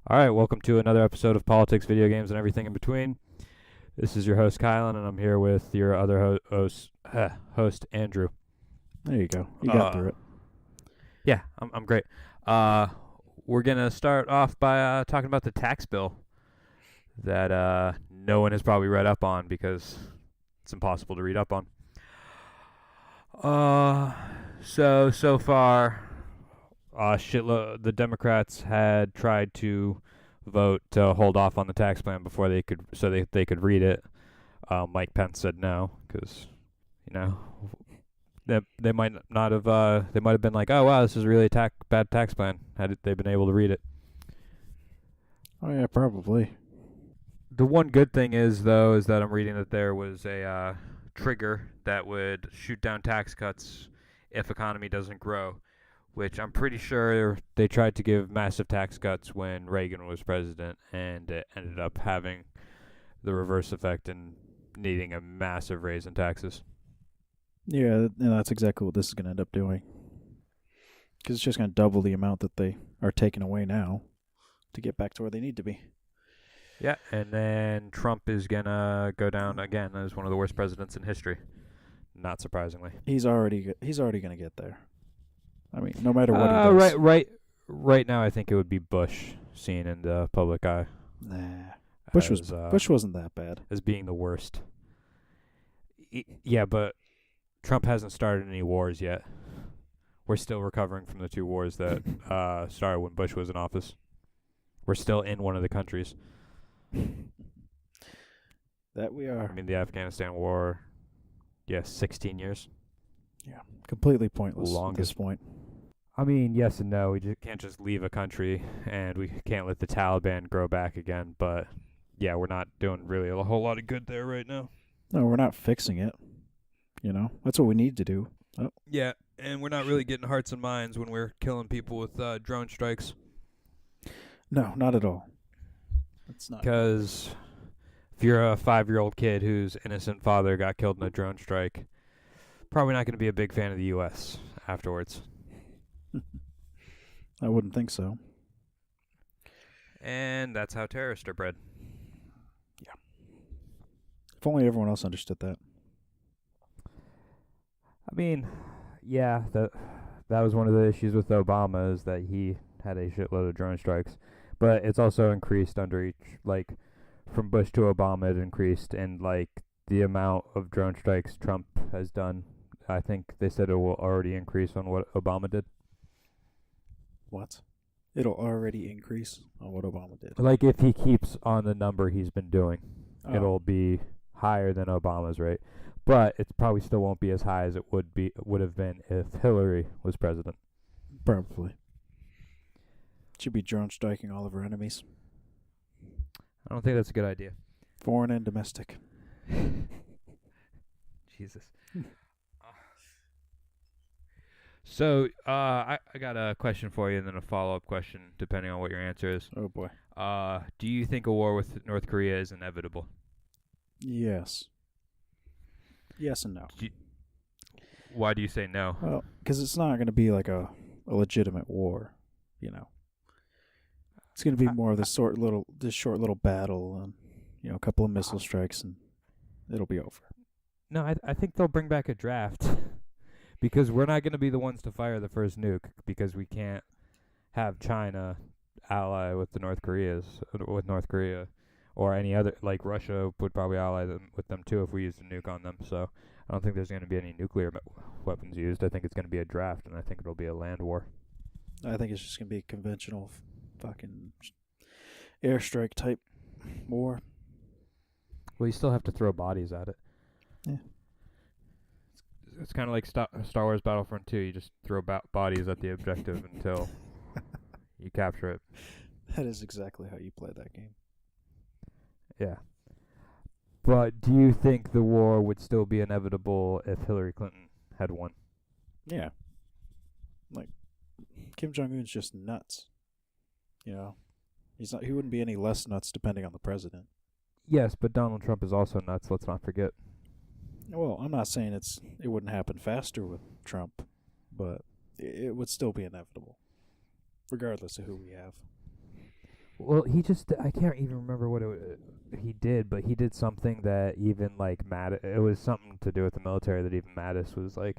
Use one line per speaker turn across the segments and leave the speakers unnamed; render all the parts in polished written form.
All right, welcome to another episode of Politics, Video Games, and Everything in Between. This is your host, Cailean, and I'm here with your other host, Andrew.
There you go. You got through it.
Yeah, I'm great. We're going to start off by talking about the tax bill that no one has probably read up on because it's impossible to read up on. So far, the Democrats had tried to vote to hold off on the tax plan before they could read it. Mike Pence said no because they might not have they might have been like, oh wow, this is a really bad tax plan had they been able to read it.
Oh yeah, probably.
The one good thing is that I'm reading that there was a trigger that would shoot down tax cuts if economy doesn't grow, which I'm pretty sure they tried to give massive tax cuts when Reagan was president, and it ended up having the reverse effect and needing a massive raise in taxes.
Yeah, that's exactly what this is going to end up doing. Because it's just going to double the amount that they are taking away now to get back to where they need to be.
Yeah, and then Trump is going to go down again as one of the worst presidents in history. Not surprisingly.
He's already going to get there. I mean, no matter what he
does. Right now, I think it would be Bush seen in the public eye.
Nah, Bush wasn't that bad
as being the worst. Yeah, but Trump hasn't started any wars yet. We're still recovering from the two wars that started when Bush was in office. We're still in one of the countries.
That we are.
I mean, the Afghanistan war. Yes, 16 years.
Yeah, completely pointless
Longest.
At this point.
I mean, yes and no. We can't just leave a country, and we can't let the Taliban grow back again. But, yeah, we're not doing really a whole lot of good there right now.
No, we're not fixing it. That's what we need to do. Oh.
Yeah, and we're not really getting hearts and minds when we're killing people with drone strikes.
No, not at all. It's not.
Because if you're a 5-year-old kid whose innocent father got killed in a drone strike, probably not going to be a big fan of the U.S. afterwards.
I wouldn't think so.
And that's how terrorists are bred.
Yeah. If only everyone else understood that.
I mean, yeah, that was one of the issues with Obama is that he had a shitload of drone strikes. But it's also increased under each, from Bush to Obama, it increased. And, the amount of drone strikes Trump has done, I think they said it will already increase on what Obama did.
What? It'll already increase on what Obama did.
If he keeps on the number he's been doing, it'll be higher than Obama's rate. But it probably still won't be as high as it would have been if Hillary was president.
Probably. Should be drone striking all of our enemies.
I don't think that's a good idea.
Foreign and domestic.
Jesus. So, I got a question for you and then a follow-up question, depending on what your answer is.
Oh, boy.
Do you think a war with North Korea is inevitable?
Yes. Yes and no.
Why do you say no?
Well, because it's not going to be like a legitimate war, It's going to be more of this short little battle and, a couple of missile strikes and it'll be over.
No, I think they'll bring back a draft. Because we're not going to be the ones to fire the first nuke because we can't have China ally with North Korea, or any other, Russia would probably ally with them too if we used a nuke on them. So I don't think there's going to be any nuclear weapons used. I think it's going to be a draft, and I think it'll be a land war.
I think it's just going to be a conventional fucking airstrike type war.
Well, you still have to throw bodies at it.
Yeah.
It's kind of like Star Wars Battlefront 2. You just throw bodies at the objective until you capture it.
That is exactly how you play that game.
Yeah. But do you think the war would still be inevitable if Hillary Clinton had won?
Yeah. Kim Jong-un's just nuts. He wouldn't be any less nuts depending on the president.
Yes, but Donald Trump is also nuts, let's not forget.
Well, I'm not saying it wouldn't happen faster with Trump, but it would still be inevitable, regardless of who we have.
Well, I can't even remember what he did, but he did something that even like it was something to do with the military that even Mattis was like,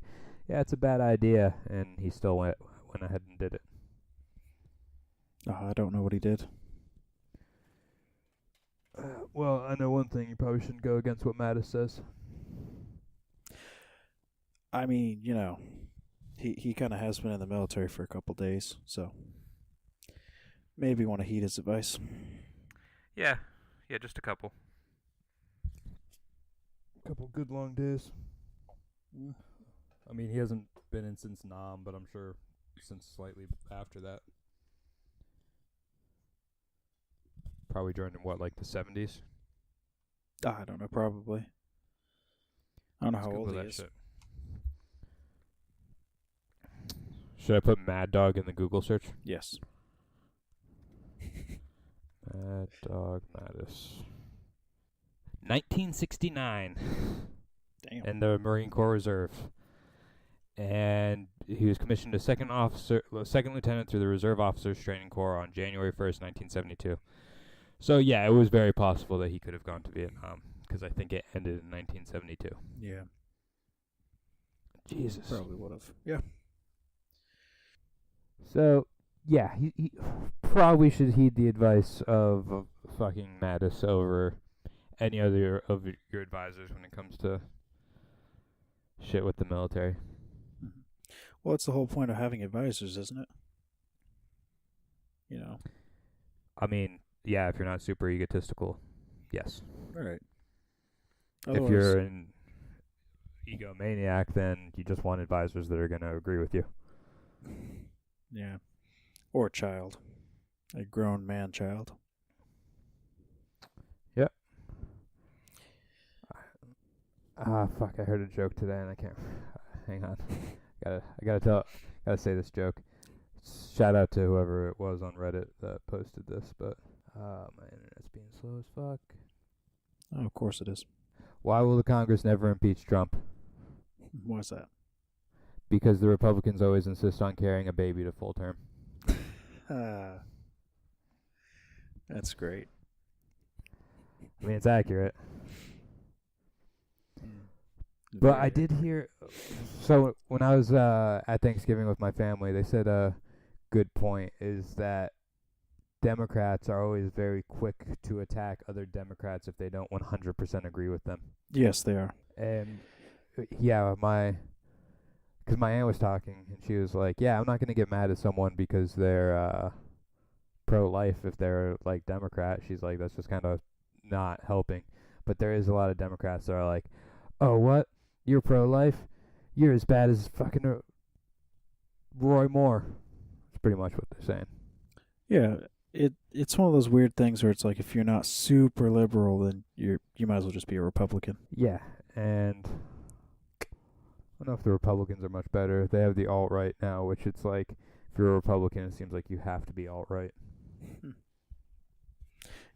yeah, it's a bad idea, and he still went ahead and did it.
I don't know what he did.
Well, I know one thing: you probably shouldn't go against what Mattis says.
I mean, he kind of has been in the military for a couple days, so maybe want to heed his advice.
Yeah, yeah, just a couple. Couple good long days. I mean, he hasn't been in since Nam, but I'm sure since slightly after that. Probably joined in what, like the 70s?
I don't know, probably. I don't know
Let's
how old
Google
he
that
is.
shit. Should I put Mad Dog in the Google search?
Yes.
Mad Dog Mattis. 1969.
Damn.
In the Marine Corps Reserve. And he was commissioned as second lieutenant through the Reserve Officers Training Corps on January 1st, 1972. So yeah, it was very possible that he could have gone to Vietnam because I think it ended in 1972.
Yeah.
Jesus.
Probably would have. Yeah.
So yeah, he probably should heed the advice of fucking Mattis over any other of your advisors when it comes to shit with the military.
Well, it's the whole point of having advisors, isn't it?
I mean, yeah, if you're not super egotistical, yes.
All right.
If you're an egomaniac, then you just want advisors that are going to agree with you.
Yeah. Or a child. A grown man child.
Yep. Fuck, I heard a joke today and I can't. Hang on. Gotta say this joke. Shout out to whoever it was on Reddit that posted this, but my internet's being slow as fuck.
Oh, of course it is.
Why will the Congress never impeach Trump?
Why's that?
Because the Republicans always insist on carrying a baby to full term.
That's great.
I mean, it's accurate. But I did hear. So when I was at Thanksgiving with my family, they said a good point is that Democrats are always very quick to attack other Democrats if they don't 100% agree with them.
Yes, they are.
And yeah, because my aunt was talking and she was like, "Yeah, I'm not gonna get mad at someone because they're pro-life if they're like Democrat." She's like, "That's just kind of not helping." But there is a lot of Democrats that are like, "Oh, what? You're pro-life? You're as bad as fucking Roy Moore." That's pretty much what they're saying.
Yeah, it's one of those weird things where it's like if you're not super liberal, then you might as well just be a Republican.
Yeah, and I don't know if the Republicans are much better. They have the alt-right now, which it's like if you're a Republican, it seems like you have to be alt-right.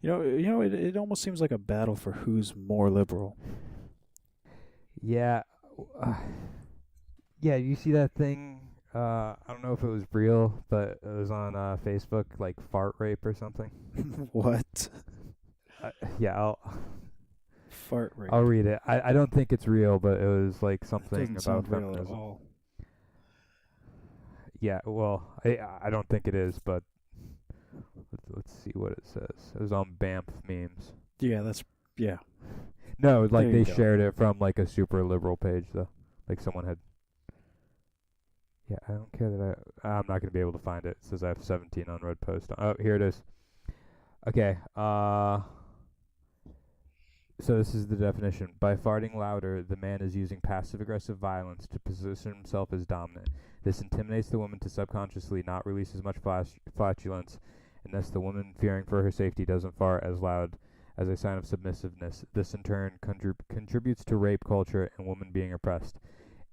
It almost seems like a battle for who's more liberal.
Yeah. Yeah, you see that thing? I don't know if it was real, but it was on Facebook, like fart rape or something.
What?
Yeah,
Fart rape.
I'll read it. I don't think it's real, but it was like something
Doesn't
about
sound real at
feminism.
all.
Yeah, well, I don't think it is, but let's see what it says. It was on Bamf memes.
Yeah.
No, like
There
they
you go.
shared it from like a super liberal page though. Like someone had. Yeah, I don't care that I'm not gonna be able to find it. It says I have 17 unread posts. Oh, here it is. Okay. So this is the definition. By farting louder, the man is using passive-aggressive violence to position himself as dominant. This intimidates the woman to subconsciously not release as much flatulence, and thus the woman, fearing for her safety, doesn't fart as loud as a sign of submissiveness. This in turn contributes to rape culture and women being oppressed.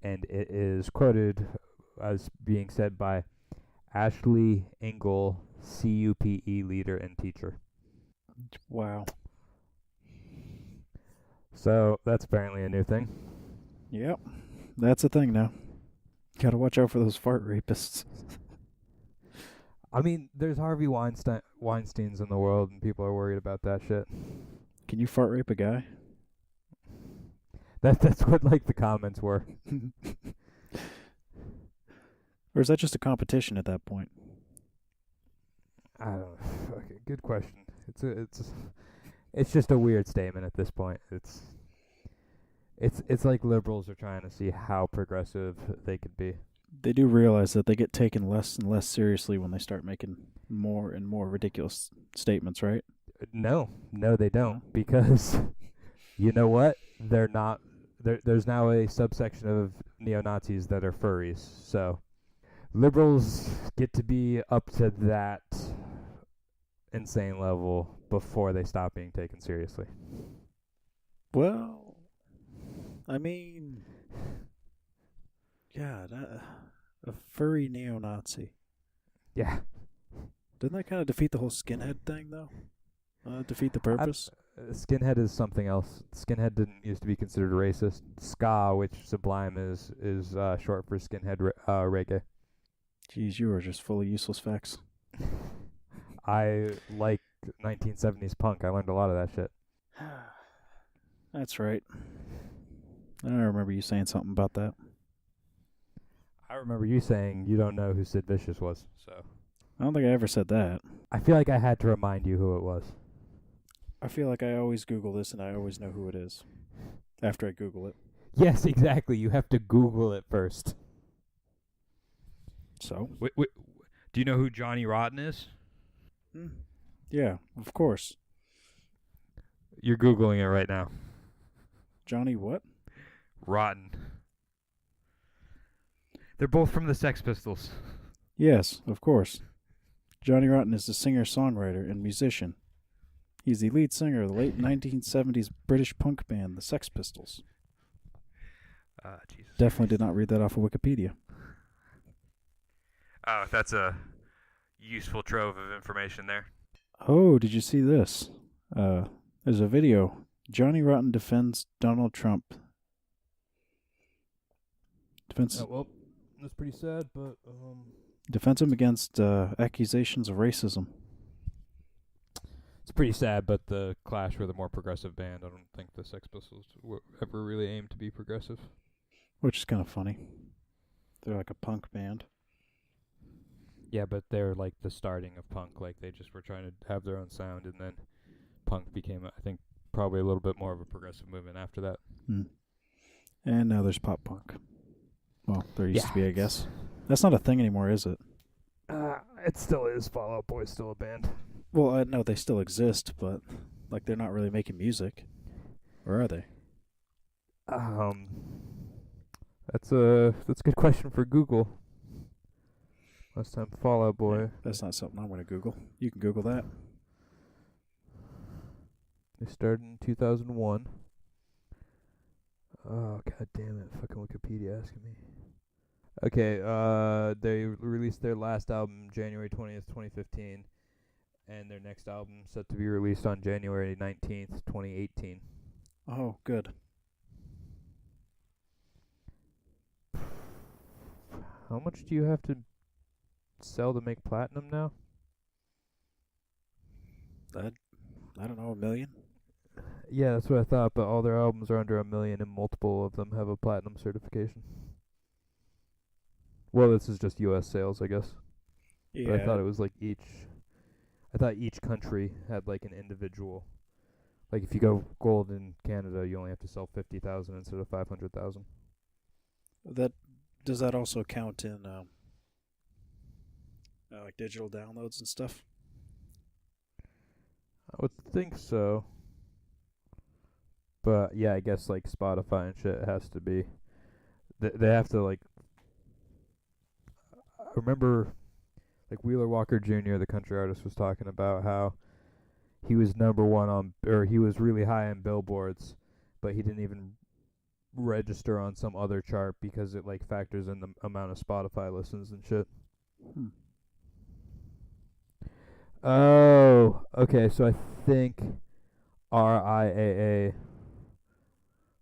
And it is quoted as being said by Ashley Engel, CUPE leader and teacher.
Wow.
So that's apparently a new thing.
Yep. That's a thing now. Gotta watch out for those fart rapists.
I mean, there's Harvey Weinsteins in the world, and people are worried about that shit.
Can you fart rape a guy?
That's what like the comments were.
Or is that just a competition at that point?
I don't know. Okay, good question. It's just a weird statement at this point. It's like liberals are trying to see how progressive they could be.
They do realize that they get taken less and less seriously when they start making more and more ridiculous statements, right?
No, they don't,
No?
because you know what? They're not. There's now a subsection of neo-Nazis that are furries. So liberals get to be up to that insane level before they stop being taken seriously.
Well, I mean, God, a furry neo-Nazi.
Yeah.
Doesn't that kind of defeat the whole skinhead thing, though? Defeat the purpose?
Skinhead is something else. Skinhead didn't used to be considered racist. Ska, which Sublime is short for skinhead reggae.
Jeez, you are just full of useless facts.
I like 1970s punk. I learned a lot of that shit.
That's right. I remember you saying something about that.
I remember you saying you don't know who Sid Vicious was, so
I don't think I ever said that.
I feel like I had to remind you who it was.
I feel like I always Google this and I always know who it is after I Google it.
Yes, exactly. You have to Google it first.
So?
Wait, do you know who Johnny Rotten is?
Yeah, of course.
You're Googling it right now.
Johnny what?
Rotten. They're both from the Sex Pistols.
Yes, of course. Johnny Rotten is a singer-songwriter and musician. He's the lead singer of the late 1970s British punk band, the Sex Pistols.
Jesus
Definitely
Christ.
did not read that off of Wikipedia.
Oh, that's a useful trove of information there.
Oh, did you see this? There's a video. Johnny Rotten defends Donald Trump.
Well, that's pretty sad, but
Defends him against accusations of racism.
it's pretty sad. But the Clash were the more progressive band. I don't think the Sex Pistols were ever really aimed to be progressive.
Which is kind of funny. They're like a punk band.
Yeah, but they're like the starting of punk. Like they just were trying to have their own sound, and then punk became, I think, probably a little bit more of a progressive movement after that.
And now there's pop punk. Well, there used
Yeah,
to be, I guess. That's not a thing anymore, is it?
It still is. Fall Out Boy's still a band.
Well, I know they still exist, but like they're not really making music. Or are they?
That's a good question for Google. Last time Fall Out Boy.
Yeah, that's not something I'm going to Google. You can Google that.
They started in 2001. Oh, god damn it. Fucking Wikipedia asking me. Okay, they released their last album January 20th, 2015. And their next album set to be released on January 19th, 2018.
Oh, good.
How much do you have to sell to make platinum now?
I don't know, $1 million?
Yeah, that's what I thought, but all their albums are under $1 million and multiple of them have a platinum certification. Well, this is just US sales, I guess.
Yeah.
But I thought it was like I thought each country had like an individual. Like if you go gold in Canada, you only have to sell 50,000 instead of 500,000.
Does that also count in like digital downloads and stuff?
I would think so. But yeah, I guess like Spotify and shit has to be. They have to like. I remember, like Wheeler Walker Jr., the country artist, was talking about how he was number one on, or he was really high on billboards, but he didn't even register on some other chart because it like factors in the amount of Spotify listens and shit. Oh, okay. So I think RIAA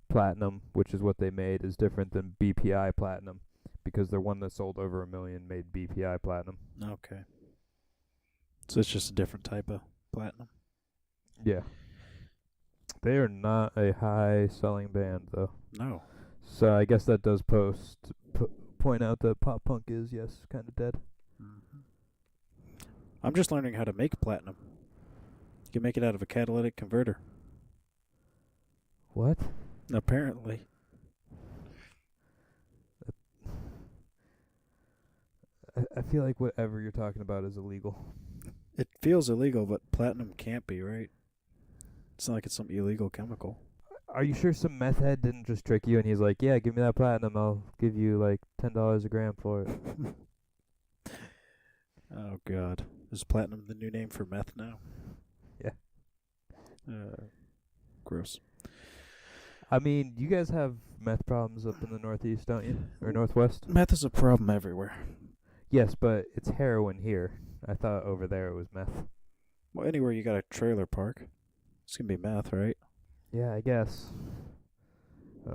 Platinum, which is what they made, is different than BPI Platinum because the one that sold over 1 million made BPI Platinum.
Okay. So it's just a different type of platinum.
Yeah. They are not a high selling band though.
No.
So I guess that does point out that pop punk is, yes, kind of dead.
Mm-hmm. I'm just learning how to make platinum. You can make it out of a catalytic converter.
What?
Apparently.
I feel like whatever you're talking about is illegal.
It feels illegal, but platinum can't be, right? It's not like it's some illegal chemical.
Are you sure some meth head didn't just trick you and he's like, yeah, give me that platinum, I'll give you like $10 a gram for it?
Oh, God. Is platinum the new name for meth now?
Yeah.
Gross.
I mean, you guys have meth problems up in the Northeast, don't you? Or Northwest?
Meth is a problem everywhere.
Yes, but it's heroin here. I thought over there it was meth.
Well, anywhere you got a trailer park, it's going to be meth, right?
Yeah, I guess.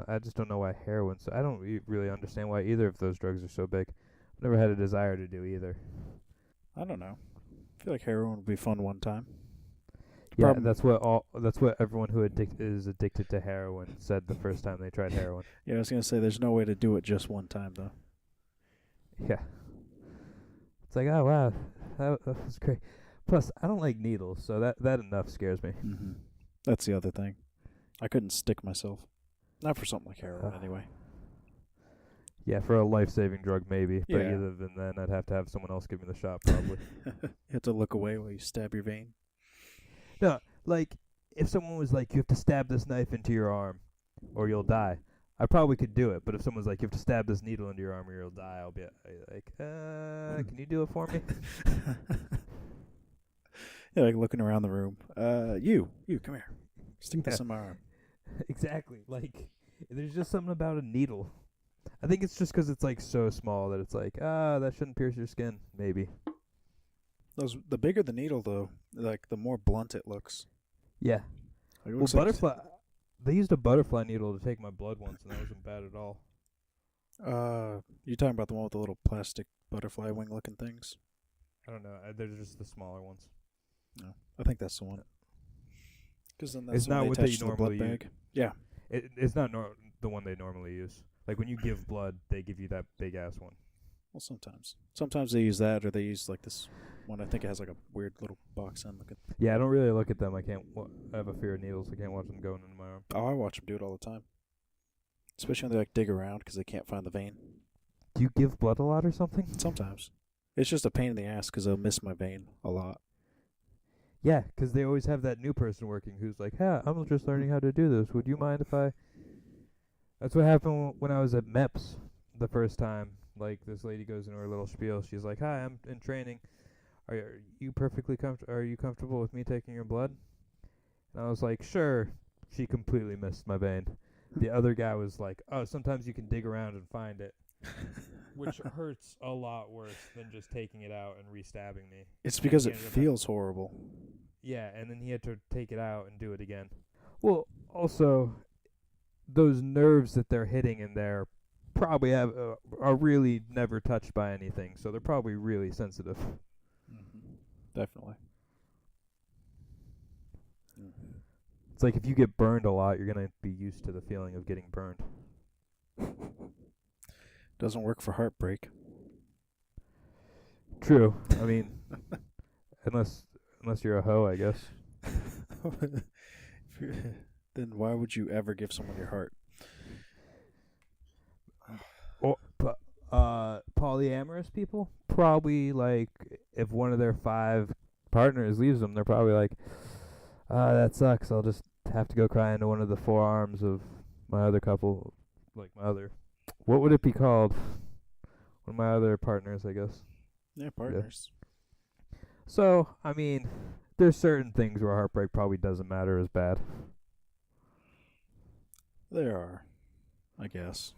I just don't know why heroin. So I don't really understand why either of those drugs are so big. I've never had a desire to do either.
I don't know. I feel like heroin would be fun one time.
Yeah, that's what everyone who is addicted to heroin said the first time they tried heroin.
Yeah, I was going to say there's no way to do it just one time, though.
Yeah. It's like, oh, wow, that was great. Plus, I don't like needles, so that enough scares me.
Mm-hmm. That's the other thing. I couldn't stick myself. Not for something like heroin, anyway.
Yeah, for a life-saving drug, maybe. But
Yeah.
other than that, I'd have to have someone else give me the shot, probably.
You have to look away while you stab your vein.
No, like, if someone was like, you have to stab this knife into your arm, or you'll die, I probably could do it. But if someone's like, you have to stab this needle into your arm, or you'll die, I'll be like, can you do it for me?
Yeah, like looking around the room. You, come here. Stick this in my arm.
Exactly. Like, there's just something about a needle. I think it's just 'cause it's like so small that it's like, that shouldn't pierce your skin. Maybe.
The bigger the needle, though, like the more blunt it looks.
Yeah.
Like, it
Well,
looks like
butterfly. They used a butterfly needle to take my blood once, and that wasn't bad at all.
You're talking about the one with the little plastic butterfly wing looking things?
I don't know. They're just the smaller ones.
No, I think that's the one. Because then that's
It's
when
not
they
what
attach
they
to the blood
normally
bag. Yeah.
It's not the one they normally use. Like when you give blood, they give you that big ass one.
Well, sometimes. Sometimes they use that, or they use like this one. I think it has like a weird little box on looking.
Yeah, I don't really look at them. I have a fear of needles. I can't watch them going into my arm.
Oh, I watch them do it all the time. Especially when they like dig around because they can't find the vein.
Do you give blood a lot or something?
Sometimes. It's just a pain in the ass because they'll miss my vein a lot.
Yeah, 'cause they always have that new person working who's like, "Yeah, I'm just learning how to do this. Would you mind if I?" That's what happened when I was at MEPS the first time. Like this lady goes into her little spiel. She's like, "Hi, I'm in training. Are you perfectly Are you comfortable with me taking your blood?" And I was like, "Sure." She completely missed my vein. The other guy was like, "Oh, sometimes you can dig around and find it," which hurts a lot worse than just taking it out and re-stabbing me.
It's because
He
it
ended up
feels horrible.
Yeah, and then he had to take it out and do it again. Well, also, those nerves that they're hitting in there probably are really never touched by anything, so they're probably really sensitive.
Mm-hmm. Definitely.
It's like if you get burned a lot, you're going to be used to the feeling of getting burned.
Doesn't work for heartbreak.
True. I mean, unless you're a hoe, I guess.
Then why would you ever give someone your heart?
Or polyamorous people probably like if one of their 5 partners leaves them, they're probably like, that sucks. I'll just have to go cry into one of the forearms of my other couple, like my other. What would it be called? One of my other partners, I guess.
Yeah, partners.
Yeah. So, I mean, there's certain things where heartbreak probably doesn't matter as bad.
There are, I guess.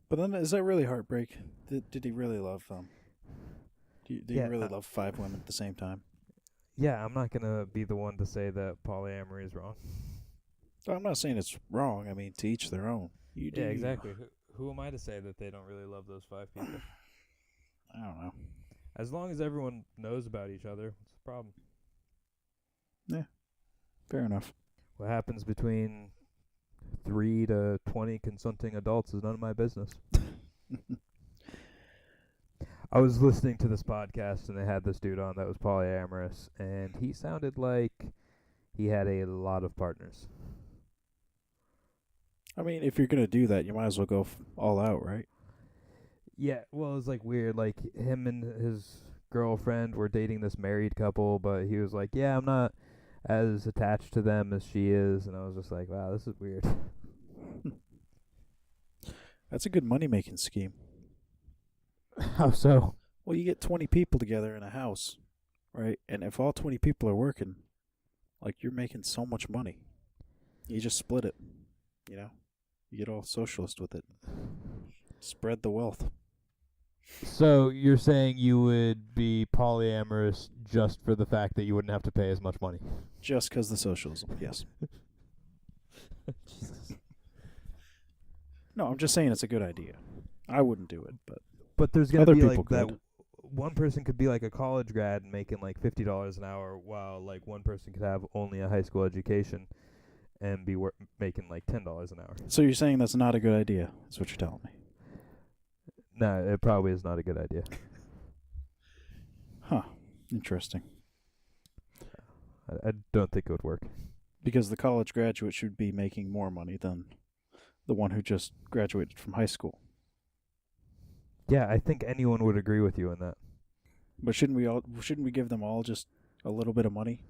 But then, is that really heartbreak? Did he really love them? Did he really love 5 women at the same time?
Yeah, I'm not gonna be the one to say that polyamory is wrong.
I'm not saying it's wrong. I mean, to each their own. You do.
Yeah, exactly. Who am I to say that they don't really love those 5 people?
I don't know.
As long as everyone knows about each other, what's the problem?
Yeah, fair enough.
What happens between 3 to 20 consenting adults is none of my business. I was listening to this podcast and they had this dude on that was polyamorous, and he sounded like he had a lot of partners.
I mean, if you're gonna do that, you might as well go all out, right?
Yeah, well, it was like weird. Like him and his girlfriend were dating this married couple, but he was like, "Yeah, I'm not as attached to them as she is," and I was just like, "Wow, this is weird."
That's a good money making scheme.
How so?
Well, you get 20 people together in a house, right? And if all 20 people are working, like you're making so much money. You just split it, you know? You get all socialist with it. Spread the wealth.
So you're saying you would be polyamorous just for the fact that you wouldn't have to pay as much money?
Just because the socialism, yes.
Jesus.
No, I'm just saying it's a good idea. I wouldn't do it, but
But there's gonna
other
be
people
like that.
could.
One person could be like a college grad and making like $50 an hour, while like one person could have only a high school education and be making like $10 an hour.
So you're saying that's not a good idea, is what you're telling me.
No, it probably is not a good idea.
Huh. Interesting.
I don't think it would work.
Because the college graduate should be making more money than the one who just graduated from high school.
Yeah, I think anyone would agree with you on that.
But shouldn't we give them all just a little bit of money?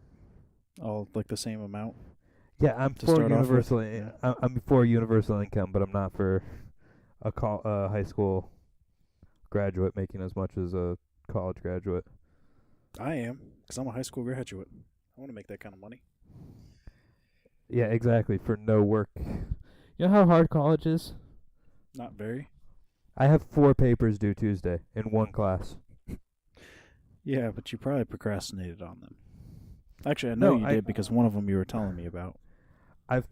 All like the same amount?
Yeah, I'm
To
for
start off with,
universal.
yeah.
I'm for universal income, but I'm not for a high school graduate making as much as a college graduate.
I am, because I'm a high school graduate. I want to make that kind of money.
Yeah, exactly. For no work. You know how hard college is?
Not very.
I have 4 papers due Tuesday in one class.
Yeah, but you probably procrastinated on them. Actually, I know you did because one of them you were telling me about.
I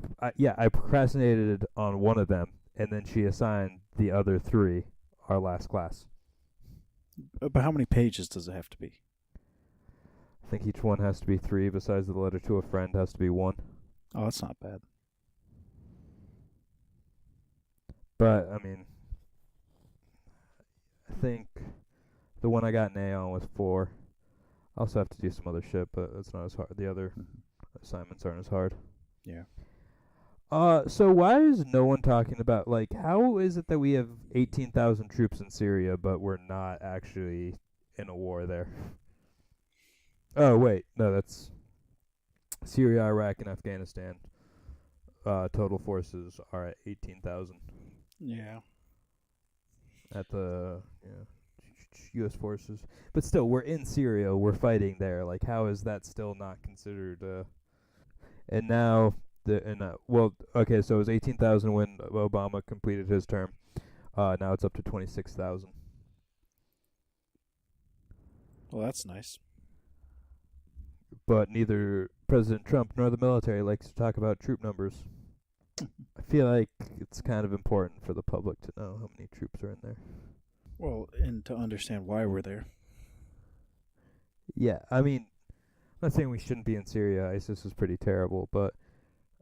procrastinated on one of them, and then she assigned the other 3 our last class.
But how many pages does it have to be?
I think each one has to be 3, besides the letter to a friend has to be 1.
Oh, that's not bad.
But, I mean, I think the one I got an A on was 4. I also have to do some other shit, but it's not as hard. The other assignments aren't as hard.
Yeah.
So why is no one talking about, like, how is it that we have 18,000 troops in Syria, but we're not actually in a war there? Oh, wait. No, that's Syria, Iraq, and Afghanistan. Total forces are at 18,000
Yeah.
at the U.S. forces. But still, we're in Syria. We're fighting there. Like, how is that still not considered? And now, okay, so it was 18,000 when Obama completed his term. Now it's up to 26,000.
Well, that's nice.
But neither President Trump nor the military likes to talk about troop numbers. I feel like it's kind of important for the public to know how many troops are in there.
Well, and to understand why we're there.
Yeah, I mean, I'm not saying we shouldn't be in Syria. ISIS is pretty terrible, but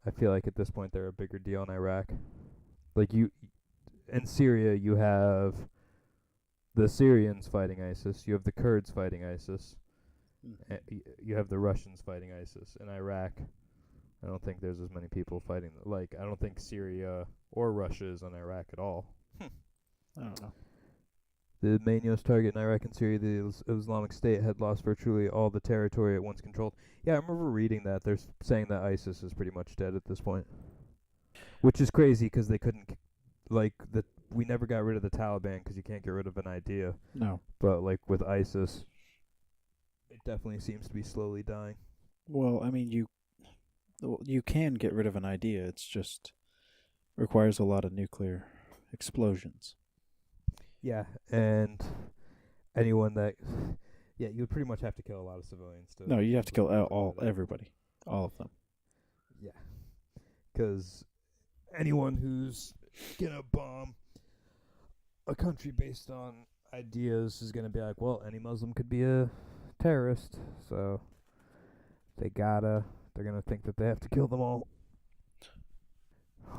I feel like at this point they're a bigger deal in Iraq. Like, in Syria, you have the Syrians fighting ISIS, you have the Kurds fighting ISIS, you have the Russians fighting ISIS. In Iraq, I don't think there's as many people fighting. Like, I don't think Syria or Russia is in Iraq at all.
I don't know.
The main U.S. target in Iraq and Syria, the Islamic State, had lost virtually all the territory it once controlled. Yeah, I remember reading that. They're saying that ISIS is pretty much dead at this point. Which is crazy because they couldn't, we never got rid of the Taliban because you can't get rid of an idea.
No.
But, like, with ISIS, it definitely seems to be slowly dying.
Well, I mean, you can get rid of an idea. It's just requires a lot of nuclear explosions.
Yeah, and anyone that... Yeah, you would pretty much have to kill a lot of civilians.
No, you have to kill everybody. All of them.
Yeah. Because anyone who's going to bomb a country based on ideas is going to be like, well, any Muslim could be a terrorist, so they're going to think that they have to kill them all.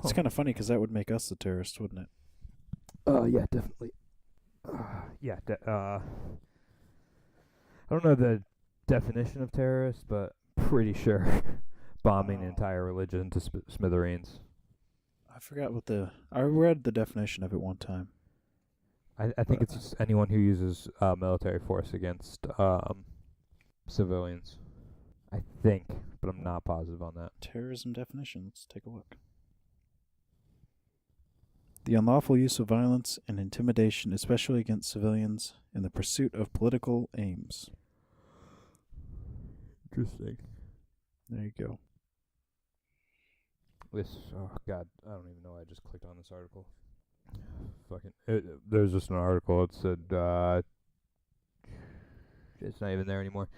It's kind of funny because that would make us the terrorists, wouldn't it?
Yeah, definitely. I don't know the definition of terrorist, but pretty sure bombing an entire religion to smithereens.
I forgot I read the definition of it one time.
I think it's just anyone who uses military force against civilians. I think, but I'm not positive on that.
Terrorism definition. Let's take a look. The unlawful use of violence and intimidation, especially against civilians, in the pursuit of political aims.
Interesting.
There you go.
Oh God, I don't even know why I just clicked on this article. There's just an article. It said it's not even there anymore.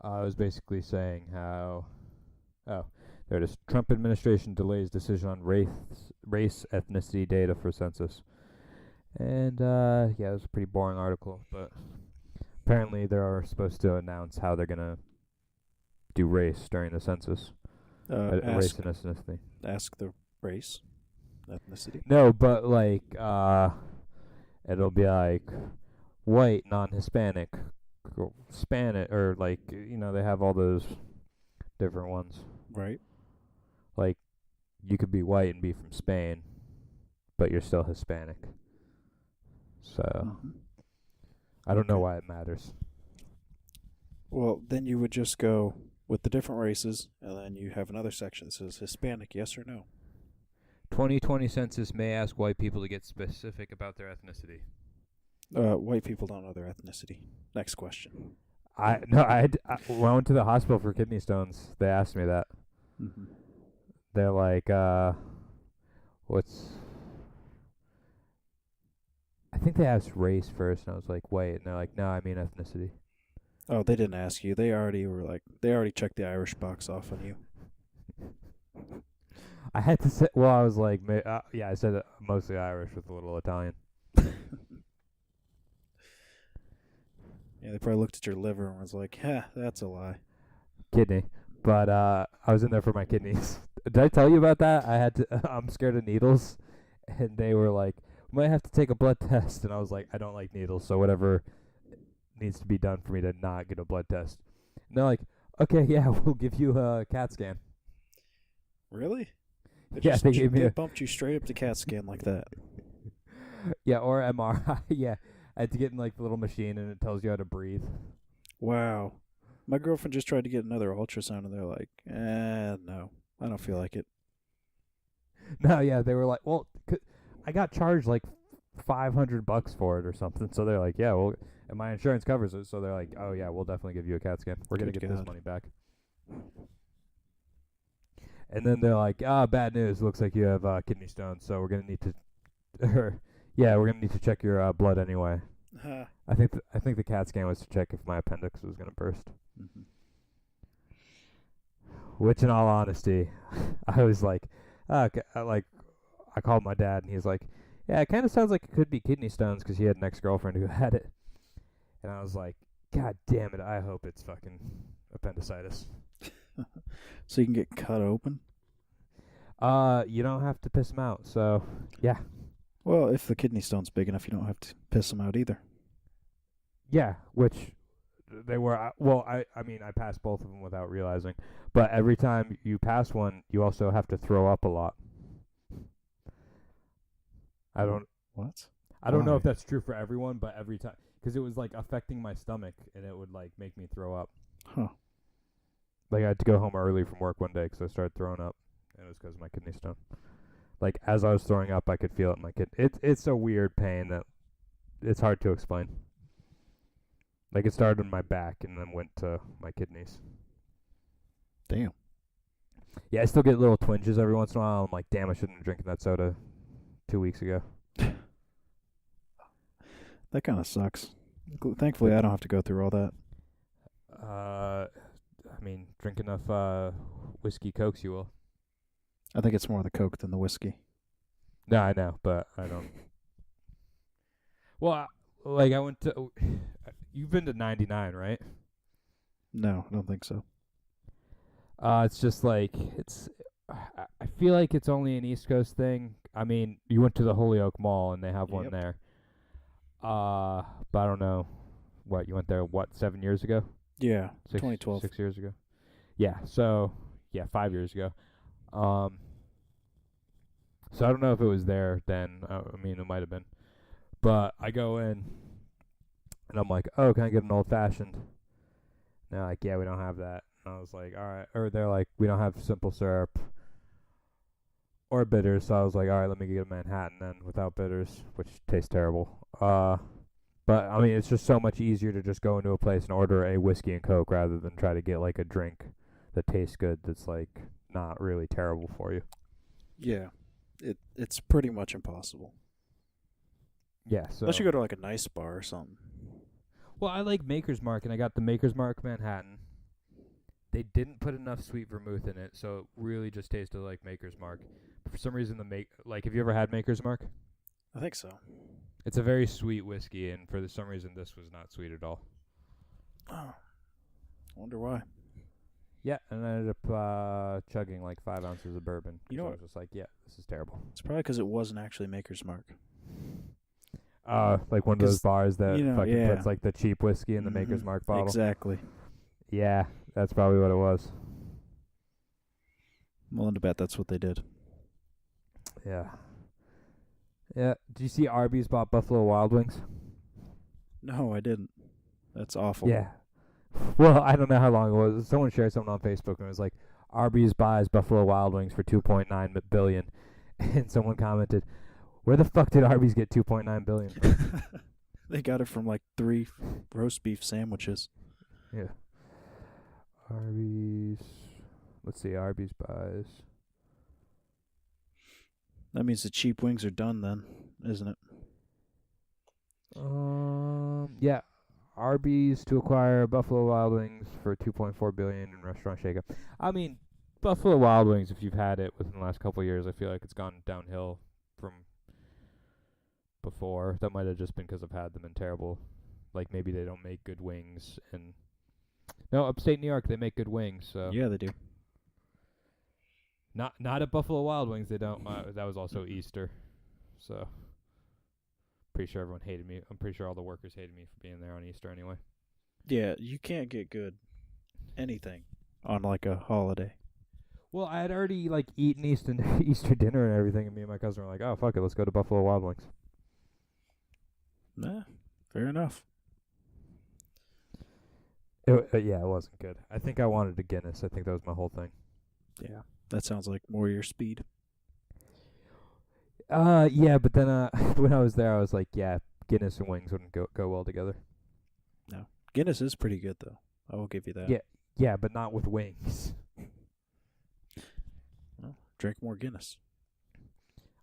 It was basically saying how there it is. Trump administration delays decision on race ethnicity data for census. And it was a pretty boring article, but apparently they are supposed to announce how they're gonna do race during the census. Race and ethnicity.
Ask the race, ethnicity.
No, but like it'll be like white, non-Hispanic, Spanish, or like they have all those different ones.
Right.
Like you could be white and be from Spain, but you're still Hispanic. So I don't know why it matters.
Well, then you would just go with the different races, and then you have another section that says Hispanic, yes or no.
2020 census may ask white people to get specific about their ethnicity.
White people don't know their ethnicity. Next question.
When I went to the hospital for kidney stones, they asked me that.
Mm-hmm.
They're like, I think they asked race first, and I was like, white, and they're like, no, I mean ethnicity.
Oh, they didn't ask you. They already checked the Irish box off on you.
I had to say, I was like, I said mostly Irish with a little Italian.
Yeah, they probably looked at your liver and was like, that's a lie.
Kidney. But I was in there for my kidneys. Did I tell you about that? I'm scared of needles. And they were like, we might have to take a blood test. And I was like, I don't like needles, so whatever needs to be done for me to not get a blood test. And they're like, okay, yeah, we'll give you a CAT scan.
Really?
They
bumped you straight up to CAT scan like that.
Yeah, or MRI. Yeah, I had to get in like the little machine, and it tells you how to breathe.
Wow. My girlfriend just tried to get another ultrasound, and they're like, no, I don't feel like it.
No, yeah, they were like, well, I got charged like $500 for it or something. So they're like, yeah, well, and my insurance covers it. So they're like, oh yeah, we'll definitely give you a CAT scan. We're gonna get this money back. And then they're like, bad news. Looks like you have kidney stones. So we're gonna need to, we're gonna need to check your blood anyway. I think the CAT scan was to check if my appendix was gonna burst.
Mm-hmm.
Which, in all honesty, I was like, I called my dad, and he's like, yeah, it kind of sounds like it could be kidney stones because he had an ex-girlfriend who had it. And I was like, God damn it, I hope it's fucking appendicitis.
So you can get cut open?
You don't have to piss them out, so, yeah.
Well, if the kidney stone's big enough, you don't have to piss them out either.
Yeah, which they were, I passed both of them without realizing. But every time you pass one, you also have to throw up a lot. I don't know if that's true for everyone, but every time, because it was like affecting my stomach, and it would like make me throw up.
Huh.
Like I had to go home early from work one day because I started throwing up, and it was because of my kidney stone. Like as I was throwing up, I could feel it in my kidney. It's a weird pain that it's hard to explain. Like it started in my back and then went to my kidneys.
Damn.
Yeah, I still get little twinges every once in a while. I'm like, damn, I shouldn't have drinking that soda 2 weeks ago.
That kind of sucks. Thankfully, I don't have to go through all that.
Drink enough whiskey cokes, you will.
I think it's more the Coke than the whiskey.
No, I know, but I don't. Well, like I went to. You've been to 99, right?
No, I don't think so.
It's just like I feel like it's only an East Coast thing. I mean, you went to the Holyoke Mall and they have one
Yep.
there. But I don't know. What you went there? What 7 years ago?
Yeah,
Six,
2012.
6 years ago. Yeah. So yeah, 5 years ago. So I don't know if it was there then. I mean, it might have been. But I go in and I'm like, oh, can I get an old fashioned? And they're like, yeah, we don't have that. And I was like, all right. Or they're like, we don't have simple syrup or bitters. So I was like, all right, let me get a Manhattan then without bitters, which tastes terrible. But I mean, it's just so much easier to just go into a place and order a whiskey and Coke rather than try to get like a drink that tastes good that's like not really terrible for you.
Yeah, it's pretty much impossible.
Yeah, so
Unless you go to like a nice bar or something.
well, I like Maker's Mark, and I got the Maker's Mark Manhattan. They didn't put enough sweet vermouth in it, so it really just tasted like Maker's Mark. For some reason, have you ever had Maker's Mark?
I think so.
It's a very sweet whiskey, and for some reason, this was not sweet at all.
Oh, I wonder why.
Yeah, and I ended up chugging like 5 ounces of bourbon.
You know
so I
what?
was just like, yeah, this is terrible.
It's probably because it wasn't actually Maker's Mark.
Like one of those
'Cause,
bars that fucking
yeah.
puts like the cheap whiskey in the Maker's Mark bottle.
Exactly.
Yeah, that's probably what it was.
I'm willing to bet that's what they did.
Yeah. Yeah. Did you see Arby's bought Buffalo Wild Wings?
No, I didn't. That's awful.
Yeah. Well, I don't know how long it was. Someone shared something on Facebook and it was like, Arby's buys Buffalo Wild Wings for $2.9 billion. And someone commented, where the fuck did Arby's get $2.9 billion from?
They got it from like 3 roast beef sandwiches.
Yeah. Arby's. Let's see. Arby's buys.
That means the cheap wings are done then, isn't it?
Yeah. Arby's to acquire Buffalo Wild Wings for $2.4 billion in restaurant shakeup. I mean, Buffalo Wild Wings, if you've had it within the last couple of years, I feel like it's gone downhill from before. That might have just been because I've had them in terrible. Like maybe they don't make good wings. And no, upstate New York they make good wings. So
Yeah, they do.
not at Buffalo Wild Wings they don't. That was also Easter, so pretty sure everyone hated me. I'm pretty sure all the workers hated me for being there on Easter anyway.
Yeah, you can't get good anything on like a holiday.
Well, I had already like eaten Easter dinner and everything, and me and my cousin were like, "Oh fuck it, let's go to Buffalo Wild Wings."
Nah, fair enough.
Yeah, it wasn't good. I think I wanted a Guinness. I think that was my whole thing.
Yeah, that sounds like more your speed.
Yeah, but then when I was there, I was like, yeah, Guinness and wings wouldn't go well together.
No, Guinness is pretty good though. I will give you that.
Yeah, but not with wings.
Well, drink more Guinness.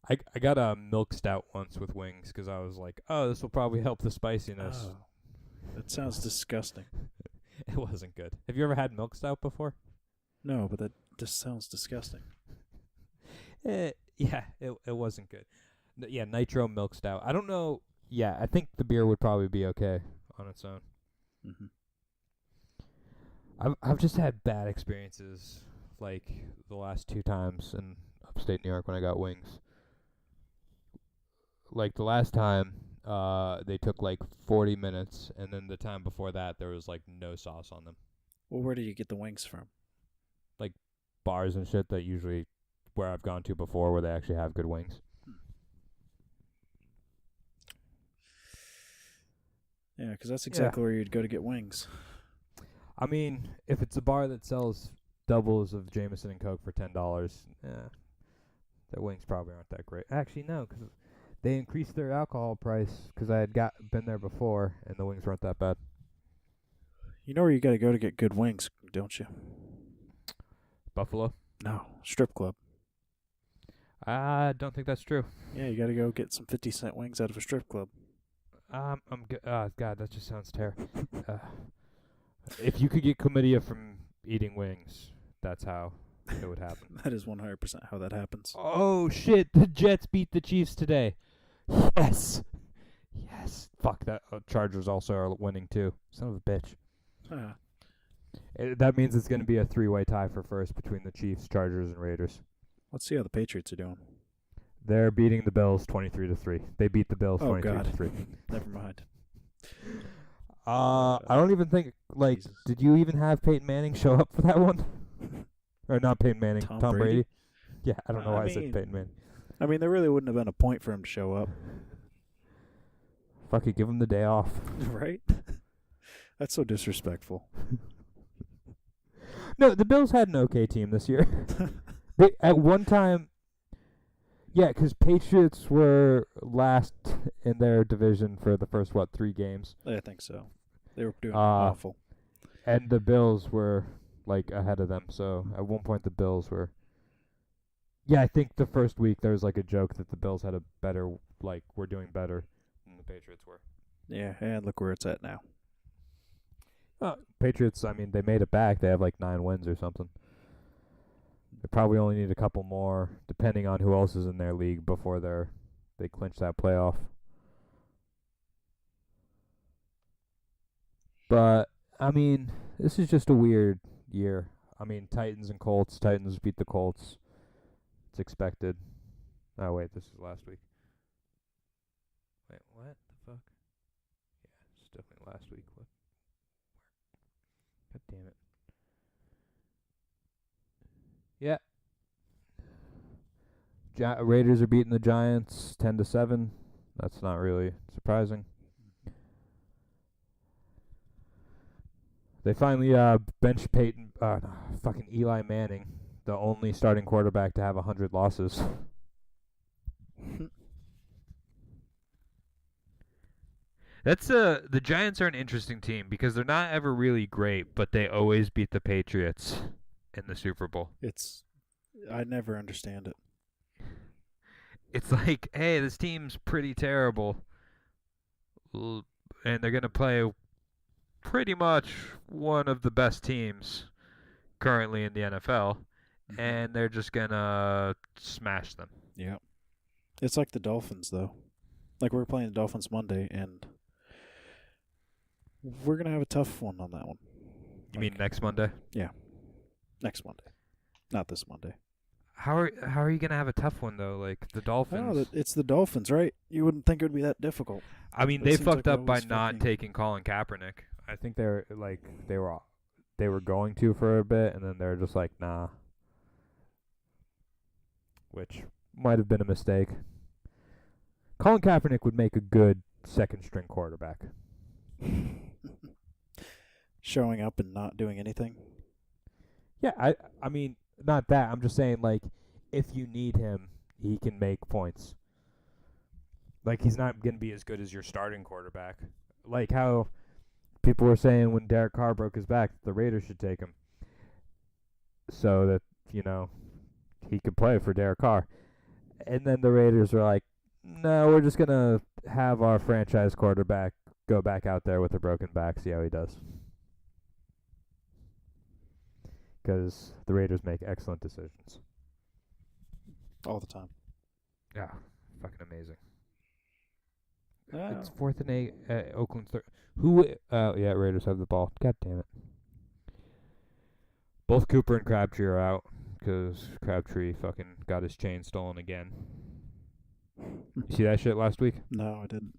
I got a milk stout once with wings because I was like, oh, this will probably help the spiciness.
Oh, that sounds disgusting.
It wasn't good. Have you ever had milk stout before?
No, but that just sounds disgusting.
Yeah, it wasn't good. Yeah, nitro milk stout. I don't know. Yeah, I think the beer would probably be okay on its own.
Mm-hmm.
I've just had bad experiences, like the last 2 times in upstate New York when I got wings. Like the last time, they took like 40 minutes, and then the time before that, there was like no sauce on them.
Well, where do you get the wings from?
Bars and shit that usually where I've gone to before where they actually have good wings.
Yeah, because that's exactly where you'd go to get wings.
I mean, if it's a bar that sells doubles of Jameson and Coke for $10, their wings probably aren't that great. Actually, no, because they increased their alcohol price because I had been there before and the wings weren't that bad.
You know where you got to go to get good wings, don't you?
Buffalo?
No, strip club.
I don't think that's true.
Yeah, you got to go get some 50-cent wings out of a strip club.
I'm good. God, that just sounds terrible. If you could get chlamydia from eating wings, that's how it would happen.
That is 100% how that happens.
Oh shit! The Jets beat the Chiefs today. Yes. Yes. Fuck that. Chargers also are winning too. Son of a bitch. That means it's going to be a three-way tie for first between the Chiefs, Chargers, and Raiders.
Let's see how the Patriots are doing.
They're beating the Bills 23-3. They beat the Bills 23-3.
Never mind.
I don't even think, like,
Jesus.
did you even have Peyton Manning show up for that one? Or not Peyton Manning, Tom Brady? Yeah, I don't know why I said Peyton Manning.
I mean, there really wouldn't have been a point for him to show up.
Fuck it, give him the day off.
Right? That's so disrespectful.
No, the Bills had an okay team this year. They, at one time, yeah, because Patriots were last in their division for the first, 3 games?
I think so. They were doing awful.
And the Bills were, like, ahead of them. So at one point the Bills were... Yeah, I think the first week there was, like, a joke that the Bills had a better, like, were doing better than the Patriots were.
Yeah, and look where it's at now.
Patriots, I mean, they made it back. They have, like, 9 wins or something. They probably only need a couple more, depending on who else is in their league, before they clinch that playoff. But, I mean, this is just a weird year. I mean, Titans and Colts. Titans beat the Colts. It's expected. Oh, wait, this is last week. Wait, what the fuck? Yeah, it's definitely last week. What? God damn it. Yeah. Raiders are beating the Giants 10-7. That's not really surprising. They finally benched fucking Eli Manning, the only starting quarterback to have 100 losses. The Giants are an interesting team because they're not ever really great, but they always beat the Patriots in the Super Bowl.
I never understand it.
It's like, hey, this team's pretty terrible, and they're going to play pretty much one of the best teams currently in the NFL, and they're just going to smash them.
Yeah. It's like the Dolphins, though. Like, we're playing the Dolphins Monday, and we're going to have a tough one on that one.
You mean next Monday?
Yeah. Next Monday. Not this Monday.
How are you going to have a tough one, though? Like, the Dolphins...
Oh, it's the Dolphins, right? You wouldn't think it would be that difficult.
I mean, they fucked up by not taking Colin Kaepernick. I think they were going to for a bit, and then they're just like, nah. Which might have been a mistake. Colin Kaepernick would make a good second-string quarterback.
Showing up and not doing anything?
Yeah, I mean, not that. I'm just saying, like, if you need him, he can make points. Like, he's not going to be as good as your starting quarterback. Like how people were saying when Derek Carr broke his back, the Raiders should take him. So that, he could play for Derek Carr. And then the Raiders were like, no, we're just going to have our franchise quarterback go back out there with a broken back, see how he does. Because the Raiders make excellent decisions.
All the time.
Yeah, fucking amazing.
Oh.
It's 4th and 8. Oakland's third. Yeah, Raiders have the ball. God damn it. Both Cooper and Crabtree are out because Crabtree fucking got his chain stolen again. You see that shit last week?
No, I didn't.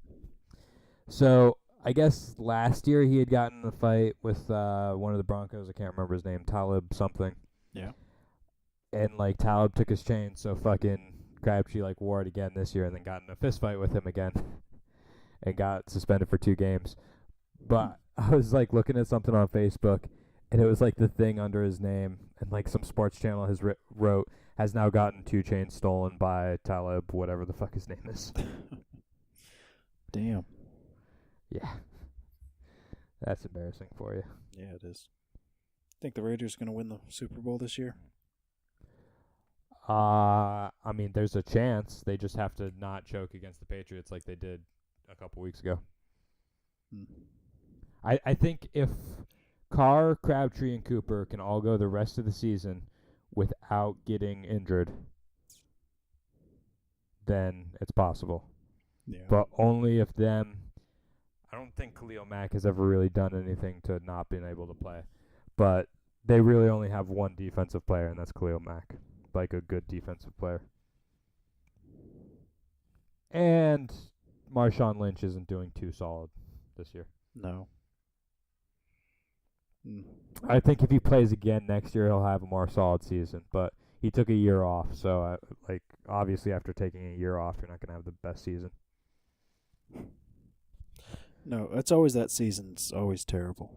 So, I guess last year he had gotten in a fight with one of the Broncos. I can't remember his name. Talib something.
Yeah.
And, like, Talib took his chain, so fucking Crabtree, like, wore it again this year and then got in a fist fight with him again and got suspended for 2 games. But I was, like, looking at something on Facebook, and it was, like, the thing under his name, and, like, some sports channel has wrote, has now gotten 2 chains stolen by Talib, whatever the fuck his name is.
Damn.
Yeah. That's embarrassing for you.
Yeah, it is. Think the Raiders are going to win the Super Bowl this year?
I mean, there's a chance. They just have to not choke against the Patriots like they did a couple weeks ago. I think if Carr, Crabtree, and Cooper can all go the rest of the season without getting injured, then it's possible.
Yeah.
But only if them I don't think Khalil Mack has ever really done anything to not being able to play. But they really only have one defensive player, and that's Khalil Mack. Like a good defensive player. And Marshawn Lynch isn't doing too solid this year.
No. Mm.
I think if he plays again next year, he'll have a more solid season. But he took a year off, so obviously after taking a year off, you're not gonna have the best season.
No, it's always that season's always terrible.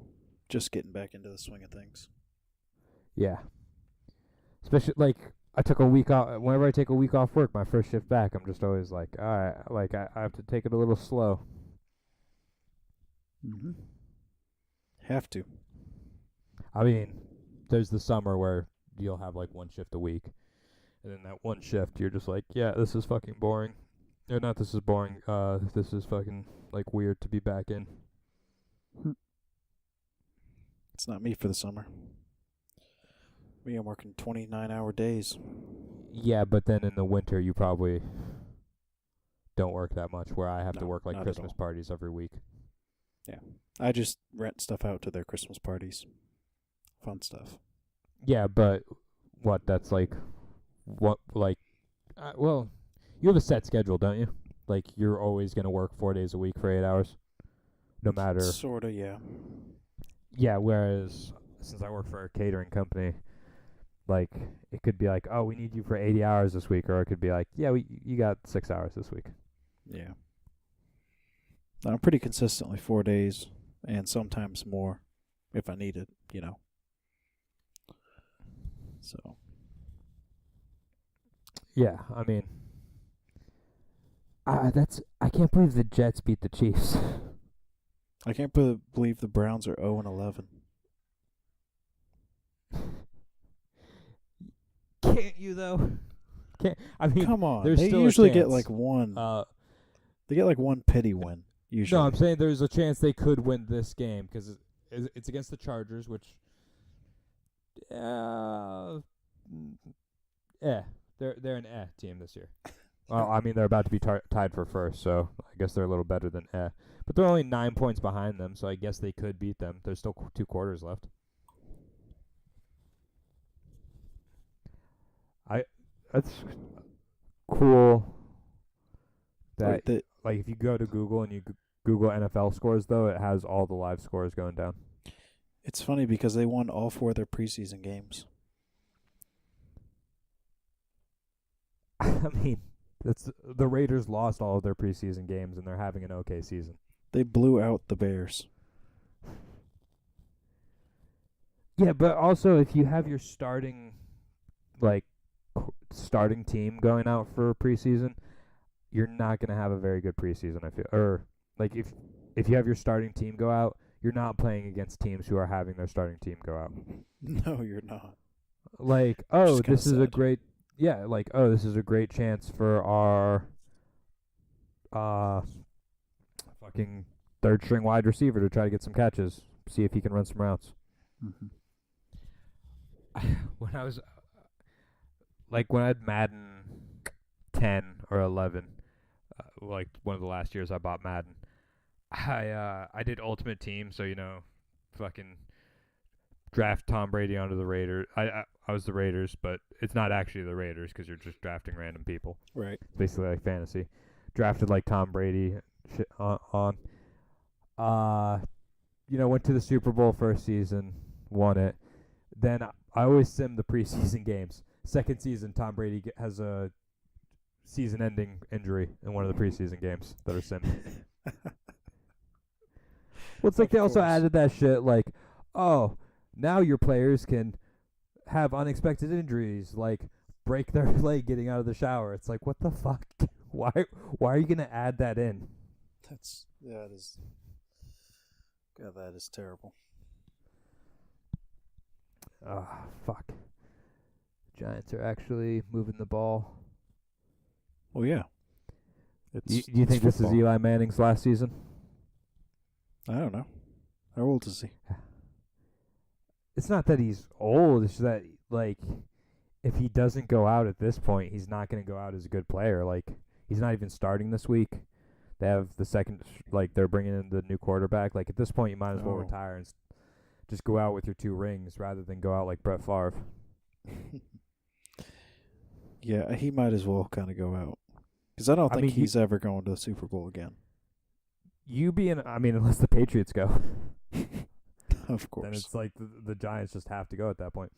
Just getting back into the swing of things.
Yeah. Especially I took a week off. Whenever I take a week off work, my first shift back, I'm just always like, all right, I have to take it a little slow.
Mm-hmm. Have to.
I mean, there's the summer where you'll have one shift a week, and then that one shift you're just like, yeah, this is fucking boring. Or not, this is boring. This is fucking weird to be back in.
It's not me for the summer. Me, I'm working 29-hour days.
Yeah, but then in the winter you probably don't work that much. Where I have to work Christmas parties every week.
Yeah, I just rent stuff out to their Christmas parties. Fun stuff.
Yeah, but what? That's well, you have a set schedule, don't you? You're always gonna work 4 days a week for 8 hours, no matter.
Sorta, yeah.
Yeah. Whereas since I work for a catering company, it could be oh, we need you for 80 hours this week, or it could be yeah, you got 6 hours this week.
Yeah. I'm pretty consistently 4 days, and sometimes more, if I need it. So.
Yeah, I mean, I can't believe the Jets beat the Chiefs.
I can't believe the Browns are 0-11.
Can't you though? Can't I mean?
Come on,
there's
they
still
usually
a
get
chance.
one. They get one petty win. Usually.
No, I'm saying there's a chance they could win this game because it's against the Chargers, which, they're an team this year. Well, I mean they're about to be tied for first, so I guess they're a little better than but they're only 9 points behind them, so I guess they could beat them. There's still 2 quarters left. That's cool. That if you go to Google and you Google NFL scores, though, it has all the live scores going down.
It's funny because they won all 4 of their preseason games.
I mean, the Raiders lost all of their preseason games, and they're having an okay season.
They blew out the Bears.
Yeah, but also if you have your starting team going out for preseason, you're not going to have a very good preseason, I feel. Or if you have your starting team go out, you're not playing against teams who are having their starting team go out.
No, you're not.
This is a great this is a great chance for our fucking third string wide receiver to try to get some catches, see if he can run some routes.
Mm-hmm.
When I was when I had Madden 10 or 11, one of the last years I bought Madden, I did Ultimate Team, so fucking draft Tom Brady onto the Raiders. I was the Raiders, but it's not actually the Raiders because you're just drafting random people.
Right.
It's basically like fantasy. Drafted Tom Brady shit on. Went to the Super Bowl first season, won it. Then I always sim the preseason games. Second season, Tom Brady has a season-ending injury in one of the preseason games that are simmed. Well, it's they also added that shit now your players can have unexpected injuries, break their leg getting out of the shower. It's what the fuck? Why are you going to add that in?
That is... God, that is terrible.
Fuck. Giants are actually moving the ball.
Well, yeah.
Do you think this is Eli Manning's last season?
I don't know. How old is he?
It's not that he's old. It's that, if he doesn't go out at this point, he's not going to go out as a good player. He's not even starting this week. They have the second, like they're bringing in the new quarterback. Like at this point, you might as well
Oh.
retire and just go out with your 2 rings rather than go out like Brett Favre.
Yeah, he might as well kind of go out. Because I don't
I
think
mean,
he's ever going to the Super Bowl again.
Unless the Patriots go,
Of
then
course.
it's like the Giants just have to go at that point.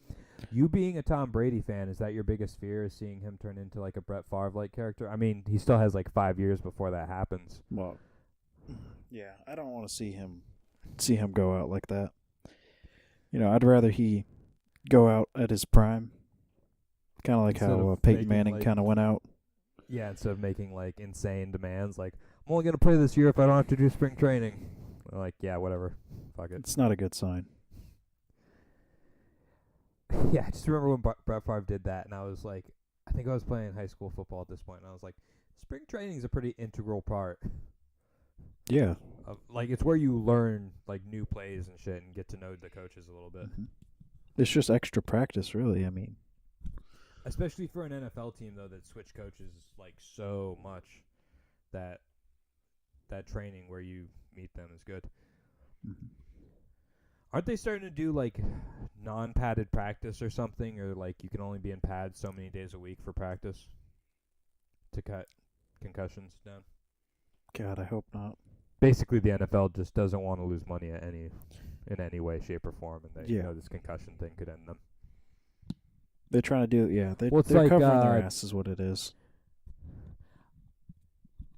You being a Tom Brady fan, is that your biggest fear? Is seeing him turn into like a Brett Favre like character? I mean, he still has like 5 years before that happens.
Well, yeah, I don't want to see him go out like that. I'd rather he go out at his prime. Kind of like
Instead
how
of
Peyton
making,
Manning
like-
kind of went out.
Yeah, instead of making like insane demands, like I'm only gonna play this year if I don't have to do spring training. Like, yeah, whatever, fuck it.
It's not a good sign.
Yeah, I just remember when Brett Favre did that, and I was like, I think I was playing high school football at this point, and I was like, spring training is a pretty integral part.
Yeah.
Like, it's where you learn like new plays and shit, and get to know the coaches a little bit.
Mhm. It's just extra practice, really. I mean,
Especially for an NFL team though that switch coaches like so much, that training where you meet them is good. Aren't they starting to do like non-padded practice or something, or like you can only be in pads so many days a week for practice to cut concussions down?
God, I hope not.
Basically, the NFL just doesn't want to lose money in any way, shape, or form, and they
Yeah.
know this concussion thing could end them.
They're trying to do it. Yeah,
Well, it's
they're
like,
covering their ass is what it is.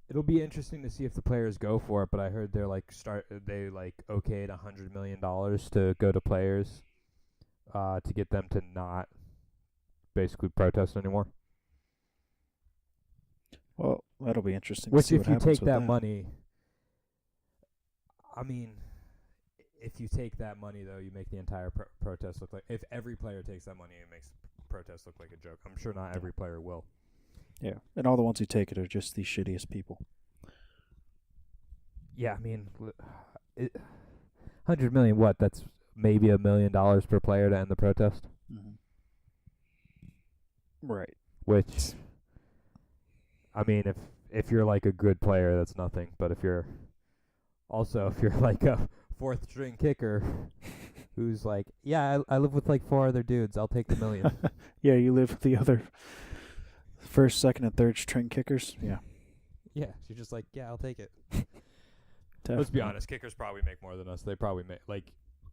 It'll be interesting to see if the players go for it, but I heard they're like okayed $100 million to go to players, to get them to not basically protest anymore.
Well, that'll be interesting.
Which,
to see
if
what
you
happens
take
with
that money, I mean, if you take that money though, you make the entire protest look like. If every player takes that money, it makes the protest look like a joke. I'm sure not every player will.
Yeah, and all the ones who take it are just the shittiest people.
Yeah, I mean, $100 million. What? That's maybe $1 million per player to end the protest.
Right.
Which, I mean, if you're like a good player, that's nothing. But if you're like a 4th string kicker, who's like, yeah, I live with like 4 other dudes, I'll take the $1 million.
Yeah, you live with the other first, second, and third string kickers. Yeah.
Yeah, you're just like, yeah, I'll take it.
Tough.
Let's be honest, kickers probably make more than us. They probably make like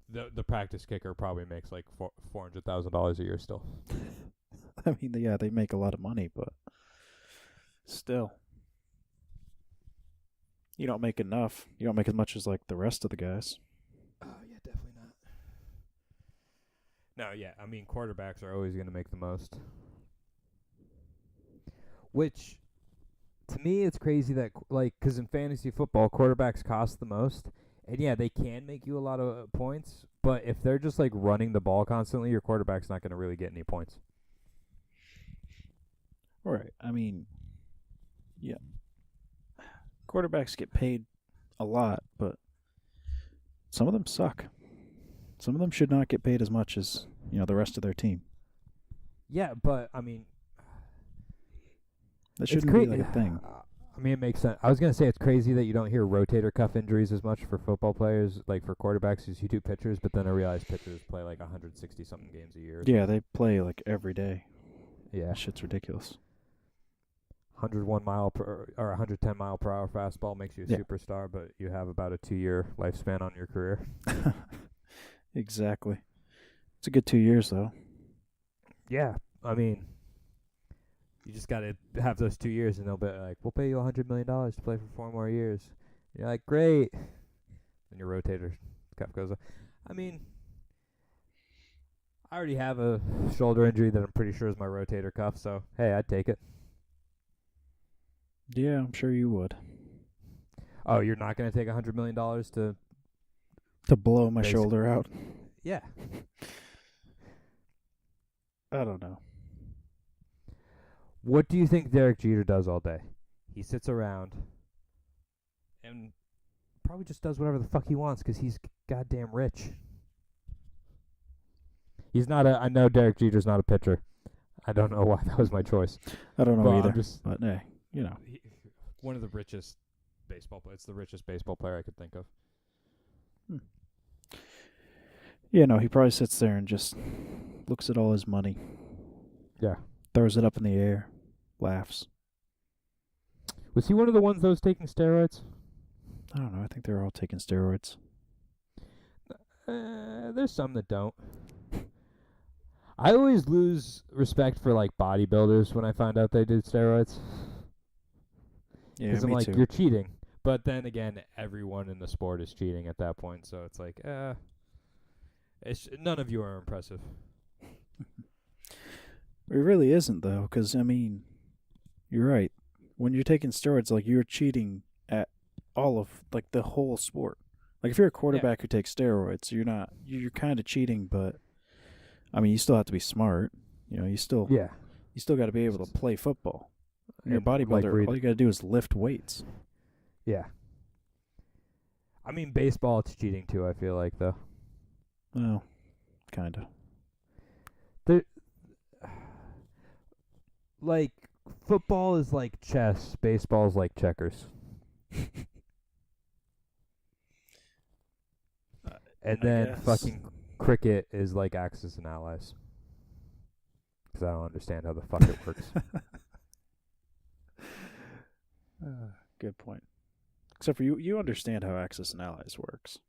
the practice kicker probably makes like $400,000 a year still.
I mean, yeah, they make a lot of money, but still, you don't make enough. You don't make as much as like the rest of the guys.
Oh yeah, definitely not. No, yeah, I mean quarterbacks are always going to make the most. Which, to me, it's crazy that like, because in fantasy football, quarterbacks cost the most, and yeah, they can make you a lot of points. But if they're just like running the ball constantly, your quarterback's not going to really get any points.
Right. I mean, yeah. Quarterbacks get paid a lot, but some of them suck. Some of them should not get paid as much as, the rest of their team.
Yeah, but I mean,
That shouldn't be like a thing.
I mean, it makes sense. I was going to say it's crazy that you don't hear rotator cuff injuries as much for football players, like for quarterbacks, as you do pitchers, but then I realize pitchers play like 160-something games a year.
Yeah, they play like every day.
Yeah.
That shit's ridiculous.
101 mile per or 110 mile per hour fastball makes you a superstar, but you have about a 2-year lifespan on your career.
Exactly. It's a good 2 years, though.
Yeah, I mean, you just got to have those 2 years, and they'll be like, we'll pay you $100 million to play for 4 more years. You're like, great. And your rotator cuff goes up. I mean, I already have a shoulder injury that I'm pretty sure is my rotator cuff, so hey, I'd take it.
Yeah, I'm sure you would.
Oh, you're not going to take $100 million to
blow my shoulder out?
Yeah.
I don't know.
What do you think Derek Jeter does all day? He sits around and probably just does whatever the fuck he wants because he's goddamn rich. I know Derek Jeter's not a pitcher. I don't know why that was my choice.
I don't know
But
either. But hey,
one of the richest baseball player. It's the richest baseball player I could think of.
Yeah, no, he probably sits there and just looks at all his money,
Yeah.
throws it up in the air, laughs.
Was he one of the ones that was taking steroids?
I don't know. I think they're all taking steroids.
There's some that don't. I always lose respect for like bodybuilders when I find out they did steroids.
Yeah,
Because I'm
me
like,
too.
you're cheating. But then again, everyone in the sport is cheating at that point. So it's like, none of you are impressive.
It really isn't, though, because, I mean, you're right. When you're taking steroids, like, you're cheating at all of, like, the whole sport. Like, if you're a quarterback who takes steroids, you're kind of cheating, but, I mean, you still have to be smart. You know, you still got to be able to play football. You're a
And,
bodybuilder,
like,
all you got to do is lift weights.
Yeah. I mean, baseball, it's cheating too, I feel like, though.
Well, kind of.
Like, football is like chess, baseball is like checkers. And then fucking cricket is like Axis and Allies. Because I don't understand how the fuck it works.
Good point. Except for you understand how Axis and Allies works.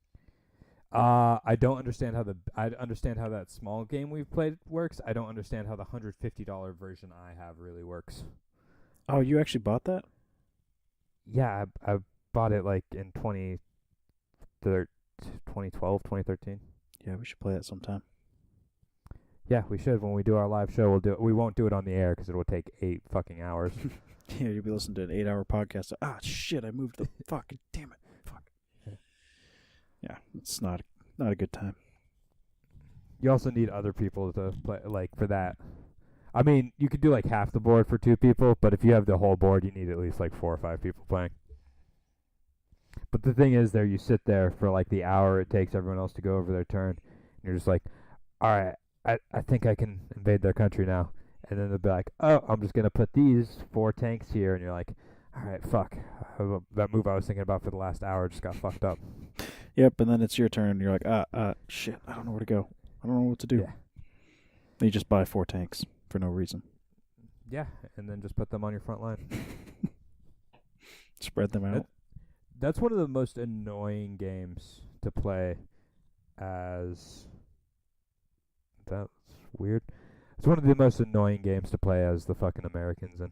I don't understand I understand how that small game we've played works. I don't understand how the $150 version I have really works.
Oh, you actually bought that?
Yeah, I bought it like in 2012, 2013.
Yeah, we should play that sometime.
Yeah, we should. When we do our live show, we'll do it. We won't do it on the air because it will take 8 fucking hours.
Yeah, you'll be listening to an 8-hour podcast. Ah, shit, I moved the fucking damn it. Fuck. Yeah, it's not a good time.
You also need other people to play, like, for that. I mean, you could do, like, half the board for 2 people, but if you have the whole board, you need at least, like, 4 or 5 people playing. But the thing is, you sit there for, like, the hour it takes everyone else to go over their turn, and you're just like, all right, I think I can invade their country now. And then they'll be like, oh, I'm just going to put these 4 tanks here, and you're like, all right, fuck. That move I was thinking about for the last hour just got fucked up.
Yep, and then it's your turn, and you're like, shit, I don't know where to go. I don't know what to do.
Yeah.
And you just buy 4 tanks for no reason.
Yeah, and then just put them on your front line.
Spread them out.
That's one of the most annoying games to play as... That's weird. It's one of the most annoying games to play as the fucking Americans in.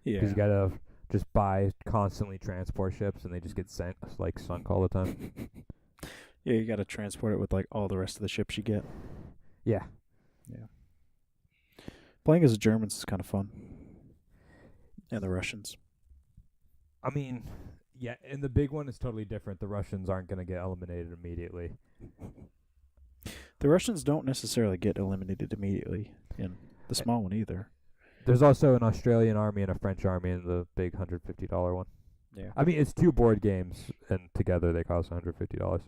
Yeah.
Because you gotta just buy constantly transport ships, and they just get sunk all the time.
Yeah, you got to transport it with like all the rest of the ships you get.
Yeah.
Yeah. Playing as the Germans is kind of fun. And the Russians.
I mean, yeah, and the big one is totally different. The Russians aren't going to get eliminated immediately.
The Russians don't necessarily get eliminated immediately in the small one either.
There's also an Australian army and a French army in the big $150 one.
Yeah.
I mean, it's 2 board games, and together they cost $150.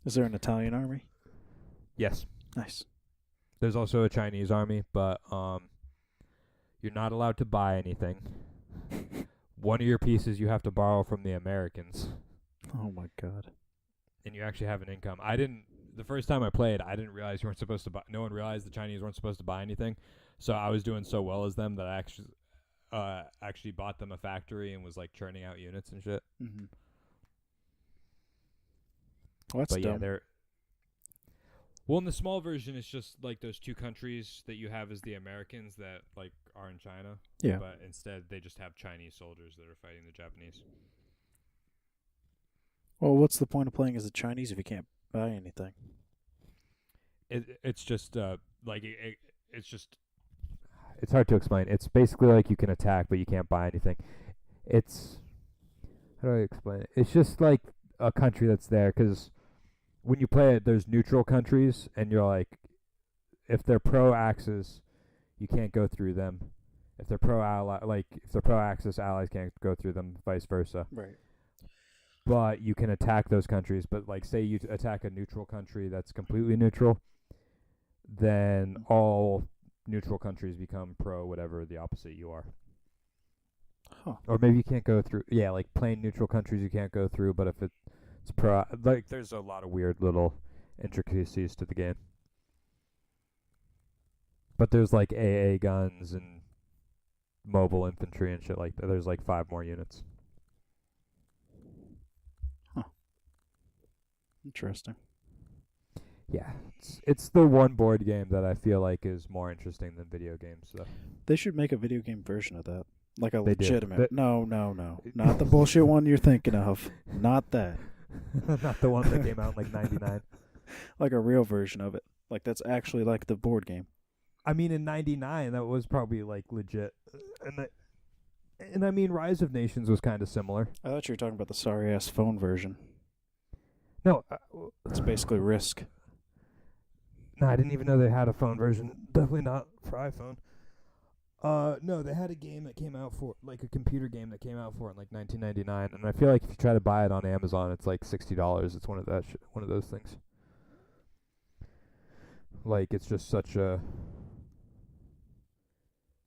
Is there an Italian army?
Yes.
Nice.
There's also a Chinese army, but you're not allowed to buy anything. One of your pieces you have to borrow from the Americans.
Oh my god.
And you actually have an income. The first time I played, I didn't realize you weren't supposed to buy. No one realized the Chinese weren't supposed to buy anything. So I was doing so well as them that I actually bought them a factory and was like churning out units and shit.
Mm-hmm. Well, that's
But
dumb.
yeah, they're... Well, in the small version, it's just like those 2 countries that you have as the Americans that like are in China.
Yeah.
But instead, they just have Chinese soldiers that are fighting the Japanese.
Well, what's the point of playing as the Chinese if you can't buy anything?
It's just it's hard to explain. It's basically like you can attack, but you can't buy anything. How do I explain it? It's just like a country that's there, because when you play it, there's neutral countries, and you're like, if they're pro-Axis, you can't go through them. If they're pro-Axis, allies can't go through them, vice versa.
Right.
But you can attack those countries. But like, say you attack a neutral country that's completely neutral, then all neutral countries become pro whatever the opposite you are. Or maybe you can't go through. Yeah, like plain neutral countries you can't go through, but if it's like there's a lot of weird little intricacies to the game. But there's like AA guns and mobile infantry and shit like that. There's like 5 more units.
Interesting.
Yeah, it's the one board game that I feel like is more interesting than video games. So
They should make a video game version of that. Like a
They do.
legitimate. No. Not the bullshit one you're thinking of. Not that.
not the one that came out in like '99.
Like a real version of it. Like that's actually like the board game.
I mean, in '99 that was probably like legit, and I mean, Rise of Nations was kind of similar.
I thought you were talking about the sorry ass phone version.
No,
It's basically Risk.
no, I didn't even know they had a phone version. Definitely not for iPhone. No, they had a game that came out for like a computer game that came out for in like 1999, and I feel like if you try to buy it on Amazon, it's like $60. It's one of one of those things. Like it's just such a.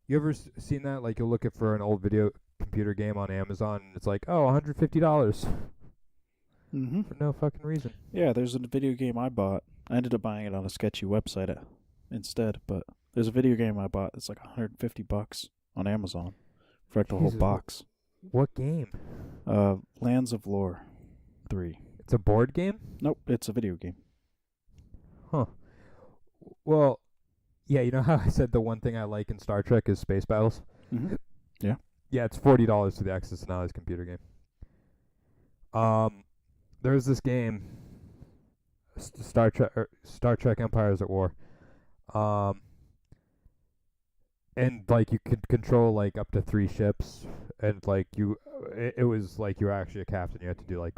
You ever seen that? Like you'll look it for an old video computer game on Amazon, and it's like, oh, $150
Mm-hmm.
for no fucking reason.
Yeah, there's a video game I bought. I ended up buying it on a sketchy website instead, but there's a video game I bought. It's like $150 on Amazon for like the whole
Jesus,
box.
What game?
Lands of Lore 3.
It's a board game?
Nope, it's a video game.
Huh. Well, yeah, you know how I said the one thing I like in Star Trek is space battles?
Mm-hmm.
Yeah, it's $40 to the Axis and Allies computer game. There's this game, Star Trek Empires at War. And like you could control like up to 3 ships, and like it was like you were actually a captain. You had to do like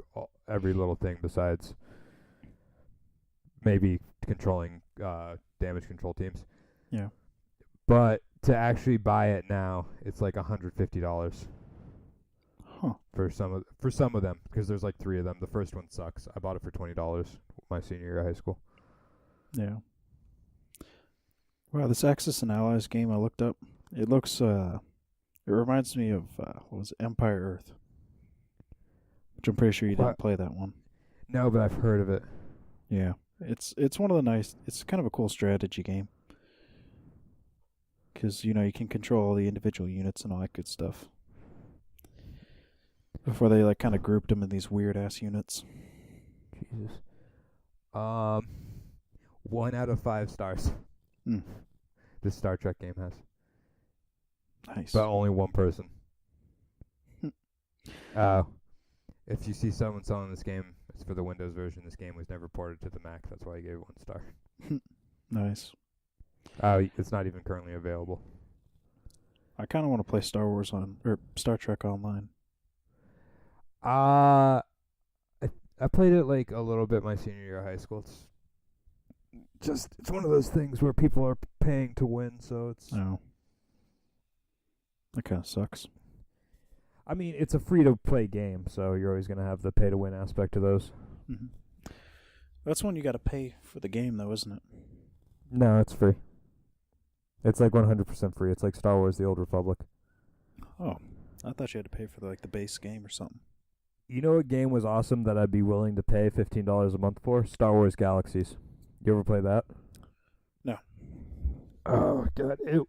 every little thing besides maybe controlling damage control teams.
Yeah.
But to actually buy it now, it's like $150
Huh.
for some of them, because there's like 3 of them. The first one sucks. I bought it for $20 my senior year of high school.
Yeah. Wow, this Axis and Allies game I looked up, it looks, it reminds me of, what was it, Empire Earth. Which I'm pretty sure you didn't play that one.
No, but I've heard of it.
Yeah. It's one of the it's kind of a cool strategy game. Because, you know, you can control all the individual units and all that good stuff. Before they, like, kind of grouped them in these weird-ass units.
Jesus. 1 out of 5 stars. This Star Trek game has.
Nice.
But only 1 person. If you see someone selling this game, it's for the Windows version. This game was never ported to the Mac. That's why I gave it 1 star.
Nice.
It's not even currently available.
I kind of want to play Star Trek Online.
I played it like a little bit my senior year of high school. It's one of those things where people are paying to win, so it's.
Oh. That kind of sucks.
I mean, it's a free-to-play game, so you're always going to have the pay-to-win aspect of those.
Mm-hmm. That's when you got to pay for the game, though, isn't it?
No, it's free. It's like 100% free. It's like Star Wars: The Old Republic.
Oh, I thought you had to pay for the base game or something.
You know what game was awesome that I'd be willing to pay $15 a month for? Star Wars Galaxies. You ever play that?
No.
Oh god, it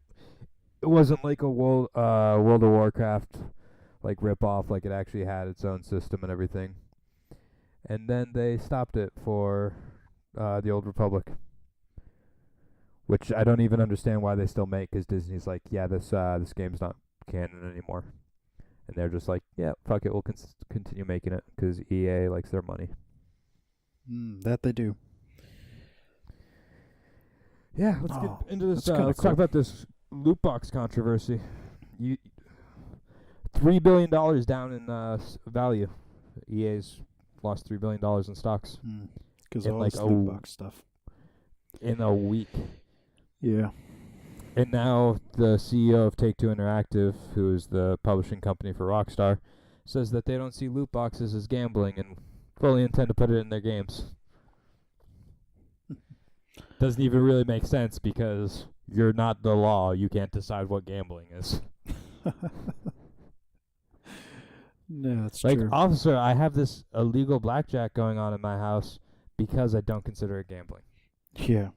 wasn't like a World of Warcraft like rip off. Like it actually had its own system and everything. And then they stopped it for the Old Republic, which I don't even understand why they still make. Because Disney's like, yeah, this game's not canon anymore, and they're just like, yeah, fuck it, we'll continue making it because EA likes their money.
That they do.
Yeah, let's get into this. Let's
cool.
talk about this loot box controversy. $3 billion down in value. EA's lost $3 billion in stocks.
Because
in
all
like
this loot box stuff.
In a week.
Yeah.
And now the CEO of Take-Two Interactive, who is the publishing company for Rockstar, says that they don't see loot boxes as gambling and fully intend to put it in their games. Doesn't even really make sense because you're not the law. You can't decide what gambling is.
Yeah, that's
Like,
true.
officer, I have this illegal blackjack going on in my house because I don't consider it gambling.
Yeah.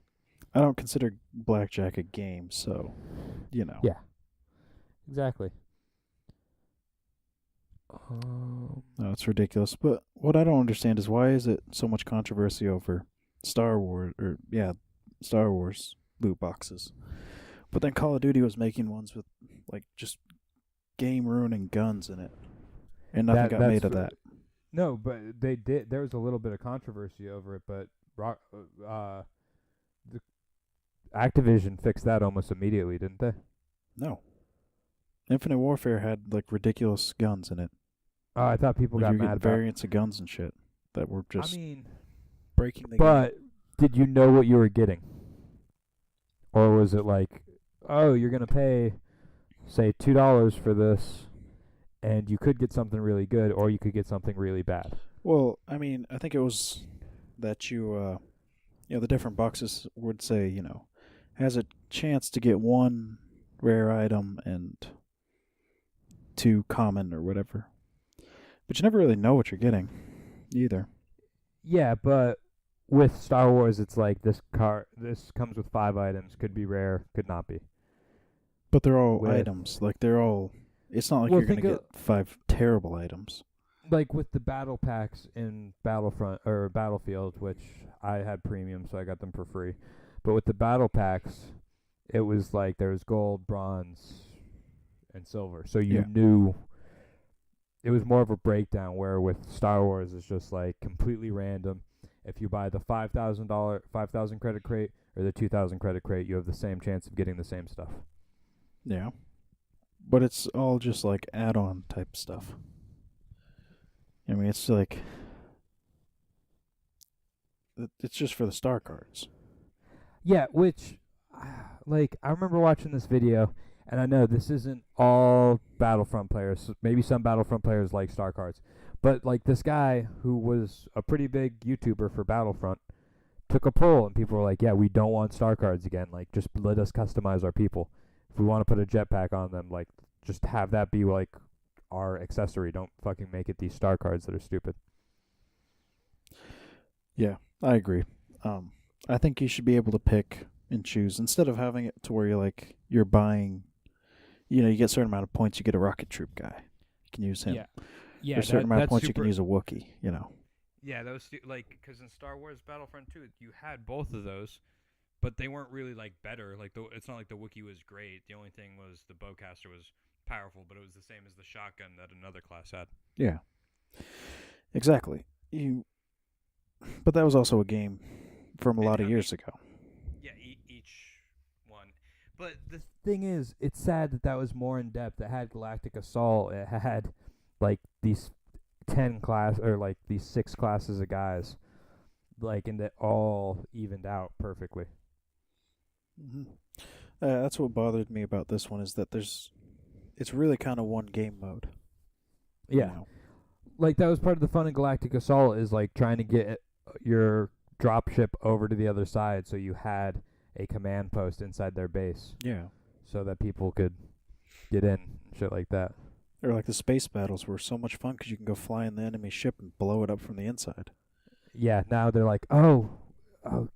I don't consider blackjack a game, so, you know.
Yeah, exactly. Um,
No, it's ridiculous. But what I don't understand is why is it so much controversy over Star Wars loot boxes. But then Call of Duty was making ones with like just game ruining guns in it. And nothing got made of that.
No, but they did. There was a little bit of controversy over it, but the Activision fixed that almost immediately, didn't they?
No. Infinite Warfare had like ridiculous guns in it.
Oh, I thought people
Like
got
you
mad
get
about.
variants of guns and shit that were just
I mean,
breaking the game.
but did you know what you were getting, or was it like, oh, you're gonna pay, say, $2 for this, and you could get something really good, or you could get something really bad.
Well, I mean, I think it was that the different boxes would say, has a chance to get one rare item and two common or whatever. But you never really know what you're getting either.
Yeah, but with Star Wars, it's like this comes with 5 items, could be rare, could not be.
But they're all
With
items. Like they're all. It's not like
Well,
you're gonna
think
get 5 terrible items.
like with the battle packs in Battlefront or Battlefield, which I had premium, so I got them for free. But with the battle packs, it was like there was gold, bronze, and silver. So you
Yeah.
knew it was more of a breakdown. Where with Star Wars, it's just like completely random. If you buy the $5,000 credit crate or the 2,000 credit crate, you have the same chance of getting the same stuff.
Yeah. But it's all just like add-on type stuff. I mean, it's like it's just for the star cards.
Yeah, which, like, I remember watching this video, and I know this isn't all Battlefront players. Maybe some Battlefront players like star cards. But, like, this guy who was a pretty big YouTuber for Battlefront took a poll, and people were like, yeah, we don't want star cards again. Like, just let us customize our people. If we want to put a jetpack on them, like, just have that be, like, our accessory. Don't fucking make it these star cards that are stupid.
Yeah, I agree. I think you should be able to pick and choose instead of having it to where you're buying. You get a certain amount of points, you get a rocket troop guy. You can use him.
Yeah,
There's a certain amount of points you can use a Wookiee.
Yeah, that was like because in Star Wars Battlefront 2, you had both of those, but they weren't really like better. Like it's not like the Wookiee was great. The only thing was the bowcaster was powerful, but it was the same as the shotgun that another class had.
Yeah, exactly. But that was also a game from a lot of years ago.
Yeah, each one. But the thing is, it's sad that was more in depth. It had Galactic Assault. It had like these 10 class or like these 6 classes of guys, like, and it all evened out perfectly.
Mm-hmm. That's what bothered me about this one is that it's really kind of one game mode.
Yeah, like that was part of the fun of Galactic Assault is like trying to get your drop ship over to the other side, so you had a command post inside their base.
Yeah,
so that people could get in, shit like that.
Or like the space battles were so much fun because you can go fly in the enemy ship and blow it up from the inside.
Yeah, now they're like, oh,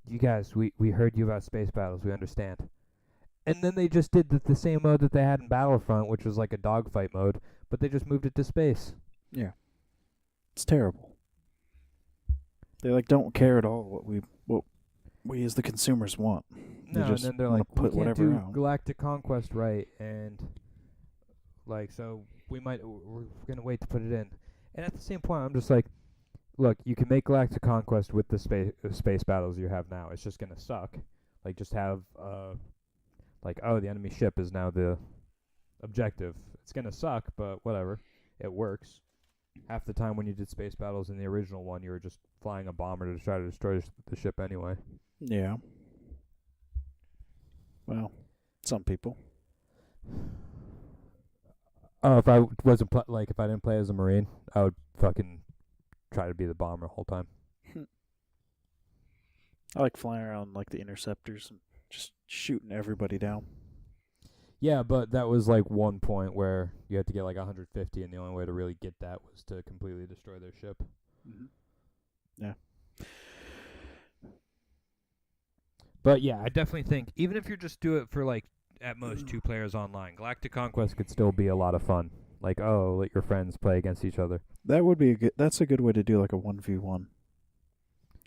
you guys, we heard you about space battles, we understand. And then they just did the same mode that they had in Battlefront, which was like a dogfight mode, but they just moved it to space.
Yeah, it's terrible. They don't care at all what we as the consumers want.
No, and then they're like, we can't do
out.
Galactic Conquest right, and like so we're gonna wait to put it in. And at the same point, I'm just like, look, you can make Galactic Conquest with the space battles you have now. It's just gonna suck. Like just have the enemy ship is now the objective. It's gonna suck, but whatever, it works. Half the time when you did space battles in the original one, you were just flying a bomber to try to destroy the ship anyway.
Yeah. Well, some people.
Oh, if I wasn't if I didn't play as a Marine, I would fucking try to be the bomber the whole time.
I like flying around like the interceptors and just shooting everybody down.
Yeah, but that was like one point where you had to get like 150, and the only way to really get that was to completely destroy their ship.
Mm-hmm. Yeah.
But yeah, I definitely think even if you just do it for like at most 2 players online, Galactic Conquest could still be a lot of fun. Like, oh, let your friends play against each other.
That would be a good. That's a good way to do like a 1v1.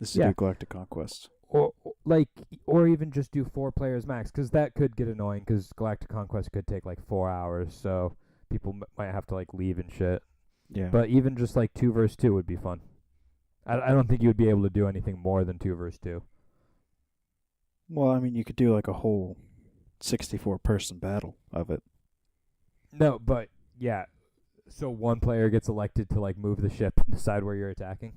Is to
Yeah,
do Galactic Conquest.
or even just do 4 players max, because that could get annoying. Because Galactic Conquest could take like 4 hours, so people might have to like leave and shit.
Yeah.
But even just like 2 versus 2 would be fun. I don't think you would be able to do anything more than 2 versus 2.
Well, I mean, you could do like a whole 64-person battle of it.
No, but yeah. So one player gets elected to like move the ship and decide where you're attacking.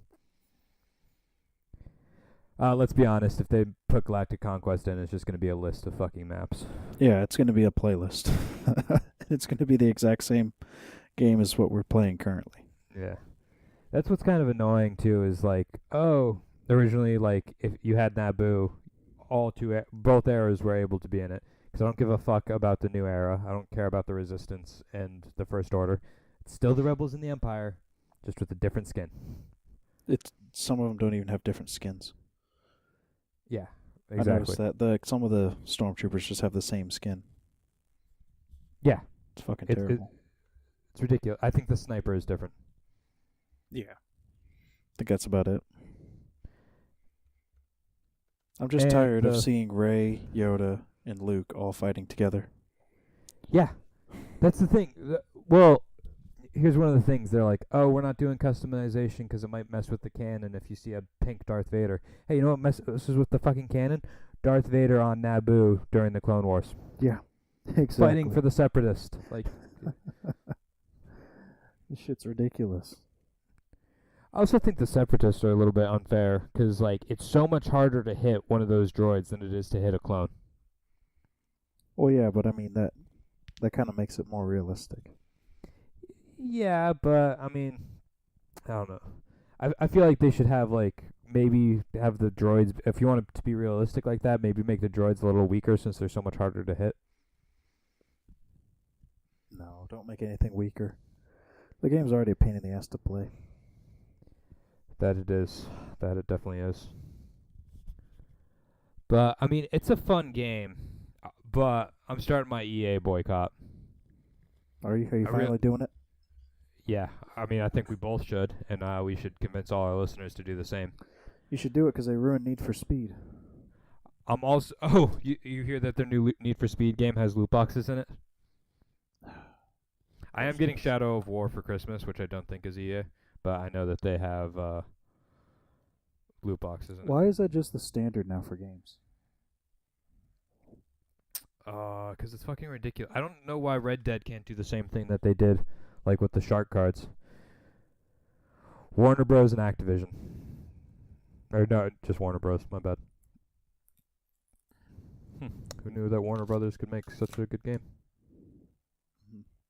Let's be honest. If they put Galactic Conquest in, it's just going to be a list of fucking maps.
Yeah, it's going to be a playlist. It's going to be the exact same game as what we're playing currently.
Yeah, that's what's kind of annoying too. Is like, oh, originally like if you had Naboo, both eras were able to be in it. Because I don't give a fuck about the new era. I don't care about the Resistance and the First Order. It's still the Rebels and the Empire, just with a different skin.
Some of them don't even have different skins.
Yeah,
I
exactly.
noticed that some of the stormtroopers just have the same skin.
Yeah,
It's fucking
It- it-
terrible.
it's ridiculous. I think the sniper is different.
Yeah. I think that's about it. I'm just
And
tired of
the-
seeing Rey, Yoda, and Luke all fighting together.
Yeah, that's the thing. Well, here's one of the things. They're like, oh, we're not doing customization because it might mess with the canon if you see a pink Darth Vader. Hey, you know what messes with the fucking canon? Darth Vader on Naboo during the Clone Wars.
Yeah. Exactly.
Fighting for the Separatist. Like,
This shit's ridiculous.
I also think the Separatists are a little bit unfair because, like, it's so much harder to hit one of those droids than it is to hit a clone.
Well, yeah, but I mean that kind of makes it more realistic.
Yeah, but I mean, I don't know. I feel like they should have like maybe have the droids. If you want it to be realistic like that, maybe make the droids a little weaker since they're so much harder to hit.
No, don't make anything weaker. The game's already a pain in the ass to play.
That it is. That it definitely is. But I mean, it's a fun game. But I'm starting my EA boycott.
Are you
I
finally doing it?
Yeah, I mean, I think we both should, and we should convince all our listeners to do the same.
You should do it because they ruined Need for Speed.
I'm also. Oh, you hear that their new Need for Speed game has loot boxes in it? I am getting Shadow of War for Christmas, which I don't think is EA, but I know that they have loot boxes in it.
Why is that just the standard now for games?
Because it's fucking ridiculous. I don't know why Red Dead can't do the same thing that they did, like with the shark cards. Warner Bros. And Activision. Or no, just Warner Bros. My bad. Who knew that Warner Brothers could make such a good game?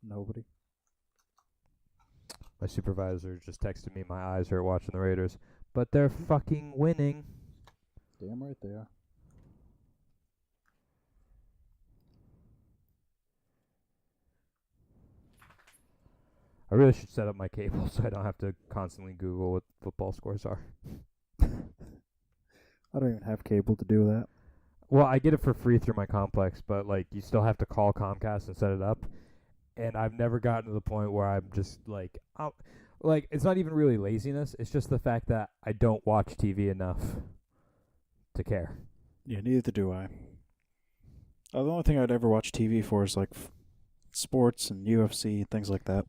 Nobody.
My supervisor just texted me, my eyes hurt watching the Raiders. But they're fucking winning.
Damn right they are.
I really should set up my cable so I don't have to constantly Google what football scores are.
I don't even have cable to do that.
Well, I get it for free through my complex, but like you still have to call Comcast and set it up. And I've never gotten to the point where I'm just like, it's not even really laziness. It's just the fact that I don't watch TV enough to care.
Yeah, neither do I. The only thing I'd ever watch TV for is like sports and UFC, things like that.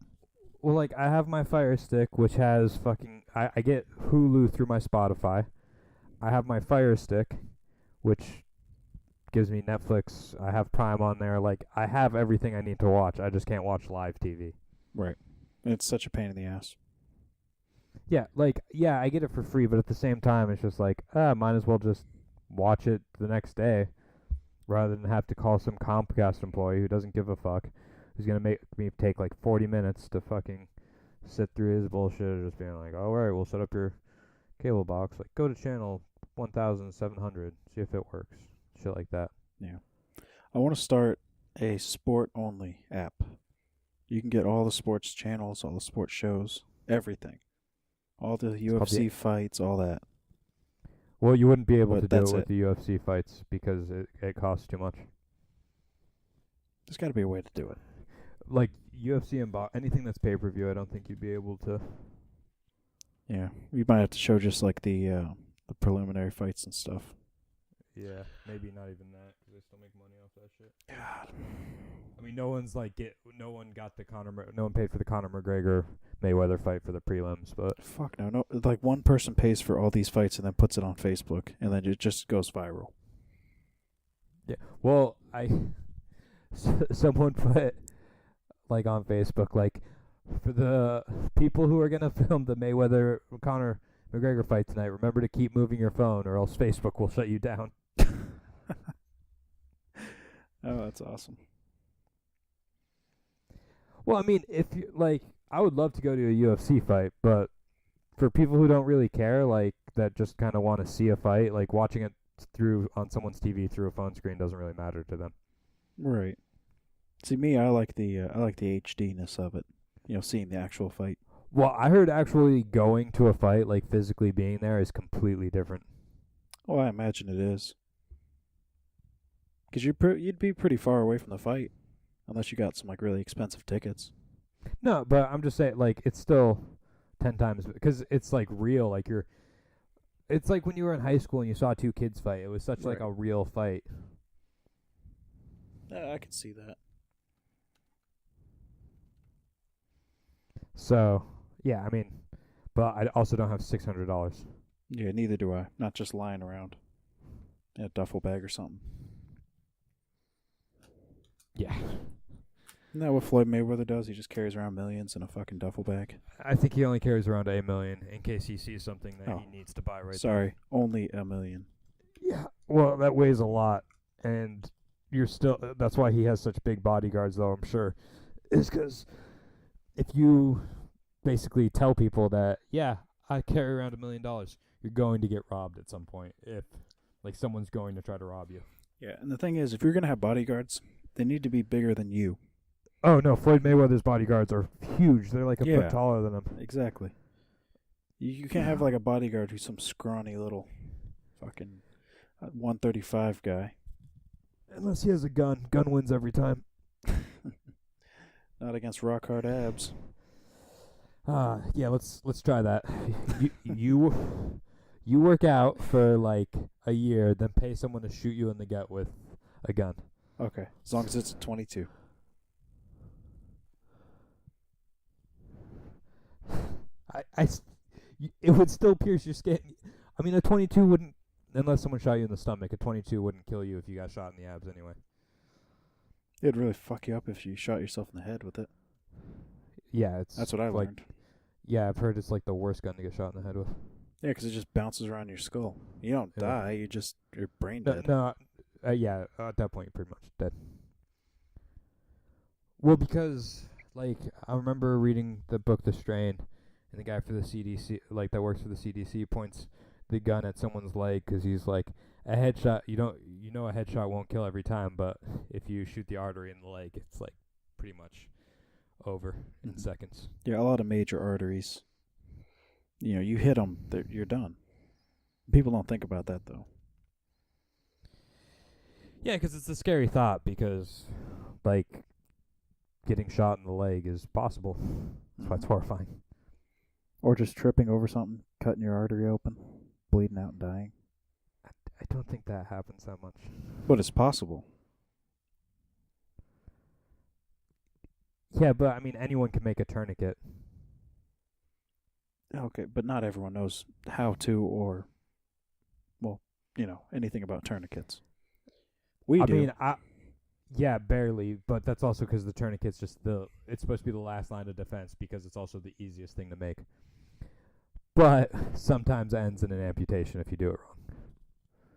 Well, like I have my Fire Stick, which has fucking. I get Hulu through my Spotify. I have my Fire Stick, which gives me Netflix. I have Prime on there. Like I have everything I need to watch. I just can't watch live TV.
Right. It's such a pain in the ass.
Yeah, I get it for free, but at the same time, it's just like, might as well just watch it the next day, rather than have to call some Comcast employee who doesn't give a fuck, who's gonna make me take like 40 minutes to fucking sit through his bullshit, just being like, all right, we'll set up your cable box. Like, go to channel 1700, see if it works. Shit like that.
Yeah. I want to start a sport-only app. You can get all the sports channels, all the sports shows, everything. All the
It's called
UFC fights, all that.
Well, you wouldn't be able
But
to do
that's
it with
it.
the UFC fights because it costs too much.
There's got to be a way to do it.
Like UFC and anything that's pay-per-view, I don't think you'd be able to.
Yeah, you might have to show just like the preliminary fights and stuff.
Yeah, maybe not even that because they still make money off that shit.
God.
I mean, no one paid for the Conor McGregor Mayweather fight for the prelims, but
Fuck no. Like one person pays for all these fights and then puts it on Facebook, and then it just goes viral.
yeah. Well, someone put like on Facebook like for the people who are gonna film the Mayweather Conor McGregor fight tonight, remember to keep moving your phone or else Facebook will shut you down.
Oh, that's awesome.
Well, I mean, if you like, I would love to go to a UFC fight, but for people who don't really care, like that just kind of want to see a fight, like watching it through on someone's TV through a phone screen doesn't really matter to them.
Right. See, me, I like the HDness of it. You know, seeing the actual fight.
Well, I heard actually going to a fight, like physically being there, is completely different.
Oh, I imagine it is. Because you'd be pretty far away from the fight, unless you got some like really expensive tickets.
No, but I'm just saying, like it's still 10 times because it's like real. Like it's like when you were in high school and you saw two kids fight. It was such like a real fight.
I can see that.
So yeah, I mean, but I also don't have $600.
Yeah, neither do I. Not just lying around in a duffel bag or something.
Yeah.
Isn't that what Floyd Mayweather does? He just carries around millions in a fucking duffel bag.
I think he only carries around $1 million in case he sees something that
Oh.
he needs to buy right
Sorry, only $1 million.
Yeah. Well, that weighs a lot, and you're still. That's why he has such big bodyguards, though. I'm sure, is because if you basically tell people that, yeah, I carry around $1 million, you're going to get robbed at some point. If like someone's going to try to rob you.
Yeah, and the thing is, if you're gonna have bodyguards, they need to be bigger than you.
Oh no, Floyd Mayweather's bodyguards are huge. They're like a
Yeah.
foot taller than him.
Exactly. You can't have like a bodyguard who's some scrawny little fucking 135 guy.
Unless he has a gun. Gun wins every time.
Not against rock hard abs.
Yeah, let's try that. You work out for like a year, then pay someone to shoot you in the gut with a gun.
Okay, as long as it's a 22.
It would still pierce your skin. I mean, a 22 wouldn't, unless someone shot you in the stomach. A 22 wouldn't kill you if you got shot in the abs anyway.
It'd really fuck you up if you shot yourself in the head with it.
Yeah,
That's what I
like,
learned.
Yeah, I've heard it's like the worst gun to get shot in the head with.
Yeah, because it just bounces around your skull. You don't die. You're brain dead.
Yeah, at that point you're pretty much dead. Well, because like I remember reading the book The Strain, and the guy for the CDC, like that works for the CDC, points the gun at someone's leg because he's like, a headshot. A headshot won't kill every time, but if you shoot the artery in the leg, it's like pretty much over in seconds.
Yeah, a lot of major arteries. You know, you hit them, you're done. People don't think about that though.
Yeah, because it's a scary thought because, like, getting shot in the leg is possible. That's why it's horrifying.
Or just tripping over something, cutting your artery open, bleeding out and dying.
I don't think that happens that much.
But it's possible.
Yeah, but I mean, anyone can make a tourniquet.
Okay, but not everyone knows how to or, well, anything about tourniquets. We do.
Yeah, barely, but that's also because the tourniquet's it's supposed to be the last line of defense because it's also the easiest thing to make. But sometimes it ends in an amputation if you do it wrong.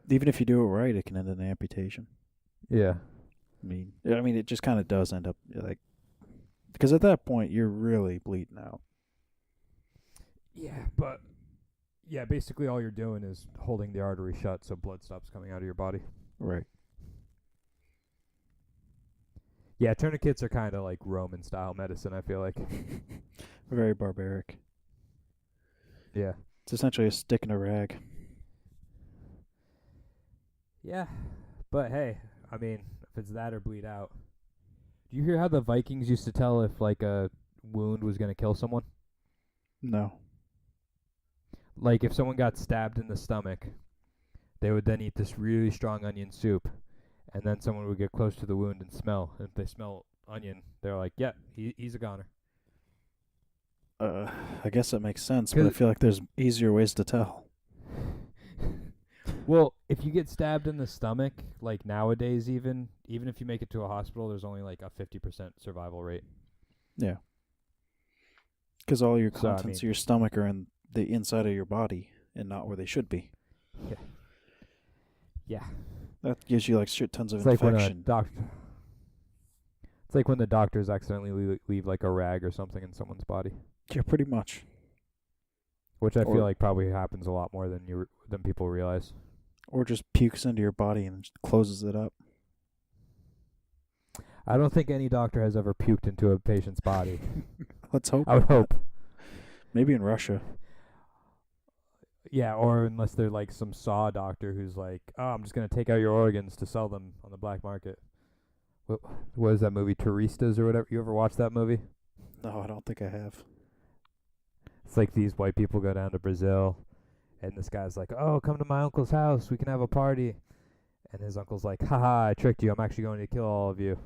Even if you do it right, it can end in an amputation.
Yeah.
I mean, it just kind of does end up like, because at that point you're really bleeding out.
Yeah, but basically all you're doing is holding the artery shut so blood stops coming out of your body.
Right.
Yeah, tourniquets are kind of like Roman style medicine, I feel like.
Very barbaric.
Yeah.
It's essentially a stick and a rag.
Yeah. But hey, I mean, if it's that or bleed out. Do you hear how the Vikings used to tell if like a wound was going to kill someone?
No.
Like if someone got stabbed in the stomach, they would then eat this really strong onion soup, and then someone would get close to the wound and smell. And if they smell onion, they're like, "Yeah, he's a goner."
I guess that makes sense, but I feel like there's easier ways to tell.
Well, if you get stabbed in the stomach, like nowadays, even if you make it to a hospital, there's only like a 50% survival rate.
Yeah. Because all your
So, I
contents
mean-
of your stomach are in the inside of your body and not where they should be.
Yeah.
That gives you like shit tons of
It's like when a
infection.
It's like when the doctors accidentally leave like a rag or something in someone's body,
Yeah, pretty much.
which I
Or-
feel like probably happens a lot more than people realize.
Or just pukes into your body and just closes it up.
I don't think any doctor has ever puked into a patient's body.
Let's hope.
I would hope.
Maybe in Russia.
Yeah, or unless they're like some saw doctor who's like, "Oh, I'm just gonna take out your organs to sell them on the black market." What is that movie, Turistas or whatever? You ever watch that movie?
No, I don't think I have.
It's like these white people go down to Brazil, and this guy's like, "Oh, come to my uncle's house. We can have a party." And his uncle's like, "Haha, I tricked you. I'm actually going to kill all of you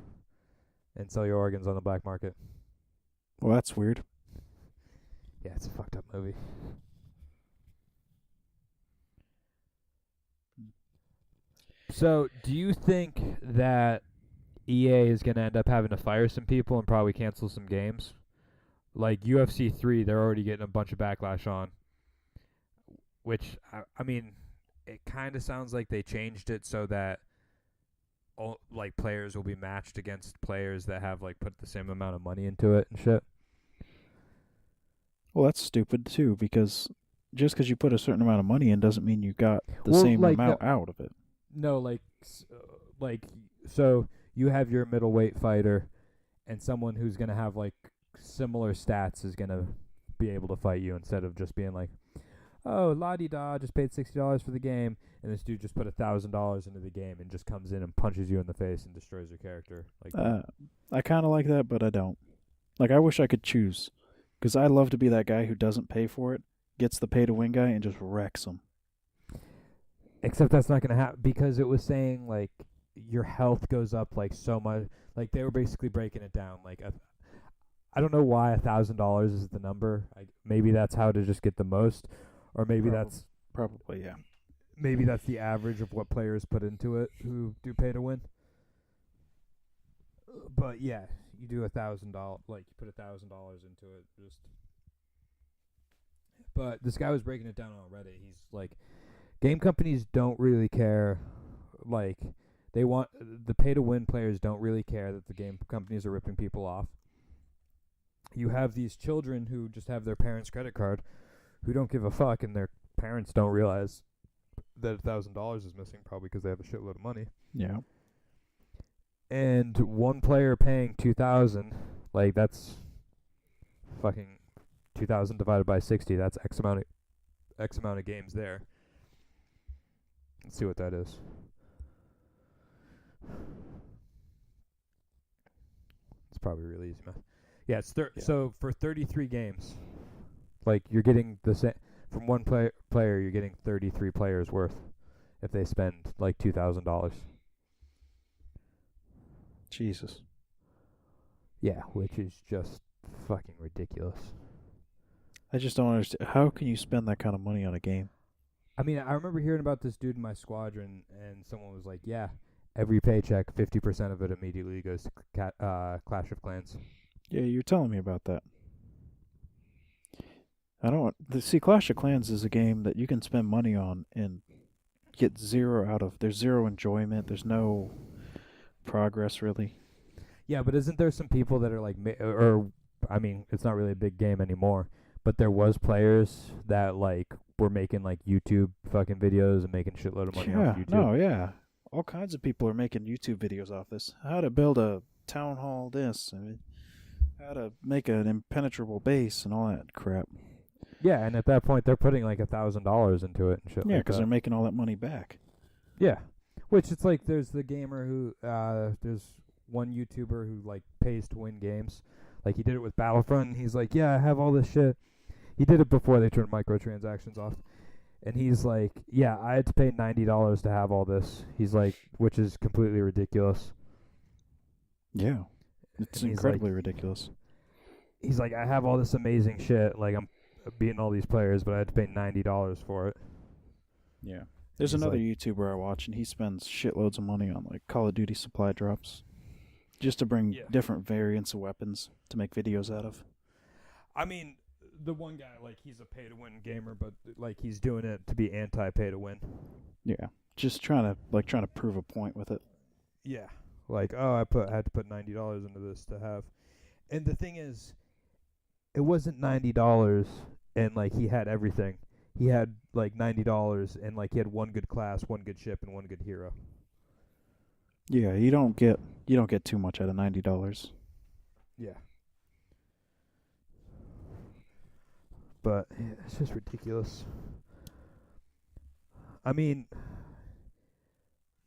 and sell your organs on the black market."
Well, that's weird.
Yeah, it's a fucked up movie. So, do you think that EA is going to end up having to fire some people and probably cancel some games? Like UFC 3, they're already getting a bunch of backlash on. Which, I mean, it kind of sounds like they changed it so that like players will be matched against players that have like put the same amount of money into it and shit.
Well, that's stupid too, because just because you put a certain amount of money in doesn't mean you got the
Well,
same
like,
amount out of it.
No, like so you have your middleweight fighter, and someone who's gonna have like similar stats is gonna be able to fight you instead of just being like, "Oh, la-di-da, just paid $60 for the game," and this dude just put $1,000 into the game and just comes in and punches you in the face and destroys your character. Like,
I kind of like that, but I don't. Like, I wish I could choose, because I love to be that guy who doesn't pay for it, gets the pay-to-win guy, and just wrecks him.
except that's not gonna happen because it was saying like your health goes up like so much. Like they were basically breaking it down. Like I don't know why $1,000 is the number. Maybe that's how to just get the most, or maybe
Probably, yeah.
maybe that's the average of what players put into it who do pay to win. But yeah, you do $1,000, like you put $1,000 into it, just. But this guy was breaking it down on Reddit. He's like, game companies don't really care. Like, they want the pay to win players don't really care that the game companies are ripping people off. You have these children who just have their parents' credit card, who don't give a fuck, and their parents don't realize that $1,000 is missing, probably because they have a shitload of money.
Yeah.
And one player paying 2,000, like that's fucking 2,000 divided by 60. That's X amount of games there. Let's see what that is. It's probably really easy math. Yeah, it's so for 33 games, like you're getting the same from one player. You're getting 33 players worth if they spend like $2,000.
Jesus.
Yeah, which is just fucking ridiculous.
I just don't understand. How can you spend that kind of money on a game?
I mean, I remember hearing about this dude in my squadron, and someone was like, "Yeah, every paycheck, 50% of it immediately goes to Clash of Clans."
Yeah, you're telling me about that. See, Clash of Clans is a game that you can spend money on and get zero out of. There's zero enjoyment. There's no progress, really.
Yeah, but isn't there some people that are like, or I mean, it's not really a big game anymore, but there was players that like were making like YouTube fucking videos and making shitload of money off YouTube.
Yeah. All kinds of people are making YouTube videos off this. How to build a town hall this, how to make an impenetrable base and all that crap.
Yeah, and at that point they're putting like $1,000 into it and shit.
Yeah,
like
because
that.
they're making all that money back.
Yeah, which it's like there's the gamer who there's one YouTuber who like pays to win games. Like he did it with Battlefront. And he's like, yeah, I have all this shit. He did it before they turned microtransactions off. And he's like, yeah, I had to pay $90 to have all this. He's like, which is completely ridiculous.
Yeah, it's
And he's
incredibly
like,
ridiculous.
He's like, I have all this amazing shit. Like I'm beating all these players, but I had to pay $90 for it.
Yeah. There's
He's
another
like-
YouTuber I watch, and he spends shitloads of money on like Call of Duty supply drops, just to bring
Yeah.
different variants of weapons to make videos out of.
I mean, the one guy, like, he's a pay-to-win gamer, but like he's doing it to be anti-pay-to-win.
Yeah, just trying to prove a point with it.
Yeah, like, oh, I had to put $90 into this to have, and the thing is, it wasn't $90, and like he had everything. He had like $90, and like he had one good class, one good ship, and one good hero.
Yeah, you don't get too much out of $90.
Yeah. But yeah, it's just ridiculous. I mean,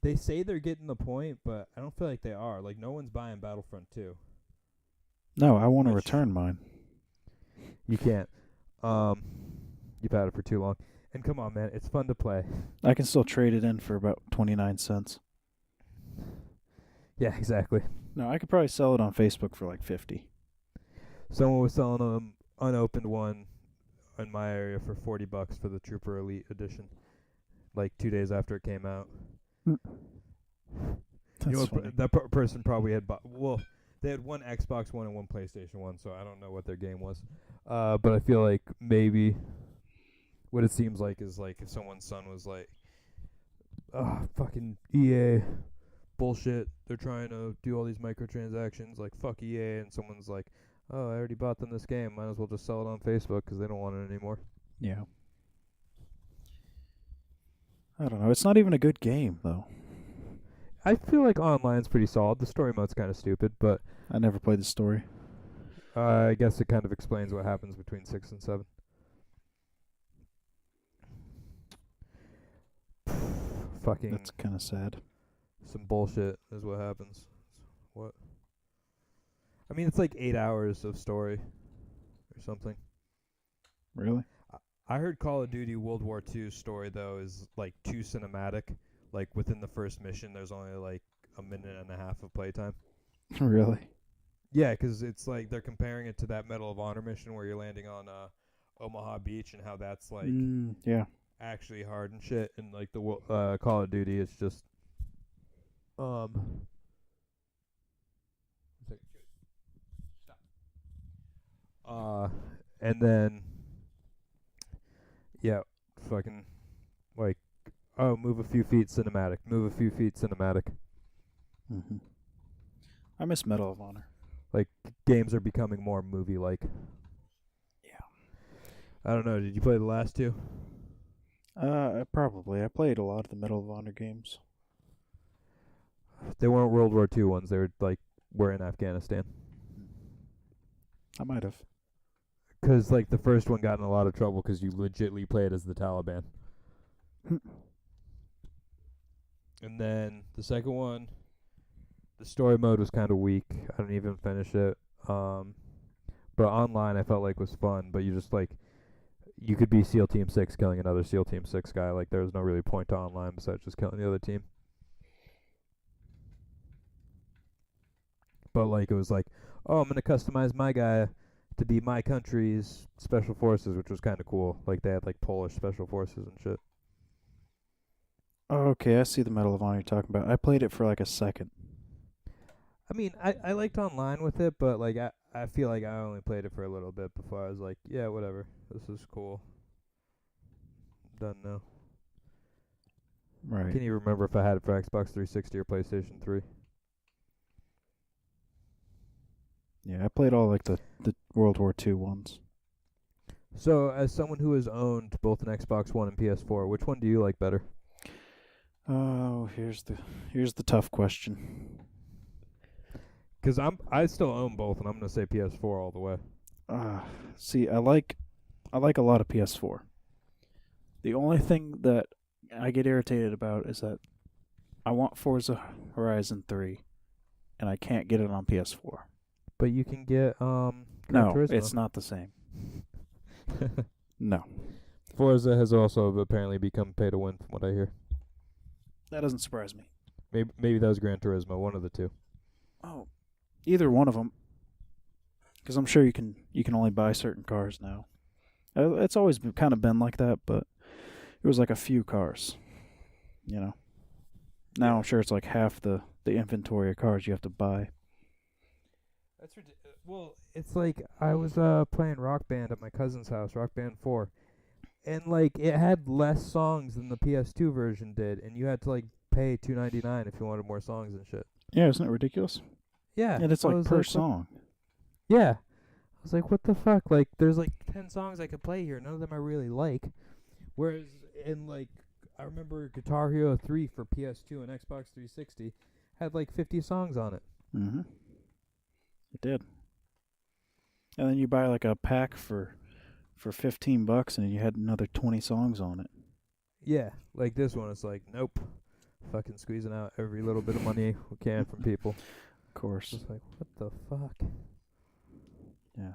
they say they're getting the point, but I don't feel like they are. Like, no one's buying Battlefront 2.
No, I want to
Which-
return mine.
You can't. You've had it for too long. And come on, man, it's fun to play.
I can still trade it in for about 29 cents.
Yeah, exactly.
No, I could probably sell it on Facebook for like 50.
Someone was selling an unopened one in my area for $40 for the Trooper Elite Edition, like 2 days after it came out.
That's
You know,
funny.
that person probably had bought. Well, they had one Xbox One and one PlayStation One, so I don't know what their game was. But I feel like maybe what it seems like is like if someone's son was like, fucking EA bullshit. They're trying to do all these microtransactions, like fuck EA, and someone's like, oh, I already bought them this game. Might as well just sell it on Facebook because they don't want it anymore.
Yeah. I don't know. It's not even a good game, though.
I feel like online's pretty solid. The story mode's kind of stupid, but
I never played the story.
I guess it kind of explains what happens between 6 and 7. Fucking
That's kind of sad.
some bullshit is what happens. What? I mean, it's like 8 hours of story or something.
Really?
I heard Call of Duty World War II story, though, is like too cinematic. Like within the first mission, there's only like a minute and a half of playtime.
Really?
Yeah, 'cause it's like they're comparing it to that Medal of Honor mission where you're landing on Omaha Beach and how that's like
Yeah.
actually hard and shit. And like the Call of Duty, it's just and then yeah, fucking like, oh, move a few feet cinematic, move a few feet cinematic.
Mm-hmm. I miss Medal of Honor.
Like games are becoming more movie like.
Yeah.
I don't know, did you play the last two?
Probably. I played a lot of the Medal of Honor games.
They weren't World War II ones, they were like we're in Afghanistan.
I might have.
'Cause like the first one got in a lot of trouble 'cause you legitly played as the Taliban. And then the second one, the story mode was kind of weak. I didn't even finish it. But online I felt like was fun. But you just like, you could be SEAL Team 6 killing another SEAL Team 6 guy. Like there was no really point to online besides just killing the other team. But like it was like, oh, I'm gonna customize my guy to be my country's special forces, which was kind of cool. Like they had like Polish special forces and shit.
Oh, okay, I see the Medal of Honor you're talking about. I played it for like a second.
I mean, I liked online with it, but like I feel like I only played it for a little bit before I was like, yeah, whatever, this is cool. Done now.
Right.
Can't even remember if I had it for Xbox 360 or PlayStation 3.
Yeah, I played all like the World War II ones.
So, as someone who has owned both an Xbox One and PS4, which one do you like better?
Oh, here's the tough question.
Because I still own both, and I'm gonna say PS4 all the way.
See, I like a lot of PS4. The only thing that I get irritated about is that I want Forza Horizon 3, and I can't get it on PS4.
But you can get Gran
No,
Turismo.
it's not the same. No,
Forza has also apparently become pay to win, from what I hear.
that doesn't surprise me.
Maybe that was Gran Turismo, one of the two.
Oh, either one of them. Because I'm sure you can only buy certain cars now. It's always kind of been like that, but it was like a few cars, you know. Now I'm sure it's like half the inventory of cars you have to buy.
That's ridiculous. Well, it's like I was playing Rock Band at my cousin's house, Rock Band 4, and like it had less songs than the PS2 version did, and you had to like pay $2.99 if you wanted more songs and shit.
Yeah, isn't it ridiculous?
Yeah,
And it's
I
like
was
per
what-
song.
Yeah, I was like, what the fuck? Like, there's like 10 songs I could play here. None of them I really like. Whereas in like, I remember Guitar Hero 3 for PS2 and Xbox 360 had like 50 songs on it.
Mm-hmm. It did. And then you buy like a pack for $15, and you had another 20 songs on it.
Yeah, like this one, it's like, nope. Fucking squeezing out every little bit of money we can from people.
Of course.
Just like, what the fuck?
Yeah.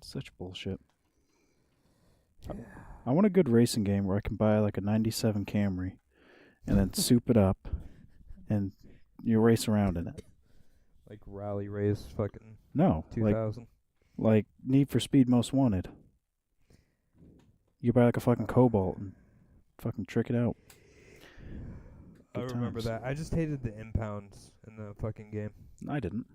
Such bullshit.
Yeah.
I want a good racing game where I can buy like a 97 Camry and then soup it up and you race around in it.
Like Rally Race fucking
No,
2000.
like Need for Speed Most Wanted. You buy like a fucking Cobalt and fucking trick it out.
I
Good
remember
times.
that. I just hated the impounds in the fucking game.
I didn't.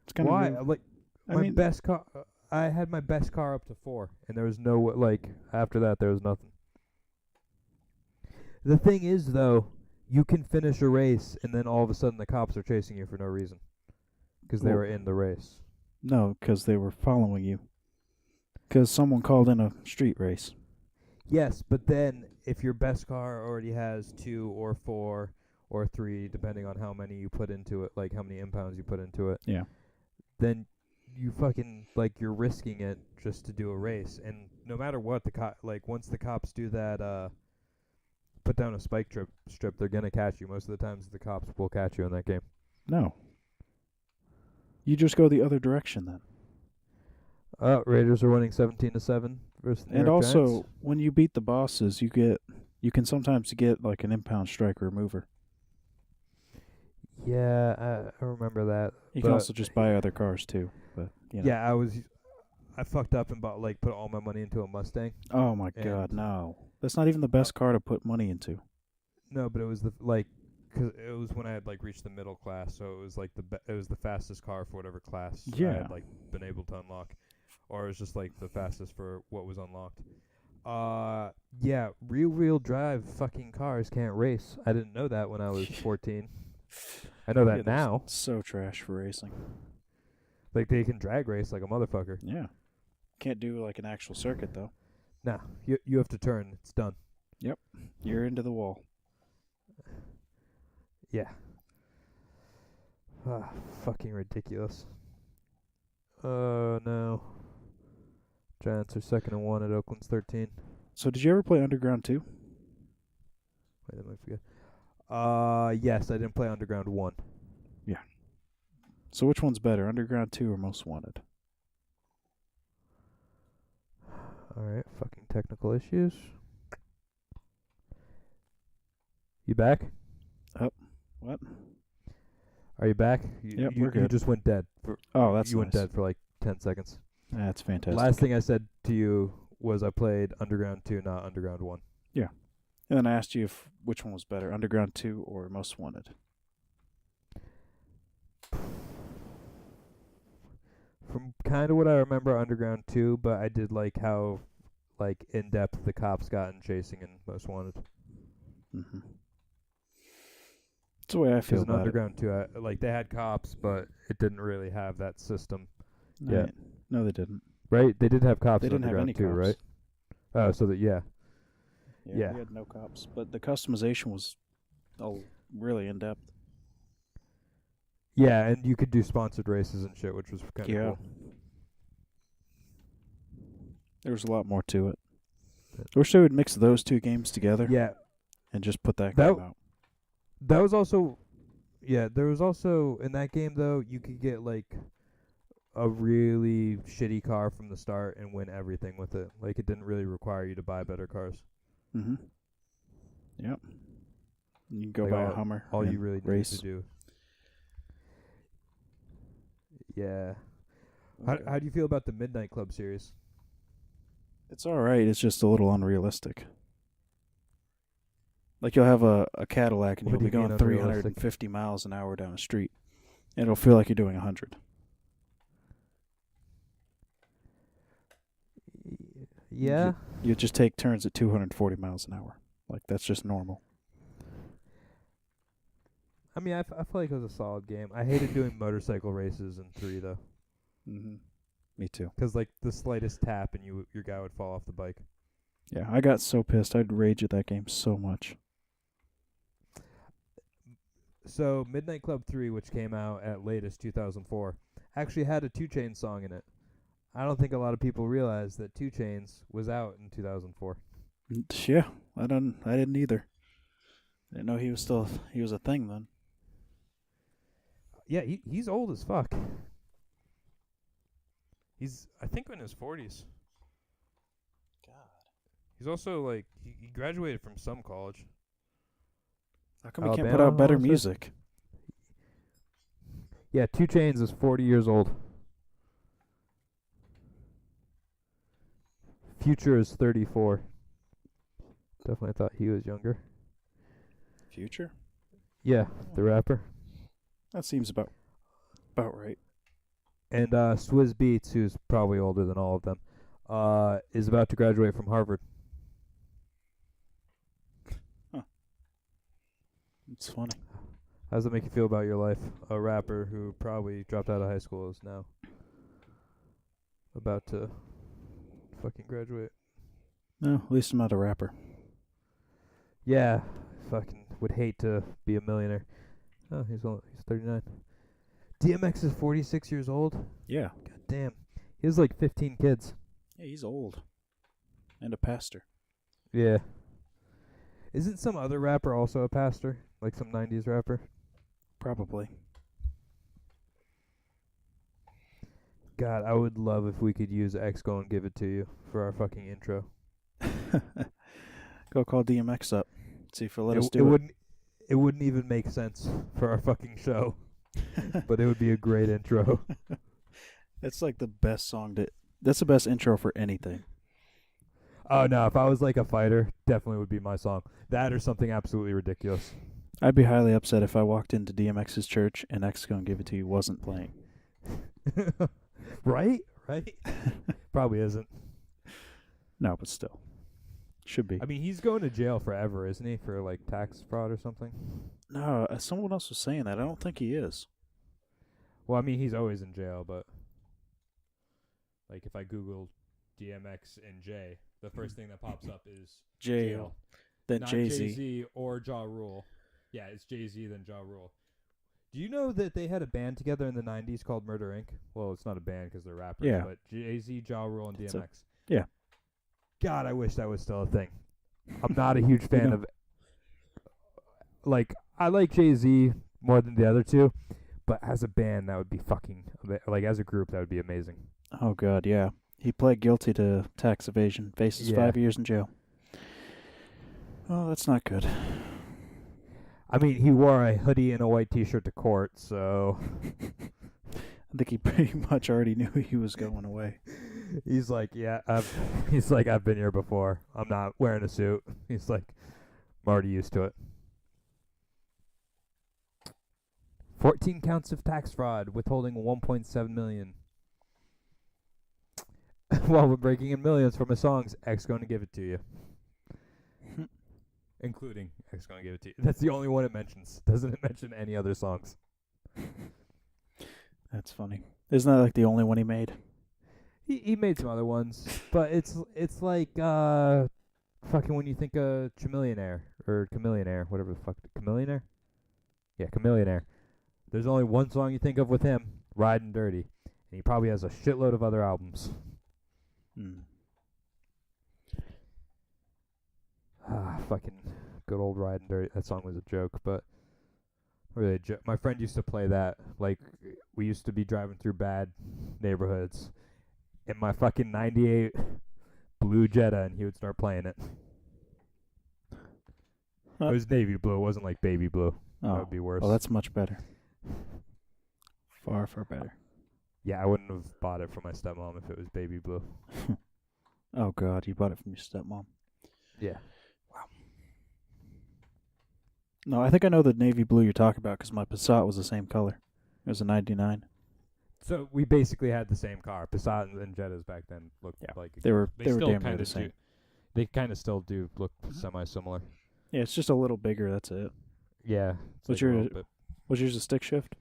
It's kind
Why?
of
Like,
I
my
mean,
best car. I had my best car up to 4, and there was no like after that there was nothing. The thing is, though, you can finish a race, and then all of a sudden the cops are chasing you for no reason, because they
Well-
were in the race.
no, because they were following you. Because someone called in a street race.
Yes, but then if your best car already has 2 or 4 or 3, depending on how many you put into it, like how many impounds you put into it,
Yeah.
then you fucking like you're risking it just to do a race. And no matter what, like once the cops do that, put down a spike strip, they're gonna catch you. Most of the times, the cops will catch you in that game.
No. You just go the other direction then.
Raiders are winning 17-7 versus the New
And
York
also,
Giants.
when you beat the bosses, you can sometimes get like an impound strike remover.
Yeah, I remember that.
You can
But
also just buy other cars too. But you know.
yeah, I fucked up and put all my money into a Mustang.
Oh my
And-
God, no! That's not even the best car to put money into.
No, but it was cause it was when I had like reached the middle class, so it was like it was the fastest car for whatever class I
Yeah.
had like been able to unlock, or it was just like the fastest for what was unlocked. Yeah, rear-wheel drive fucking cars can't race. I didn't know that when I was 14. I know that
Yeah, they're
now.
So trash for racing.
Like they can drag race like a motherfucker.
Yeah. Can't do like an actual circuit though.
Nah, you have to turn. It's done.
You're into the wall.
Yeah. Fucking ridiculous. Oh no. Giants are 2nd and 1 at Oakland's 13.
So did you ever play Underground 2?
Wait, I might forget. Yes, I didn't play Underground 1.
So which one's better, Underground 2 or Most Wanted?
Alright, fucking technical issues. You back?
What?
Are you back?
Yep,
you
we're good.
just went dead.
Oh, that's
You went
nice.
dead for like 10 seconds.
That's fantastic.
Last thing I said to you was I played Underground 2, not Underground 1.
And then I asked you which one was better, Underground 2 or Most Wanted.
From kind of what I remember, Underground 2, but I did like how like in depth the cops got in chasing in Most Wanted.
Mm-hmm. That's the way I feel
Because in
about
Underground 2, like they had cops, but it didn't really have that system.
it.
yeah.
Right. No, they didn't.
Right? They did have cops
They
in
didn't have
Underground
any
2,
cops.
right? Oh, so that yeah.
Yeah, we had no cops, but the customization was really in depth.
Yeah, and you could do sponsored races and shit, which was kind of
Yeah.
cool.
There was a lot more to it. I wish they would mix those two games together
Yeah,
and just put that
that
game out.
that was also there was also in that game though you could get like a really shitty car from the start and win everything with it. Like it didn't really require you to buy better cars.
Mm-hmm. Yep. You can go
Like
buy a Hummer
all
and
you really
race.
need to do. Yeah. How do you feel about the Midnight Club series?
It's all right. It's just a little unrealistic. Like you'll have a Cadillac and
What
you'll
do
be
you
going
mean unrealistic?
350 miles an hour down a street. And it'll feel like you're doing 100.
Yeah.
You just take turns at 240 miles an hour. Like that's just normal.
I mean, I feel like it was a solid game. I hated doing motorcycle races in 3 though,
Mm-hmm. Me too.
because like the slightest tap and your guy would fall off the bike.
Yeah, I got so pissed. I'd rage at that game so much.
So Midnight Club 3, which came out at latest 2004, actually had a 2 Chainz song in it. I don't think a lot of people realize that 2 Chainz was out in 2004.
Yeah, I didn't either. I didn't know he was a thing then.
Yeah, he's old as fuck. He's I think in his 40s.
God.
He's also like he graduated from some college.
How come he can't
Alabama,
put out better
I wanna say?
music?
Yeah, 2 Chainz is 40 years old. Future is 34. Definitely thought he was younger.
Future?
Yeah, the rapper.
That seems about right.
And Swizz Beatz, who's probably older than all of them, is about to graduate from Harvard.
It's funny.
How does that make you feel about your life? A rapper who probably dropped out of high school is now about to fucking graduate.
No, at least I'm not a rapper.
Yeah, fucking would hate to be a millionaire. Oh, he's 39. DMX is 46 years old.
Yeah.
God damn, he has like 15 kids.
Yeah, he's old. And a pastor.
Yeah. Isn't some other rapper also a pastor? Like some 90s rapper?
Probably.
God, I would love if we could use X Go and Give It To You for our fucking intro.
Go call DMX up. See if he'll let us
it
do it.
It wouldn't even make sense for our fucking show. But it would be a great intro.
That's like the best song that's the best intro for anything.
Oh no, if I was like a fighter, definitely would be my song. That or something absolutely ridiculous.
I'd be highly upset if I walked into DMX's church and X Gonna Give It To You wasn't playing.
Right? Probably isn't.
No, but still. Should be.
I mean, he's going to jail forever, isn't he? For like tax fraud or something?
No, someone else was saying that. I don't think he is.
Well, I mean, he's always in jail, but like if I Google DMX and J, the first thing that pops up is
jail. Then
Not
Jay-Z.
Jay-Z or Ja Rule. Yeah, it's Jay-Z then Ja Rule. Do you know that they had a band together in the 90s called Murder Inc.? Well, it's not a band because they're rappers,
Yeah.
but Jay-Z, Ja Rule, and DMX.
Yeah.
God, I wish that was still a thing. I'm not a huge fan of... Like, I like Jay-Z more than the other two, but as a band, that would be fucking... Like, as a group, that would be amazing.
Oh, God, yeah. He pled guilty to tax evasion. Faces 5 years in jail. Oh, that's not good.
I mean, he wore a hoodie and a white T-shirt to court, so...
I think he pretty much already knew he was going away.
He's like, yeah, I've been here before. I'm not wearing a suit. He's like, I'm already used to it. 14 counts of tax fraud, withholding $1.7 million. While we're breaking in millions from his songs, X Gonna Give It To You. Including X Gonna Give It To You. That's the only one it mentions. Doesn't it mention any other songs?
That's funny. Isn't that like the only one he made?
He made some other ones, but it's like fucking when you think of Chamillionaire or Chameleonaire, whatever the fuck, Chameleonaire? Yeah, Chameleonaire. There's only one song you think of with him, Riding Dirty. And he probably has a shitload of other albums. Fucking good old Riding Dirty. That song was a joke, but really, my friend used to play that. Like, we used to be driving through bad neighborhoods in my fucking 98 blue Jetta, and he would start playing it. It was navy blue. It wasn't like baby blue.
Oh,
that would be worse.
Well, that's much better. Far, far better.
Yeah, I wouldn't have bought it for my stepmom if it was baby blue.
Oh, God, you bought it from your stepmom.
Yeah.
Wow. No, I think I know the navy blue you're talking about because my Passat was the same color. It was a 99.
So we basically had the same car. Passat and Jettas back then looked like
they were
still
damn near
kinda
the same.
They kind of still do look semi-similar.
Yeah, it's just a little bigger. That's it.
Yeah.
Was yours a stick shift?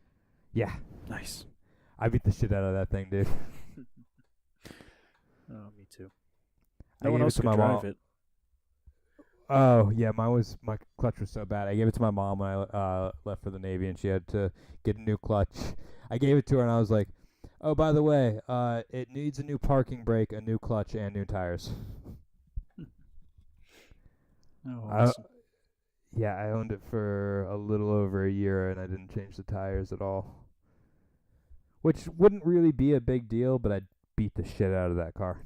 Yeah.
Nice.
I beat the shit out of that thing, dude.
Oh, me too.
I
No one
gave
else
it to
could
my
drive
mom.
it.
Oh yeah, my clutch was so bad. I gave it to my mom when I left for the Navy, and she had to get a new clutch. I gave it to her, and I was like, "Oh, by the way, it needs a new parking brake, a new clutch, and new tires."
Oh, awesome.
Yeah, I owned it for a little over a year, and I didn't change the tires at all, which wouldn't really be a big deal, but I beat the shit out of that car.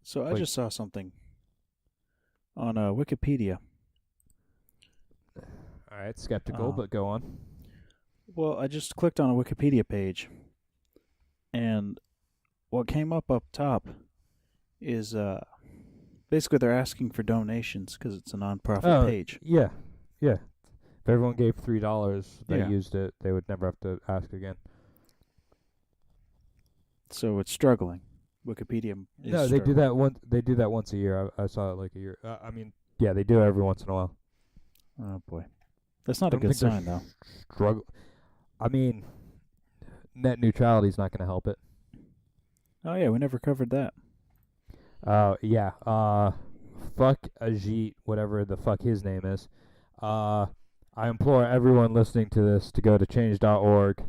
So I just saw something on Wikipedia.
All right, skeptical, but go on.
Well, I just clicked on a Wikipedia page, and what came up top is basically they're asking for donations because it's a non-profit page.
Yeah. If everyone gave $3 that
Yeah.
used it, they would never have to ask again.
So it's struggling. Wikipedia is
No, they do
struggling.
that once. They do that once a year. I saw it like a year. Yeah, they do it every once in a while.
Oh boy, that's not a good sign though.
Struggle. I mean, net neutrality is not going to help it.
Oh yeah, we never covered that.
Yeah. Fuck Ajit, whatever the fuck his name is. I implore everyone listening to this to go to change.org,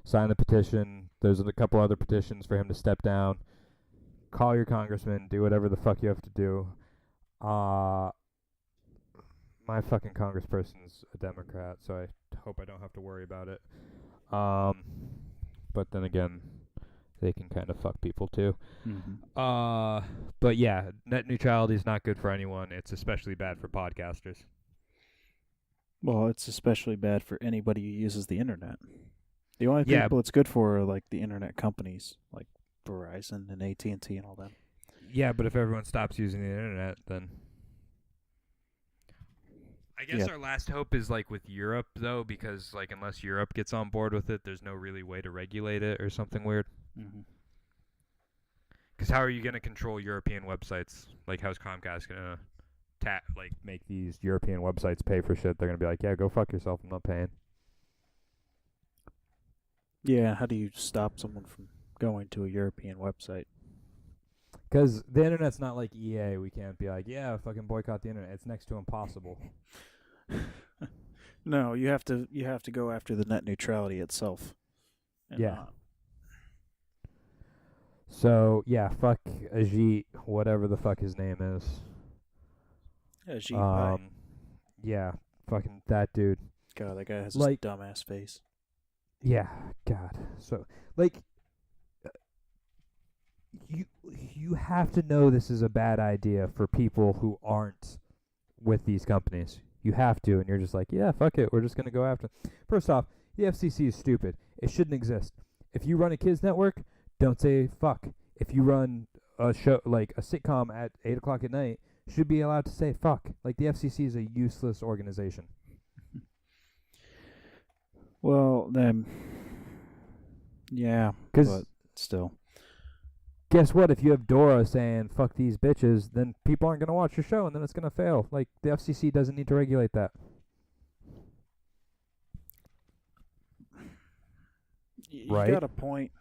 sign the petition. There's a couple other petitions for him to step down. Call your congressman. Do whatever the fuck you have to do. My fucking congressperson's a Democrat, so I hope I don't have to worry about it. But then again, they can kind of fuck people too.
Mm-hmm.
But yeah, net neutrality is not good for anyone. It's especially bad for podcasters.
Well, it's especially bad for anybody who uses the internet. The only people it's good for are like the internet companies, like Verizon and AT&T and all that.
Yeah, but if everyone stops using the internet, then I guess our last hope is like with Europe, though, because like unless Europe gets on board with it, there's no really way to regulate it or something weird.
Mm-hmm.
Because how are you going to control European websites? Like, how's Comcast going to make these European websites pay for shit? They're going to be like, yeah, go fuck yourself. I'm not paying.
Yeah, how do you stop someone from going to a European website?
Because the internet's not like EA. We can't be like, yeah, fucking boycott the internet. It's next to impossible.
No, you have to go after the net neutrality itself.
Yeah. So, yeah, fuck Ajit, whatever the fuck his name is.
Ajit
yeah, fucking that dude.
God, that guy has
like,
a dumbass face.
Yeah, God. So, like, you have to know this is a bad idea for people who aren't with these companies. You have to, and you're just like, yeah, fuck it. We're just going to go after them. First off, the FCC is stupid. It shouldn't exist. If you run a kids network, don't say fuck. If you run a show like a sitcom at 8 o'clock at night, should be allowed to say fuck. Like, the FCC is a useless organization.
Well, then, yeah, but still.
Guess what? If you have Dora saying fuck these bitches, then people aren't going to watch your show, and then it's going to fail. Like, the FCC doesn't need to regulate that.
You
right?
got a point,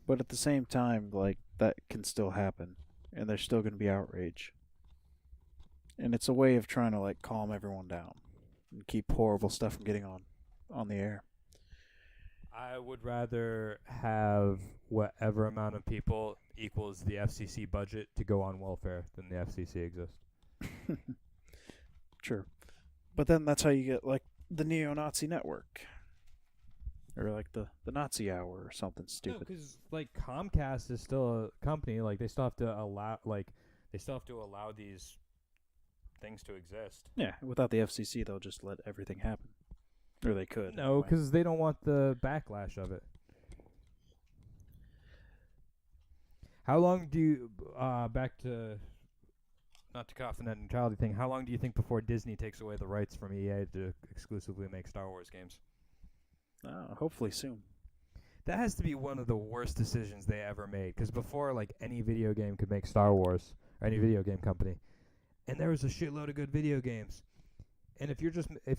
but at the same time, like, that can still happen, and there's still going to be outrage. And it's a way of trying to like calm everyone down and keep horrible stuff from getting on the air.
I would rather have whatever amount of people equals the FCC budget to go on welfare than the FCC exists.
Sure. But then that's how you get like the neo-Nazi network. Or like the Nazi hour or something stupid.
No, because like Comcast is still a company. Like they still have to allow these things to exist.
Yeah, without the FCC, they'll just let everything happen. Or they could.
No,
anyway.
because they don't want the backlash of it. How long do you back to not to go off the net neutrality thing? How long do you think before Disney takes away the rights from EA to exclusively make Star Wars games?
Hopefully soon.
That has to be one of the worst decisions they ever made. Because before, like, any video game could make Star Wars, or any video game company, and there was a shitload of good video games. And if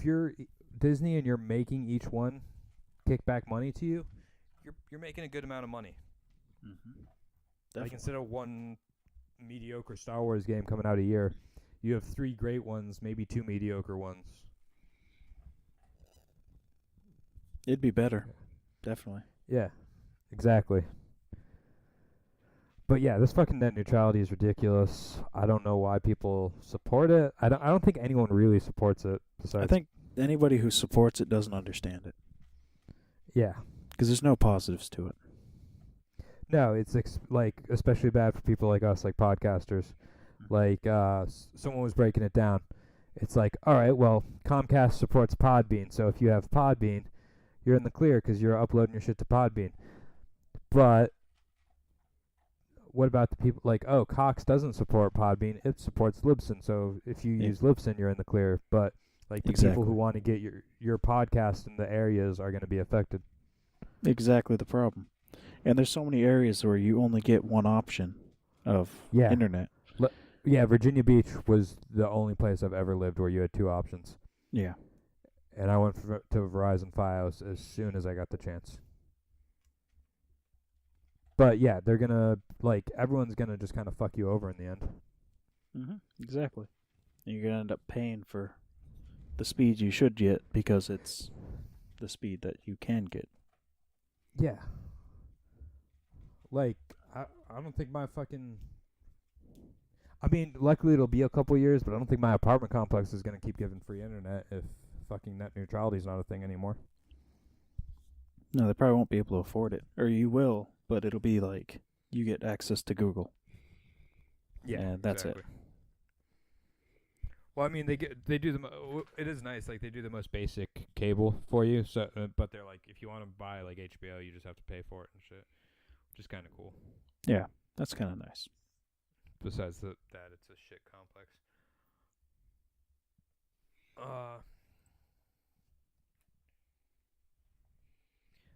you're Disney and you're making each one kick back money to you, you're making a good amount of money.
Mm-hmm.
Like instead of one mediocre Star Wars game coming out a year, you have 3 great ones, maybe 2 mediocre ones.
It'd be better. Definitely.
Yeah, exactly. But yeah, this fucking net neutrality is ridiculous. I don't know why people support it. I don't think anyone really supports it. Besides,
I think anybody who supports it doesn't understand it.
Yeah.
Because there's no positives to it.
No, it's like especially bad for people like us, like podcasters. Like someone was breaking it down. It's like, all right, well, Comcast supports Podbean, so if you have Podbean, you're in the clear because you're uploading your shit to Podbean. But what about the people like, oh, Cox doesn't support Podbean, it supports Libsyn, so if you use Libsyn, you're in the clear. But like the people who want to get your podcast in the areas are going to be affected.
Exactly the problem. And there's so many areas where you only get one option of internet.
Yeah, Virginia Beach was the only place I've ever lived where you had 2 options.
Yeah.
And I went to Verizon Fios as soon as I got the chance. But yeah, they're gonna everyone's gonna just kind of fuck you over in the end.
Mm-hmm. Exactly. And you're gonna end up paying for the speed you should get because it's the speed that you can get.
Yeah. Like I don't think my fucking. I mean, luckily it'll be a couple years, but I don't think my apartment complex is gonna keep giving free internet if fucking net neutrality is not a thing anymore.
No, they probably won't be able to afford it. Or you will, but it'll be like you get access to Google.
Yeah,
and that's it.
Well, I mean, they do it is nice. Like they do the most basic cable for you. So, but they're like, if you want to buy like HBO, you just have to pay for it and shit, which is kind of cool.
Yeah, that's kind of nice.
Besides that, it's a shit complex.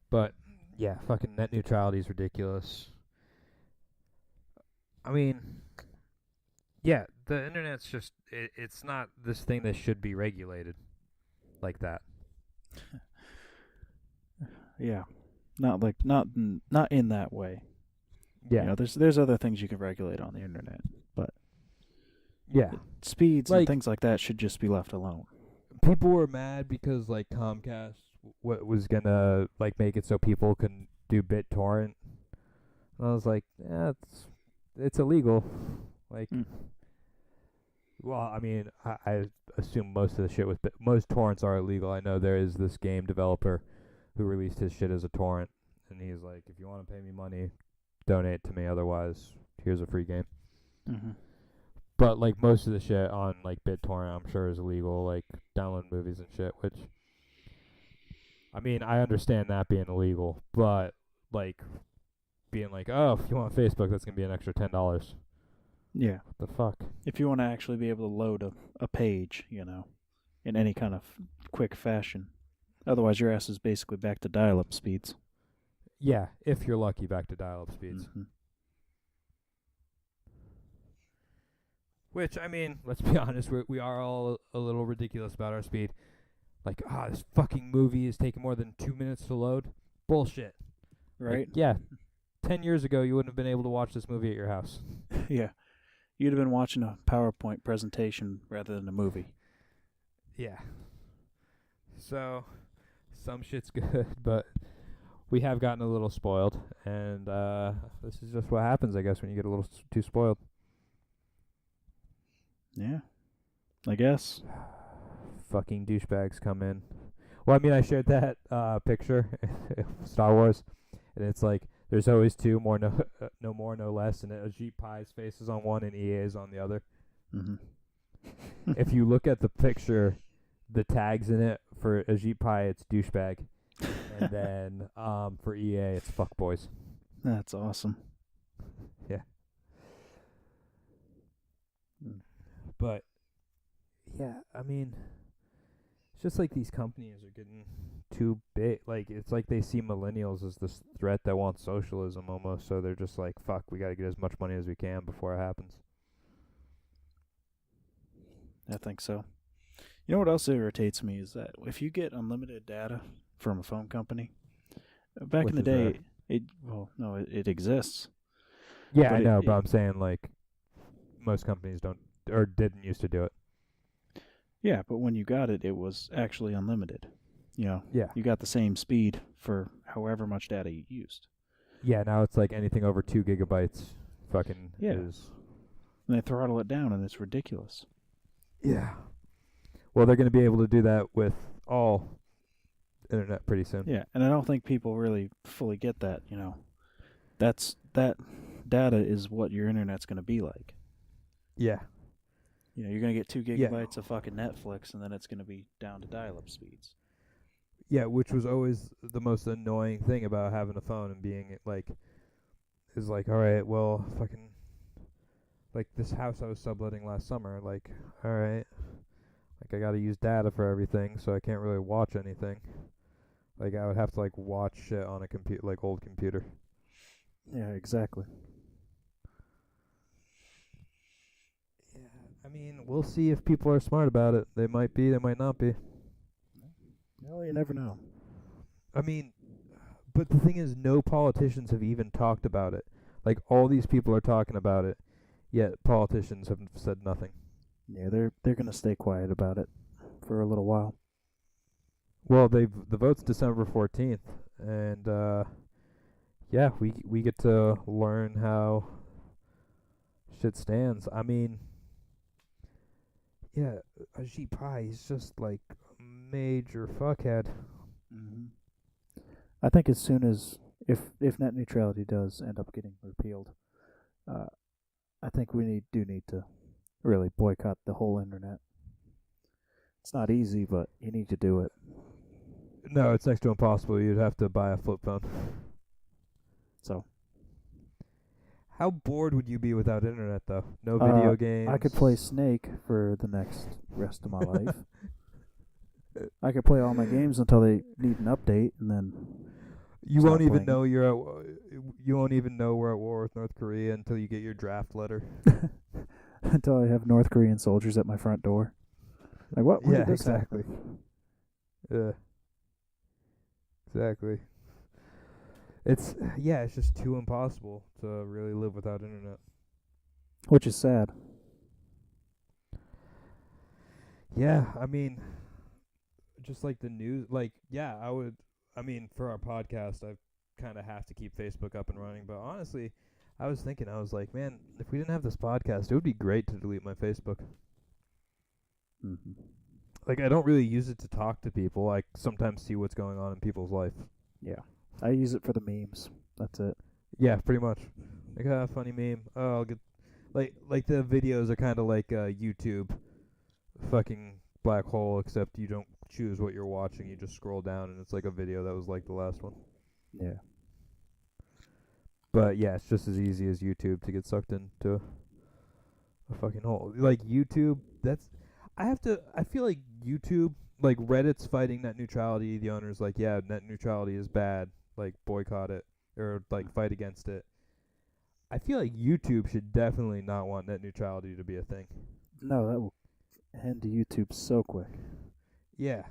But yeah, fucking net neutrality is ridiculous. I mean, yeah, the internet's just it's not this thing that should be regulated like that.
Yeah, not in that way.
Yeah,
you know, there's other things you can regulate on the internet, but
yeah,
speeds and things like that should just be left alone.
People were mad because like Comcast was gonna like make it so people can do BitTorrent. And I was like, yeah, it's illegal. Like, well, I mean, I assume most of the shit most torrents are illegal. I know there is this game developer who released his shit as a torrent, and he's like, if you want to pay me money, donate to me. Otherwise, here's a free game.
Mm-hmm.
But like most of the shit on like BitTorrent, I'm sure is illegal. Like download movies and shit, which. I mean, I understand that being illegal, but like being like, oh, if you want Facebook, that's gonna be an extra $10.
Yeah.
What the fuck?
If you want to actually be able to load a page, in any kind of quick fashion. Otherwise, your ass is basically back to dial-up speeds.
Yeah, if you're lucky, back to dial-up speeds.
Mm-hmm.
Which, I mean, let's be honest, we are all a little ridiculous about our speed. Like, this fucking movie is taking more than 2 minutes to load. Bullshit.
Right?
Like, yeah. 10 years ago, you wouldn't have been able to watch this movie at your house.
Yeah. You'd have been watching a PowerPoint presentation rather than a movie.
Yeah. So some shit's good, but we have gotten a little spoiled, and this is just what happens, I guess, when you get a little too spoiled.
Yeah, I guess.
Fucking douchebags come in. Well, I mean, I shared that picture, Star Wars, and it's like there's always two, more no more, no less, and Ajit Pai's face is on one and EA's on the other.
Mm-hmm.
If you look at the picture, the tags in it for Ajit Pai, it's douchebag, and then for EA, it's fuckboys.
That's awesome.
Yeah.
Mm.
But yeah, I mean, it's just like these companies are getting too big. Like, it's like they see millennials as this threat that wants socialism almost. So they're just like, fuck, we got to get as much money as we can before it happens.
I think so. You know what else irritates me is that if you get unlimited data from a phone company, back
Which
in the
is
day,
rare.
it exists.
Yeah,
But
I know, but I'm saying, like, most companies don't or didn't used to do it.
Yeah, but when you got it, it was actually unlimited.
Yeah.
You got the same speed for however much data you used.
Yeah, now it's like anything over 2 gigabytes fucking is.
And they throttle it down, and it's ridiculous.
Yeah. Well, they're going to be able to do that with all internet pretty soon.
Yeah, and I don't think people really fully get that, That data is what your internet's going to be like.
Yeah.
You're going to get 2 gigabytes of fucking Netflix, and then it's going to be down to dial-up speeds.
Yeah, which was always the most annoying thing about having a phone and being like, is like, all right, well, fucking, like this house I was subletting last summer, like, all right, like I got to use data for everything, so I can't really watch anything. Like I would have to like watch shit on a computer, like old computer.
Yeah, exactly.
Yeah, I mean, we'll see if people are smart about it. They might be, they might not be.
Well, you never know.
I mean, but the thing is, no politicians have even talked about it. Like, all these people are talking about it, yet politicians have said nothing.
Yeah, they're going to stay quiet about it for a little while.
Well, the vote's December 14th, and yeah, we get to learn how shit stands. I mean, yeah, Ajit Pai is just like a major fuckhead.
Mm-hmm. I think as soon as if net neutrality does end up getting repealed, I think we do need to really boycott the whole internet. It's not easy, but you need to do it.
No, it's next to impossible. You'd have to buy a flip phone.
So,
how bored would you be without internet, though? No video games.
I could play Snake for the rest of my life. I could play all my games until they need an update, and then
you
stop
won't even
playing.
know you won't even know we're at war with North Korea until you get your draft letter.
Until I have North Korean soldiers at my front door. Like what? When did this
exactly.
happen?
Yeah. Exactly. It's just too impossible to really live without internet.
Which is sad.
Yeah, I mean, just like the news, like, yeah, I mean, for our podcast, I kind of have to keep Facebook up and running, but honestly, I was like, man, if we didn't have this podcast, it would be great to delete my Facebook.
Mm-hmm.
Like, I don't really use it to talk to people. I sometimes see what's going on in people's life.
Yeah. I use it for the memes. That's it.
Yeah, pretty much. Like, funny meme. Oh, I'll get like the videos are kind of like YouTube fucking black hole, except you don't choose what you're watching. You just scroll down and it's like a video that was like the last one.
Yeah.
But yeah, it's just as easy as YouTube to get sucked into a fucking hole. Like YouTube, I feel like YouTube, like Reddit's fighting net neutrality. The owner's like, yeah, net neutrality is bad. Like, boycott it or like fight against it. I feel like YouTube should definitely not want net neutrality to be a thing.
No, that will end YouTube so quick.
Yeah.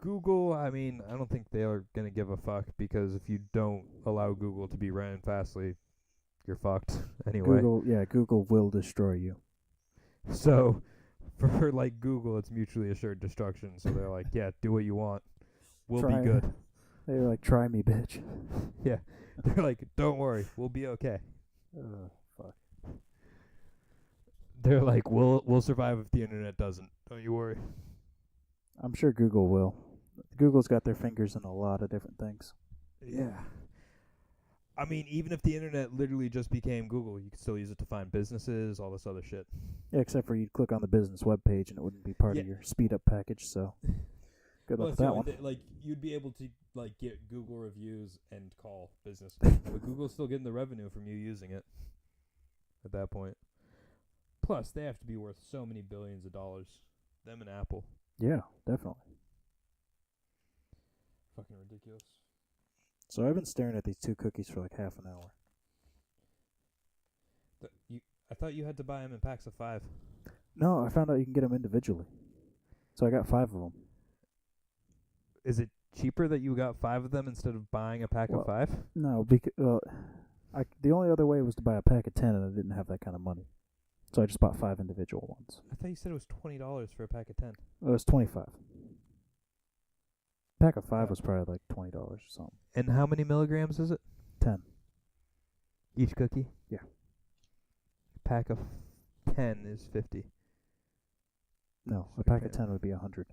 Google, I mean, I don't think they are going to give a fuck, because if you don't allow Google to be ran fastly, you're fucked anyway.
Google will destroy you.
So for like Google, it's mutually assured destruction. So they're like, yeah, do what you want. We'll be good.
They're like, try me, bitch.
Yeah. They're like, don't worry, we'll be okay.
Fuck.
They're like, we'll survive if the internet doesn't. Don't you worry.
I'm sure Google will. Google's got their fingers in a lot of different things.
Yeah. I mean, even if the internet literally just became Google, you could still use it to find businesses, all this other shit.
Yeah, except for you'd click on the business webpage and it wouldn't be part of your speed up package, so good luck with that one.
Like, you'd be able to like get Google reviews and call business. But Google's still getting the revenue from you using it at that point. Plus, they have to be worth so many billions of dollars. Them and Apple.
Yeah, definitely.
Fucking ridiculous.
So I've been staring at these 2 cookies for like half an hour.
I thought you had to buy them in packs of 5.
No, I found out you can get them individually. So I got 5 of them.
Is it cheaper that you got 5 of them instead of buying a pack of 5?
No, because the only other way was to buy a pack of 10, and I didn't have that kind of money. So I just bought 5 individual ones.
I thought you said it was $20 for a pack of 10.
It was $25. Pack of 5 was probably like $20 or something.
And how many milligrams is it?
10.
Each cookie?
Yeah.
Pack of 10 is 50.
No, a pack of 10 would be 100.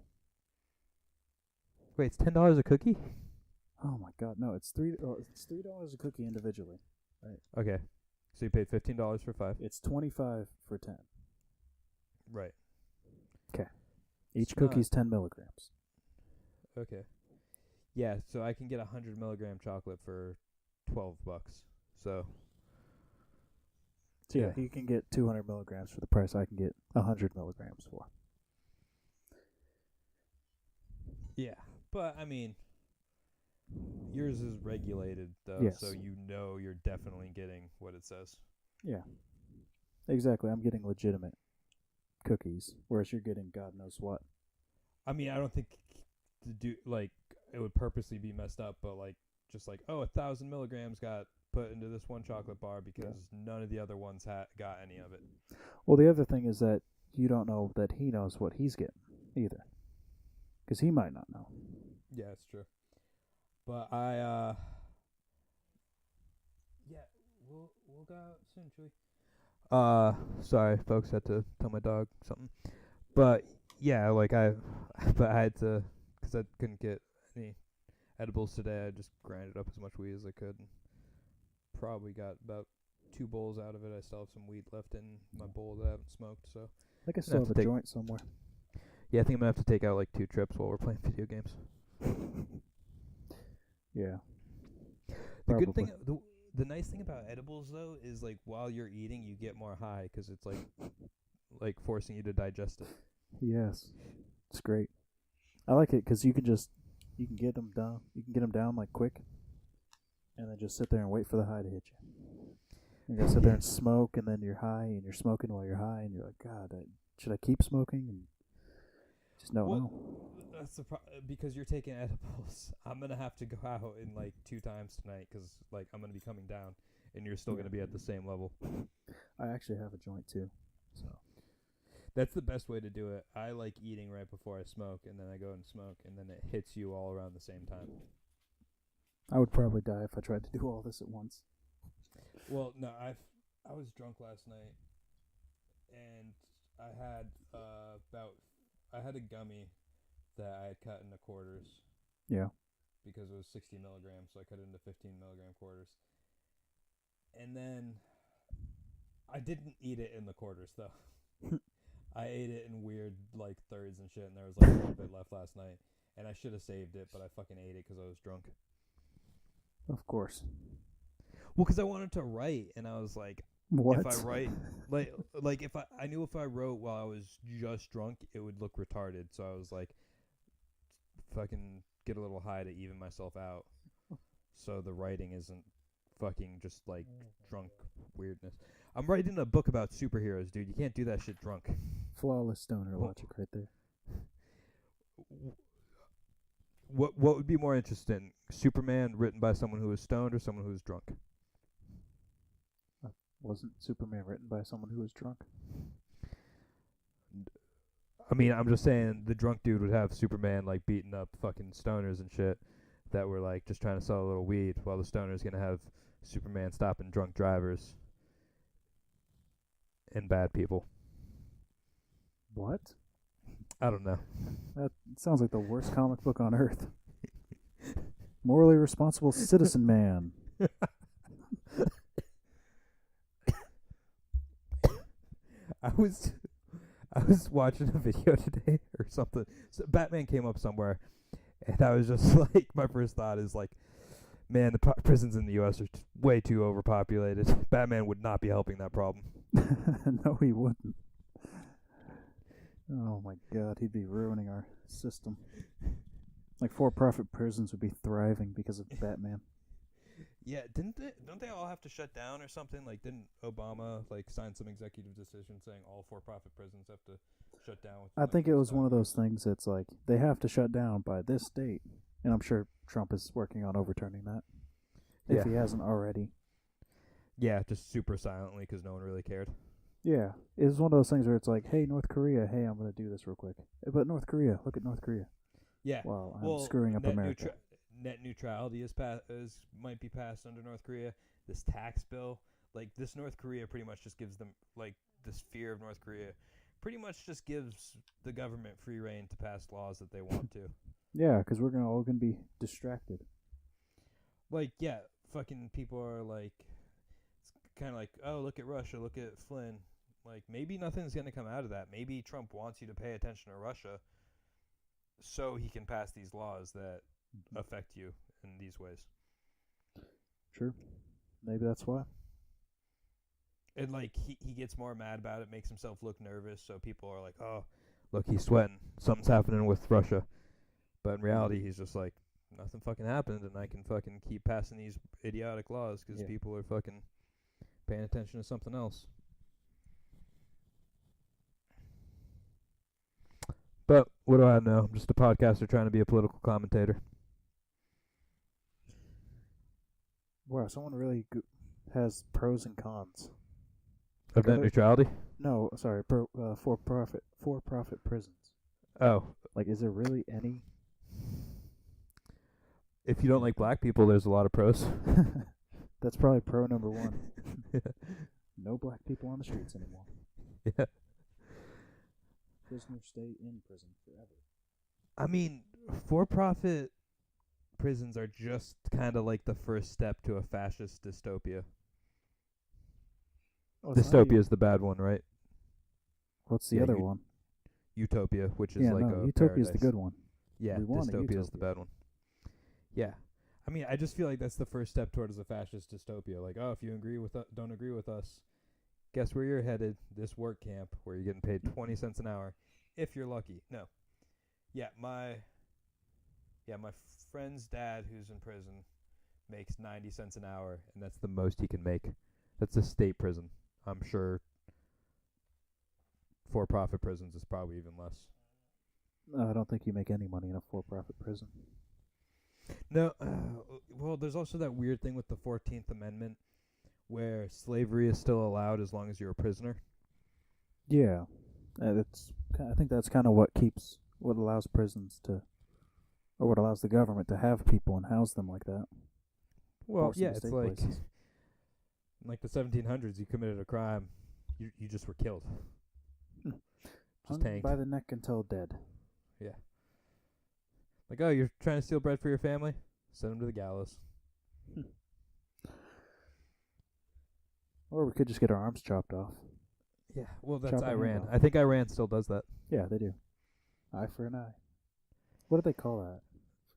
Wait, it's $10 a cookie?
Oh my god, no, it's $3 a cookie individually. Right.
Okay. So you paid $15 for 5.
It's $25 for 10.
Right.
Okay. Each cookie's 10 milligrams.
Okay. Yeah, so I can get 100 milligram chocolate for $12. So
yeah, you can get 200 milligrams for the price I can get 100 milligrams for.
Yeah, but I mean, yours is regulated though,
yes.
So you know you're definitely getting what it says.
Yeah, exactly. I'm getting legitimate cookies, whereas you're getting God knows what.
I mean, I don't think to do like it would purposely be messed up, but like just like 1,000 milligrams got put into this one chocolate bar because none of the other ones got any of it.
Well, the other thing is that you don't know that he knows what he's getting either, because he might not know.
Yeah, it's true. But we'll go out soon, Chewy. Sorry, folks, had to tell my dog something. But yeah, like I had to, because I couldn't get any edibles today. I just grinded up as much weed as I could, and probably got about 2 bowls out of it. I still have some weed left in my bowl that I haven't smoked. So
I think I still have a joint somewhere.
Yeah, I think I'm gonna have to take out like 2 trips while we're playing video games.
Yeah.
The good thing, the nice thing about edibles though is like while you're eating, you get more high because it's like forcing you to digest it.
Yes, it's great. I like it because you can get them down. You can get them down like quick, and then just sit there and wait for the high to hit you. You gotta sit there and smoke, and then you're high, and you're smoking while you're high, and you're like, God, should I keep smoking? And just don't know.
That's the because you're taking edibles. I'm gonna have to go out in like 2 times tonight because like I'm gonna be coming down, and you're still gonna be at the same level.
I actually have a joint too, so
that's the best way to do it. I like eating right before I smoke, and then I go and smoke, and then it hits you all around the same time.
I would probably die if I tried to do all this at once.
Well, no, I was drunk last night, and I had I had a gummy that I had cut into quarters.
Yeah. Because
it was 60 milligrams, so I cut it into 15 milligram quarters. And then I didn't eat it in the quarters though. I ate it in weird like thirds and shit, and there was like a little bit left last night, and I should have saved it, but I fucking ate it because I was drunk.
Of course.
Well, because I wanted to write, and I was like,
what?
If I write, like if I knew if I wrote while I was just drunk, it would look retarded. So I was like, fucking get a little high to even myself out, so the writing isn't fucking just like drunk weirdness. I'm writing a book about superheroes, dude. You can't do that shit drunk.
Flawless stoner logic right there.
What would be more interesting? Superman written by someone who was stoned or someone who was drunk?
A Wasn't Superman written by someone who was drunk?
I mean, I'm just saying the drunk dude would have Superman like beating up fucking stoners and shit that were like just trying to sell a little weed, while the stoner's gonna have Superman stopping drunk drivers and bad people.
What?
I don't know.
That sounds like the worst comic book on earth. Morally responsible citizen man.
I was watching a video today or something. So Batman came up somewhere, and I was just like, my first thought is like, man, the prisons in the U.S. are way too overpopulated. Batman would not be helping that problem.
No, he wouldn't. Oh my God, he'd be ruining our system. Like for-profit prisons would be thriving because of Batman.
Yeah, don't they all have to shut down or something? Like, didn't Obama like sign some executive decision saying all for-profit prisons have to shut down?
I think it was one of those things that's like they have to shut down by this date, and I'm sure Trump is working on overturning that if he hasn't already.
Yeah, just super silently because no one really cared.
Yeah, it's one of those things where it's like, hey, North Korea, hey, I'm going to do this real quick. But North Korea, look at North Korea.
Yeah.
Wow, I'm screwing up America.
Net neutrality might be passed under North Korea. This tax bill, like this North Korea pretty much just gives them, like this fear of North Korea pretty much just gives the government free reign to pass laws that they want to.
Yeah, because we're all going to be distracted.
Like, yeah, fucking people are like, it's kind of like, oh, look at Russia, look at Flynn. Like, maybe nothing's going to come out of that. Maybe Trump wants you to pay attention to Russia so he can pass these laws that affect you in these ways.
True. Maybe that's why.
And, like, he gets more mad about it, makes himself look nervous, so people are like, oh, look, he's sweating. Something's happening with Russia. But in reality, he's just like, nothing fucking happened, and I can fucking keep passing these idiotic laws because people are fucking paying attention to something else. But what do I know? I'm just a podcaster trying to be a political commentator.
Wow, someone really has pros and cons.
Of net neutrality?
No, sorry, for-profit prisons.
Oh.
Like, is there really any?
If you don't like black people, there's a lot of pros.
That's probably pro number one. No black people on the streets anymore.
Yeah.
Prisoners stay in prison forever.
I mean, for-profit prisons are just kind of like the first step to a fascist dystopia. Oh, dystopia is the bad one, right?
What's the other one?
Utopia, which is like a
Utopia is the good one.
Yeah, dystopia is the bad one. Yeah. I mean, I just feel like that's the first step towards a fascist dystopia. Like, oh, if you don't agree with us, guess where you're headed? This work camp where you're getting paid 20 cents an hour, if you're lucky. No. Yeah, my friend's dad who's in prison makes 90 cents an hour, and that's the most he can make. That's a state prison. I'm sure for-profit prisons is probably even less.
No, I don't think you make any money in a for-profit prison.
No, well, there's also that weird thing with the 14th Amendment where slavery is still allowed as long as you're a prisoner.
Yeah, I think that's kind of what allows prisons to, or what allows the government to have people and house them like that.
Well, yeah, it's like in like the 1700s, you committed a crime, you just were killed.
Just hanged by the neck until dead.
Yeah. Like, oh, you're trying to steal bread for your family? Send them to the gallows.
Or we could just get our arms chopped off.
Yeah, well, that's Iran. I think Iran still does that.
Yeah, they do. Eye for an eye. What do they call that?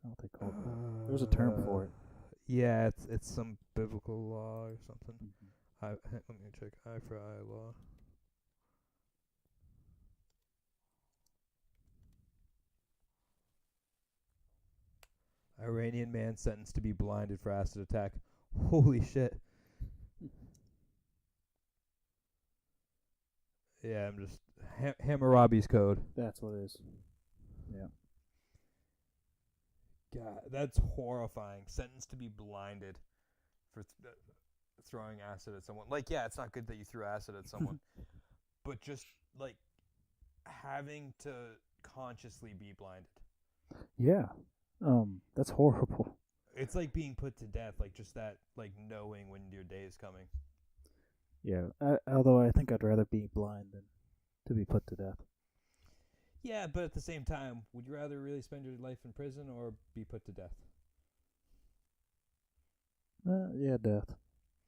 I don't know what they call it. There's a term for it.
Yeah, it's some biblical law or something. Mm-hmm. Let me check. Eye for eye law. Iranian man sentenced to be blinded for acid attack. Holy shit. Yeah, I'm just... Hammurabi's Code.
That's what it is. Yeah.
God, that's horrifying. Sentenced to be blinded for throwing acid at someone. Like, yeah, it's not good that you threw acid at someone, but just like having to consciously be blinded.
Yeah. That's horrible.
It's like being put to death, like just that, like knowing when your day is coming.
Yeah. Although I think I'd rather be blind than to be put to death.
Yeah, but at the same time, would you rather really spend your life in prison or be put to death?
Yeah, death.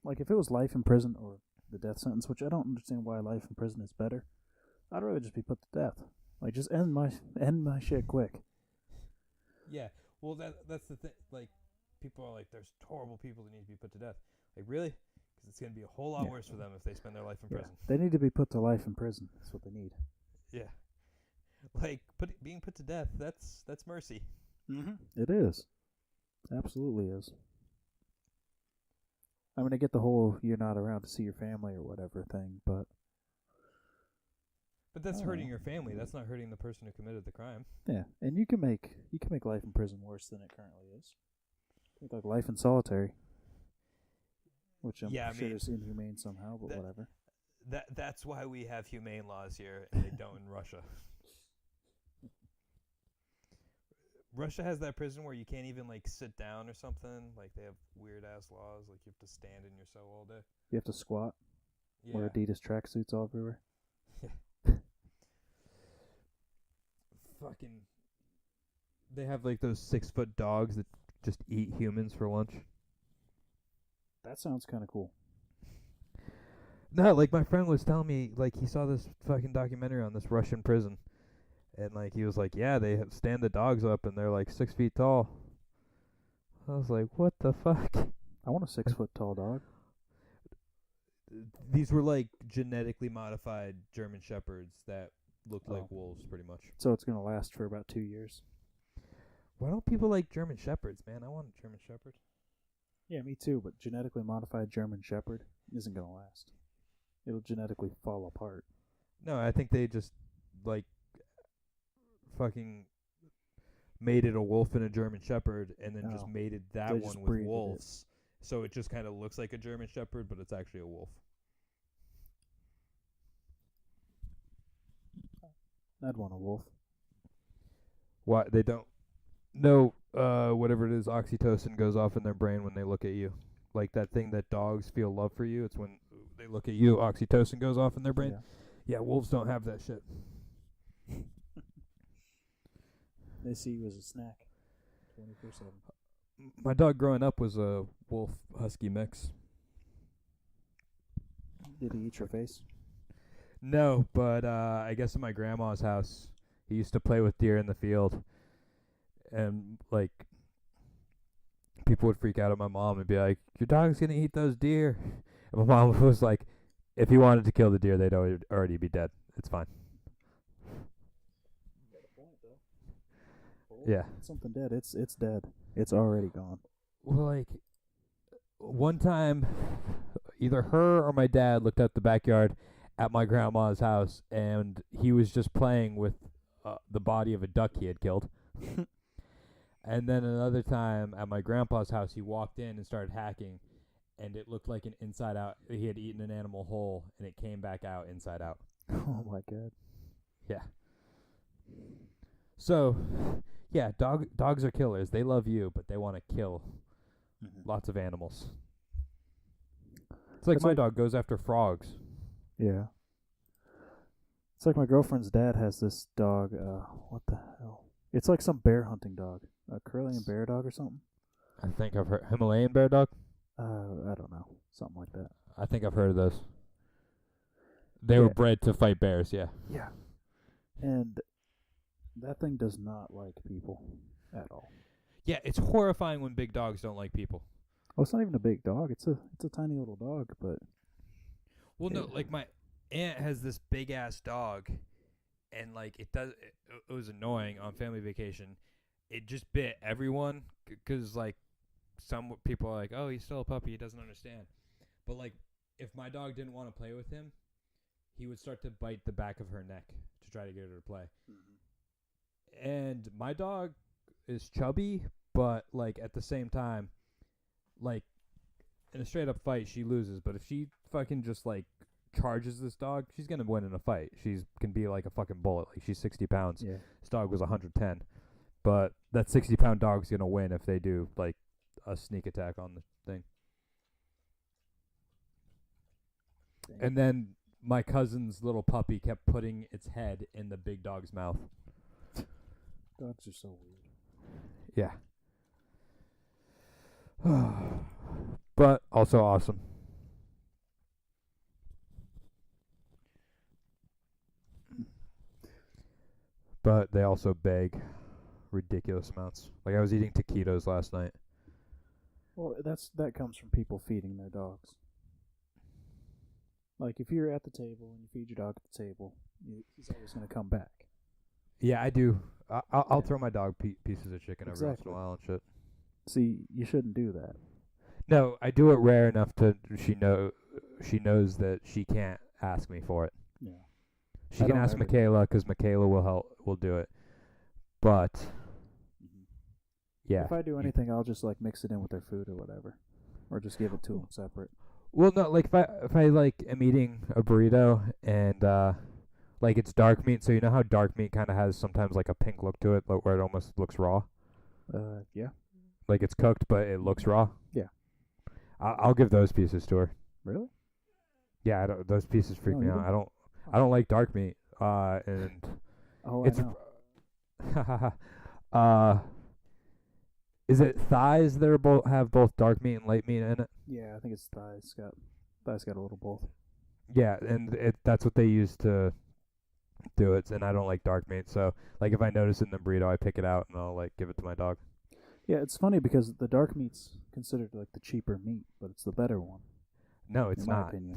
Like if it was life in prison or the death sentence, which I don't understand why life in prison is better. I'd rather just be put to death. Like just end my shit quick.
Yeah, well, that's the thing. Like, people are like, there's horrible people that need to be put to death. Like, really? Because it's going to be a whole lot worse for them if they spend their life in prison.
They need to be put to life in prison. That's what they need.
Yeah. Like, being put to death, that's mercy.
Mm-hmm. It is. Absolutely is. I mean, I get the whole you're not around to see your family or whatever thing, but
that's hurting your family. That's not hurting the person who committed the crime.
yeah, and you can make life in prison worse than it currently is. Like life in solitary, which I'm sure is inhumane somehow, but whatever.
That's why we have humane laws here, and they don't in Russia. Russia has that prison where you can't even like sit down or something. Like they have weird ass laws. Like you have to stand in your cell all day.
You have to squat.
Yeah.
Wear Adidas tracksuits all everywhere.
Fucking. They have like those 6-foot dogs that just eat humans for lunch.
That sounds kind of cool.
No, like my friend was telling me, like he saw this fucking documentary on this Russian prison. And, like, he was like, yeah, they stand the dogs up, and they're, like, 6 feet tall. I was like, what the fuck?
I want a 6-foot tall dog.
These were, like, genetically modified German Shepherds that looked like wolves, pretty much.
So it's going to last for about 2 years.
Why don't people like German Shepherds, man? I want a German Shepherd.
Yeah, me too, but genetically modified German Shepherd isn't going to last. It'll genetically fall apart.
No, I think they just, like, fucking mated a wolf and a German Shepherd and then just mated that one with wolves. So it just kind of looks like a German Shepherd, but it's actually a wolf.
I'd want a wolf.
Why? They don't know whatever it is, oxytocin goes off in their brain when they look at you. Like that thing that dogs feel love for you, it's when they look at you, oxytocin goes off in their brain. Yeah, wolves don't have that shit.
They see you as a snack 24/7.
My dog growing up was a wolf-husky mix.
Did he eat your face?
No, but I guess in my grandma's house, he used to play with deer in the field. And, like, people would freak out at my mom and be like, your dog's going to eat those deer. And my mom was like, if he wanted to kill the deer, they'd already be dead. It's fine. Yeah.
Something dead. It's dead. It's already gone.
Well, like, one time, either her or my dad looked out the backyard at my grandma's house, and he was just playing with the body of a duck he had killed. And then another time at my grandpa's house, he walked in and started hacking, and it looked like an inside out. He had eaten an animal whole, and it came back out inside out.
Oh, my God.
Yeah. So, yeah, dogs are killers. They love you, but they want to kill lots of animals. It's like my dog goes after frogs.
Yeah. It's like my girlfriend's dad has this dog. What the hell? It's like some bear hunting dog. A Cailean bear dog or something.
I think I've heard Himalayan bear dog.
I don't know. Something like that.
I think I've heard of those. They were bred to fight bears, yeah.
Yeah. And that thing does not like people at all.
Yeah, it's horrifying when big dogs don't like people.
Oh, it's not even a big dog. It's a tiny little dog, but
well, no, like my aunt has this big ass dog, and like it was annoying on family vacation. It just bit everyone because like some people are like, oh, he's still a puppy, he doesn't understand. But like if my dog didn't want to play with him, he would start to bite the back of her neck to try to get her to play. Mm-hmm. And my dog is chubby, but like at the same time, like in a straight up fight, she loses. But if she fucking just like charges this dog, she's gonna win in a fight. She's can be like a fucking bullet. Like she's 60 pounds.
Yeah.
This dog was 110, but that 60-pound dog's gonna win if they do like a sneak attack on the thing.
Dang.
And then my cousin's little puppy kept putting its head in the big dog's mouth.
Dogs are so weird.
Yeah. But also awesome. But they also beg ridiculous amounts. Like I was eating taquitos last night.
Well, that comes from people feeding their dogs. Like if you're at the table and you feed your dog at the table, he's always going to come back.
Yeah, I do. I'll throw my dog pieces of chicken every once in
Exactly.
a while and shit.
See, you shouldn't do that.
No, I do it rare enough to she knows that she can't ask me for it.
Yeah.
She
I
can
don't
ask
ever-
Michaela because Michaela will do it. But yeah,
If I do anything, I'll just like mix it in with their food or whatever, or just give it to them separate.
well, no, like if I like am eating a burrito and like it's dark meat, so you know how dark meat kind of has sometimes like a pink look to it, like where it almost looks raw,
Yeah.
like it's cooked but it looks raw.
Yeah.
I'll give those pieces to her.
Really?
Yeah, those pieces freak
Oh,
me
you
out.
don't?
I don't like dark meat. And
Oh,
it's
I know.
Is it thighs that are have both dark meat and light meat in it?
Yeah, I think it's thighs. Thighs got a little both.
Yeah, and that's what they use to do it. And I don't like dark meat, so like if I notice it in the burrito, I pick it out and I'll like give it to my dog.
Yeah, it's funny because the dark meat's considered like the cheaper meat, but it's the better one.
No, it's
in my
not.
opinion.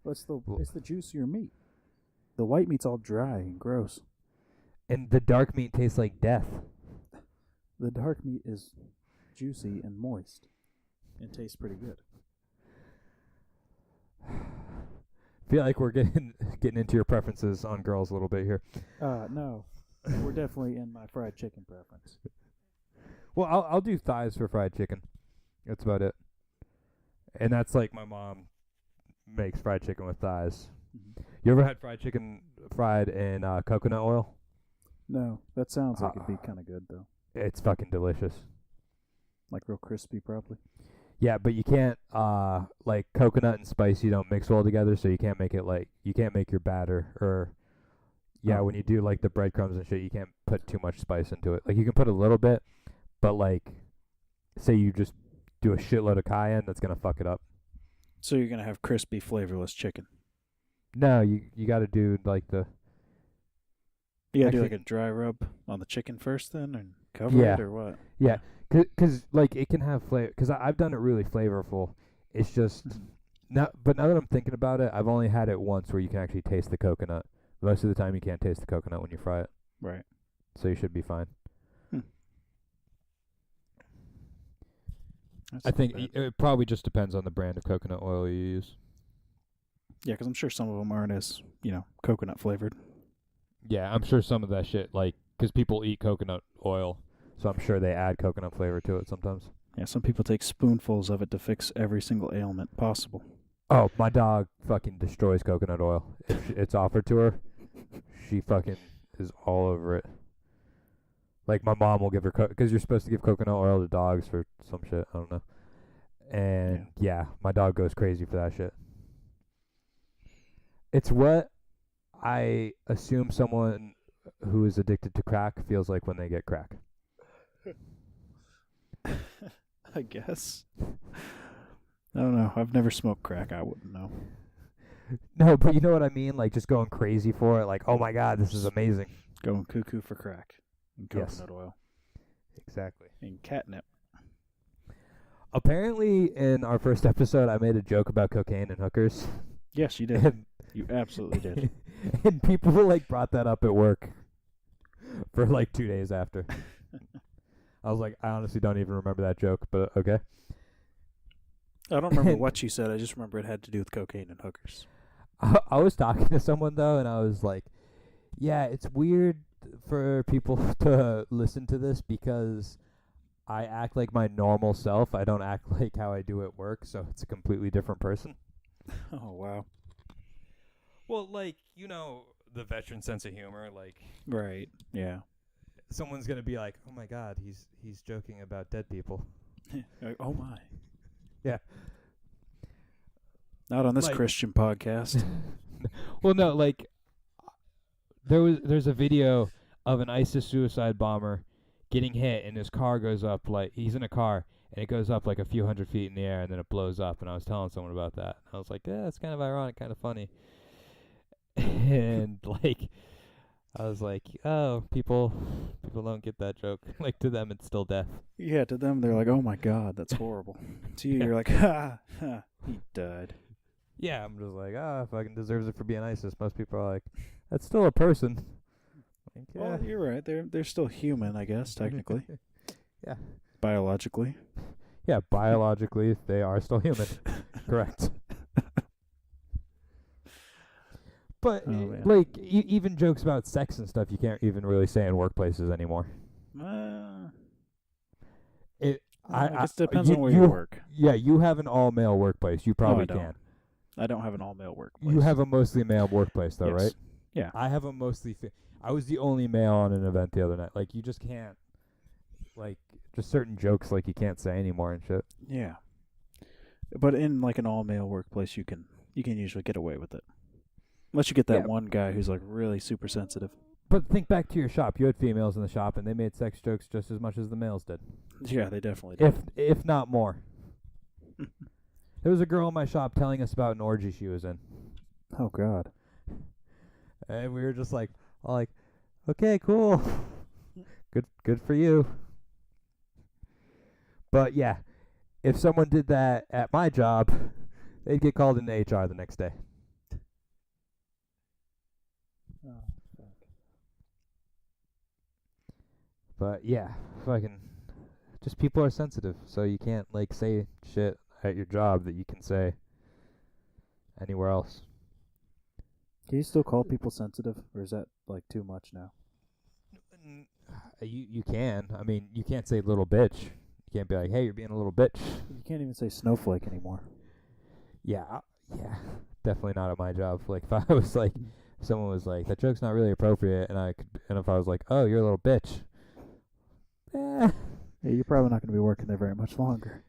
Well, it's the juicier meat. The white meat's all dry and gross.
And the dark meat tastes like death.
The dark meat is juicy and moist and tastes pretty good.
Feel like we're getting into your preferences on girls a little bit here.
No. We're definitely in my fried chicken preference.
Well, I'll do thighs for fried chicken. That's about it. And that's like my mom makes fried chicken with thighs.
Mm-hmm.
You ever had fried chicken fried in coconut oil?
No, that sounds like it'd be kind of good though.
It's fucking delicious.
Like real crispy, probably.
Yeah, but you can't like coconut and spice you don't mix well together, so you can't make it like you can't make your batter or when you do like the breadcrumbs and shit, you can't put too much spice into it. Like you can put a little bit, but like say you just do a shitload of cayenne, that's gonna fuck it up.
So you're gonna have crispy, flavorless chicken.
No, you got to do like the
You gotta do like
Actually-
a dry rub on the chicken first, then, and cover it, or what?
Yeah, cause like it can have flavor. Cause I've done it really flavorful. It's just but now that I'm thinking about it, I've only had it once where you can actually taste the coconut. Most of the time, you can't taste the coconut when you fry it,
Right.
so you should be fine.
That's
I
not
think
bad.
it probably just depends on the brand of coconut oil you use.
Yeah, because I'm sure some of them aren't as coconut flavored.
Yeah, I'm sure some of that shit, like, cause people eat coconut oil, so I'm sure they add coconut flavor to it sometimes.
Yeah, some people take spoonfuls of it to fix every single ailment possible.
Oh, my dog fucking destroys coconut oil. If it's offered to her, she fucking is all over it. Like my mom will give her because you're supposed to give coconut oil to dogs for some shit. I don't know. And yeah, my dog goes crazy for that shit. It's what I assume someone who is addicted to crack feels like when they get crack.
I guess. I don't know. I've never smoked crack. I wouldn't know.
No, but you know what I mean? Like just going crazy for it. Like, oh my god, this is amazing.
Going cuckoo for crack and
Yes.
coconut oil
Exactly.
and catnip.
Apparently, in our first episode, I made a joke about cocaine and hookers.
Yes, you did.
And
You absolutely did.
and people like brought that up at work for like 2 days after. I was like, I honestly don't even remember that joke, but okay.
I don't remember what you said. I just remember it had to do with cocaine and hookers.
I was talking to someone though, and I was like, yeah, it's weird for people to listen to this because I act like my normal self. I don't act like how I do at work, so it's a completely different person.
Oh wow.
Well, like, the veteran sense of humor, like
Right. Yeah.
someone's going to be like, "Oh my god, he's joking about dead people."
Like, oh my.
Yeah.
Not on this
Like-
Christian podcast.
Well, no, like there's a video of an ISIS suicide bomber getting hit, and his car goes up, like he's in a car, and it goes up like a few hundred feet in the air, and then it blows up. And I was telling someone about that. I was like, yeah, it's kind of ironic, kind of funny. And like, I was like, oh, people don't get that joke. Like, to them, it's still death.
Yeah, to them they're like, "Oh my god, that's horrible." To you,
Yeah.
you're like, "Ha, ha, he died."
Yeah, I'm just like, fucking deserves it for being ISIS. Most people are like, that's still a person. Like, yeah.
Well, you're right. They're still human, I guess, technically,
Yeah.
biologically.
Yeah, biologically, they are still human. Correct. But,
Oh, man.
like, even jokes about sex and stuff, you can't even really say in workplaces anymore.
I guess it depends on where you work.
Yeah, you have an all-male workplace. You probably
don't.
can.
I don't have an all-male workplace.
You have a mostly male workplace, though,
Yes.
right?
Yeah.
I have a mostly... I was the only male on an event the other night. Like, you just can't... Like, just certain jokes, like, you can't say anymore and shit.
Yeah. But in, like, an all-male workplace, you can usually get away with it. Unless you get that
Yeah.
one guy who's, like, really super sensitive.
But think back to your shop. You had females in the shop, and they made sex jokes just as much as the males did.
Yeah, they definitely do.
If not more. There was a girl in my shop telling us about an orgy she was in.
Oh, God.
And we were just like, all like, okay, cool. Good for you. But yeah, if someone did that at my job, they'd get called into HR the next day.
Oh, fuck.
But yeah, fucking, just people are sensitive, so you can't like say shit at your job that you can say anywhere else.
Can you still call people sensitive, or is that, like, too much now?
You can. I mean, you can't say little bitch. You can't be like, hey, you're being a little bitch.
You can't even say snowflake anymore.
Yeah, definitely not at my job. Like if I was like, someone was like, that joke's not really appropriate, and if I was like, oh, you're a little bitch.
Yeah, you're probably not going to be working there very much longer.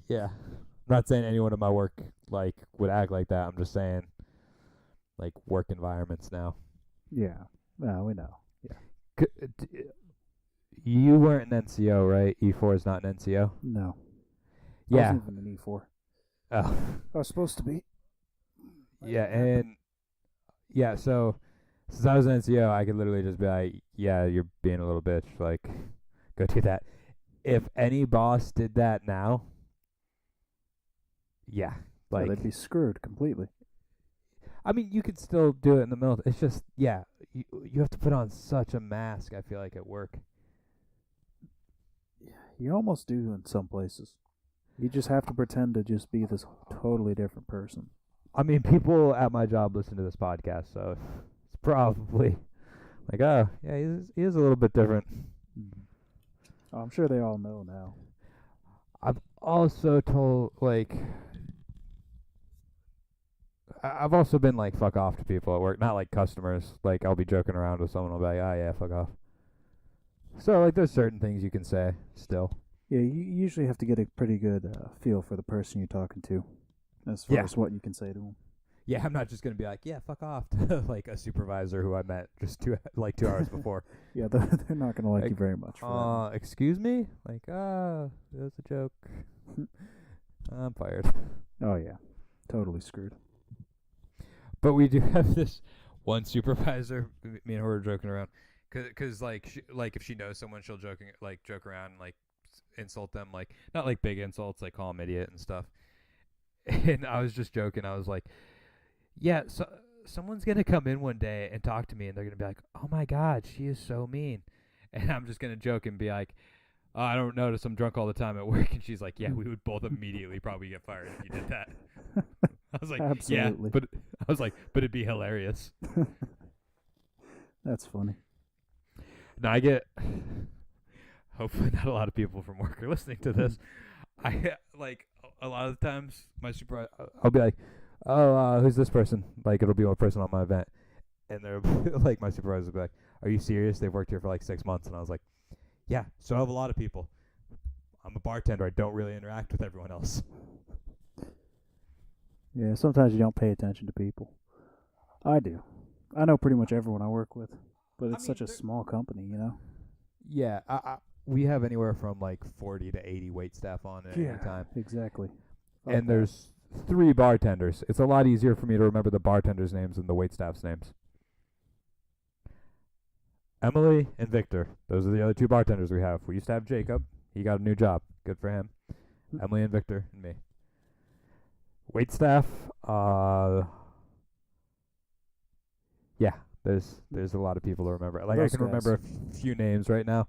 Yeah. I'm not saying anyone at my work like would act like that. I'm just saying like work environments now.
Yeah. No, we know.
You weren't an NCO, right? E4 is not an NCO?
No.
Yeah.
I wasn't even an E4.
Oh.
I was supposed to be.
Yeah, and yeah, so since I was an NCO, I could literally just be like, yeah, you're being a little bitch. Like, go do that. If any boss did that now, yeah. Like,
they'd be screwed completely.
I mean, you could still do it in the military. It's just, yeah, you have to put on such a mask, I feel like, at work.
You almost do in some places. You just have to pretend to just be this totally different person.
I mean, people at my job listen to this podcast, so it's probably like, oh, yeah, he is a little bit different.
Oh, I'm sure they all know now.
I've also told, like, I've also been like, fuck off to people at work. Not like customers. Like, I'll be joking around with someone, I'll be like, oh, yeah, fuck off. So, like, there's certain things you can say still.
Yeah, you usually have to get a pretty good feel for the person you're talking to, as far as what you can say to them.
Yeah, I'm not just going to be like, yeah, fuck off to, like, a supervisor who I met just 2 hours before.
Yeah, they're not going to like you very much for that.
Excuse me? Like, it was a joke. I'm fired.
Oh, yeah. Totally screwed.
But we do have this one supervisor, me and her were joking around, cause like if she knows someone, she'll joke around and like insult them, like not like big insults, like call them idiot and stuff. And I was just joking. I was like, yeah, so someone's gonna come in one day and talk to me, and they're gonna be like, oh my god, she is so mean. And I'm just gonna joke and be like, oh, I don't notice I'm drunk all the time at work. And she's like, yeah, we would both immediately probably get fired if you did that. I was like,
absolutely.
yeah, but it'd be hilarious.
That's funny.
No, I get, hopefully not a lot of people from work are listening to this. I like a lot of the times my supervisor, I'll be like, "Oh, who's this person?" Like it'll be a person on my event, and they're like, my supervisor will be like, "Are you serious? They've worked here for like 6 months," and I was like, "Yeah." So I have a lot of people. I'm a bartender. I don't really interact with everyone else.
Yeah, sometimes you don't pay attention to people. I do. I know pretty much everyone I work with, but it's such a small company, you know?
Yeah, we have anywhere from like 40 to 80 wait staff on at any time.
Exactly.
And there's 3 bartenders. It's a lot easier for me to remember the bartenders' names than the wait staff's names. Emily and Victor. Those are the other 2 bartenders we have. We used to have Jacob. He got a new job. Good for him. Emily and Victor and me. Wait staff, yeah, there's a lot of people to remember. Like I can remember a few names right now.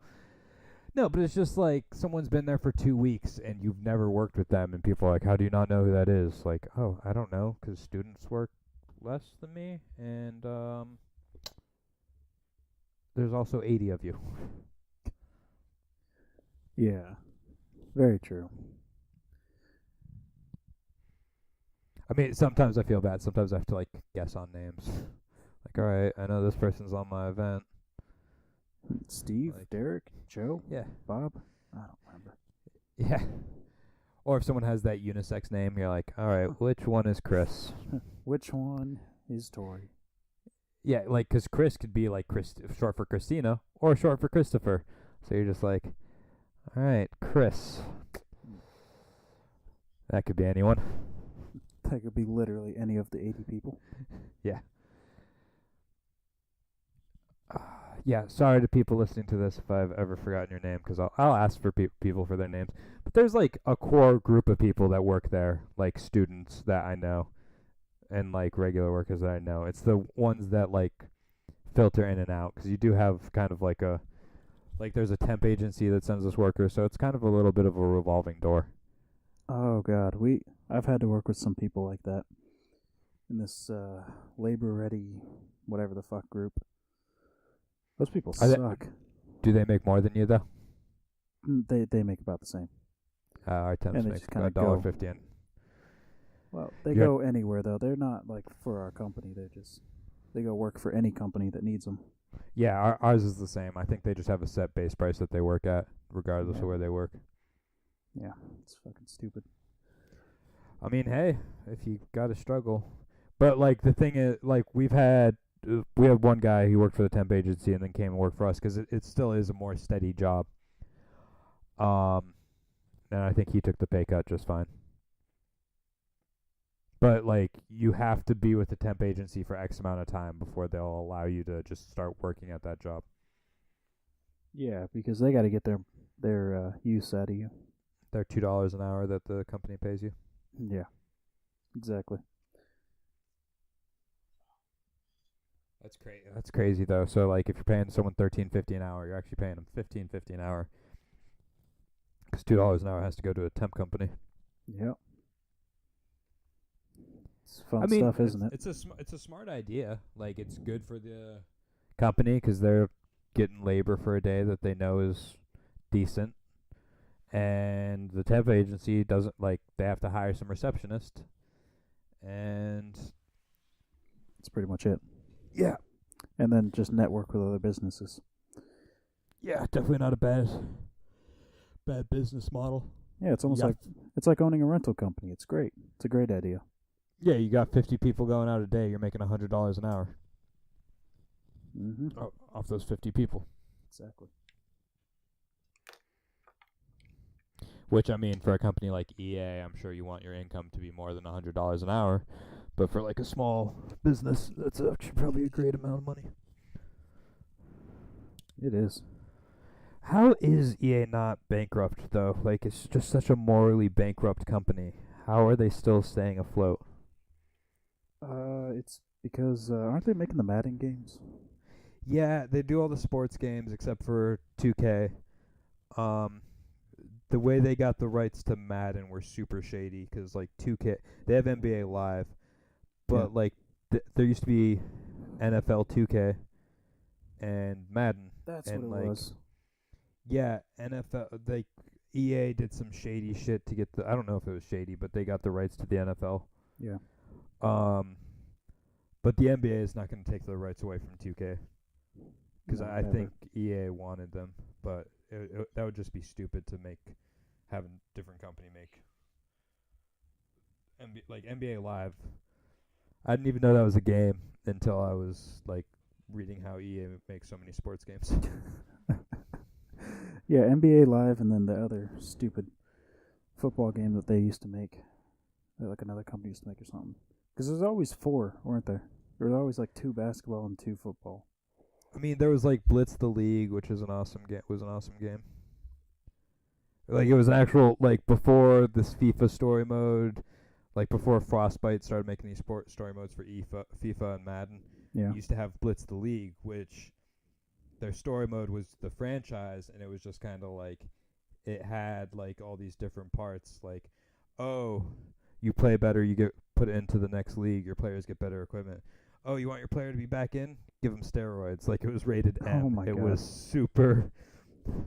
No, but it's just like someone's been there for 2 weeks and you've never worked with them, and people are like, "How do you not know who that is?" Like, "Oh, I don't know, 'cause students work less than me, and there's also 80 of you."
Yeah, very true.
I mean, sometimes I feel bad. Sometimes I have to like guess on names. Like, all right, I know this person's on my event.
Steve,
Like,
Derek, Joe,
Yeah,
Bob. I don't remember.
yeah. Or if someone has that unisex name, you're like, all right, which one is Chris?
Which one is Tori?
Yeah, like, 'cause Chris could be like short for Christina or short for Christopher. So you're just like, all right, Chris. That could be anyone.
That could be literally any of the 80 people.
Yeah. Yeah, sorry to people listening to this if I've ever forgotten your name, 'cause I'll ask for people for their names. But there's like a core group of people that work there, like students that I know, and like regular workers that I know. It's the ones that like filter in and out, 'cause you do have kind of like there's a temp agency that sends us workers, so it's kind of a little bit of a revolving door.
Oh God, I've had to work with some people like that in this labor ready, whatever the fuck group. Those people suck.
Do they make more than you though?
They make about the same.
Our temps
And they
make
just kinda
about
go.
$1.50.
Well, they
Yeah.
go anywhere though. They're not like for our company. They go work for any company that needs them.
Yeah, ours is the same. I think they just have a set base price that they work at, regardless
Yeah.
of where they work.
Yeah, it's fucking stupid.
I mean, hey, if you got to struggle. But, like, the thing is, like, we had one guy who worked for the temp agency and then came and worked for us, 'cause it still is a more steady job. And I think he took the pay cut just fine. But, like, you have to be with the temp agency for X amount of time before they'll allow you to just start working at that job.
Yeah, because they got to get their use out of you.
They're $2 an hour that the company pays you.
Yeah, exactly.
That's crazy though. So like, if you're paying someone $13.50 an hour, you're actually paying them $15.50 an hour, 'cause $2 an hour has to go to a temp company.
Yep. It's fun stuff, isn't it?
It's a smart idea. Like, it's good for the company 'cause they're getting labor for a day that they know is decent, and the temp agency doesn't, like, they have to hire some receptionist, and
That's pretty much it.
yeah,
And then just network with other businesses.
yeah, definitely not a bad business model.
Yeah, it's almost
Yeah.
it's like owning a rental company. It's great. It's a great idea.
Yeah, you got 50 people going out a day. You're making $100 an hour off those 50 people.
Exactly.
Which, I mean, for a company like EA, I'm sure you want your income to be more than $100 an hour. But for like a small business, that's actually probably a great amount of money.
It is.
How is EA not bankrupt though? Like, it's just such a morally bankrupt company. How are they still staying afloat?
It's because aren't they making the Madden games?
Yeah, they do all the sports games except for 2K. The way they got the rights to Madden were super shady, 'cause like 2K, they have NBA Live, but like there used to be NFL 2K and Madden.
That's
and
what it was.
Yeah, NFL. Like EA did some shady shit to get the. I don't know if it was shady, but they got the rights to the NFL.
Yeah.
Um, but the NBA is not going to take the rights away from 2K because
No,
I
never.
think EA wanted them, but that would just be stupid to have a different company make like NBA Live. I didn't even know that was a game until I was like reading how EA makes so many sports games.
Yeah, NBA Live, and then the other stupid football game that they used to make, that like another company used to make or something. Because there's always four, weren't there? There was always like two basketball and two football.
I mean, there was like Blitz the League, which is an awesome game. Was an awesome game. Like it was actual like before this FIFA story mode, like before Frostbite started making these story modes for FIFA and Madden.
Yeah.
You used to have Blitz the League, which their story mode was the franchise, and it was just kind of like it had like all these different parts. Like, oh, you play better, you get put into the next league. Your players get better equipment. Oh, you want your player to be back in? Give him steroids. Like it was rated M.
Oh my
it
God.
was super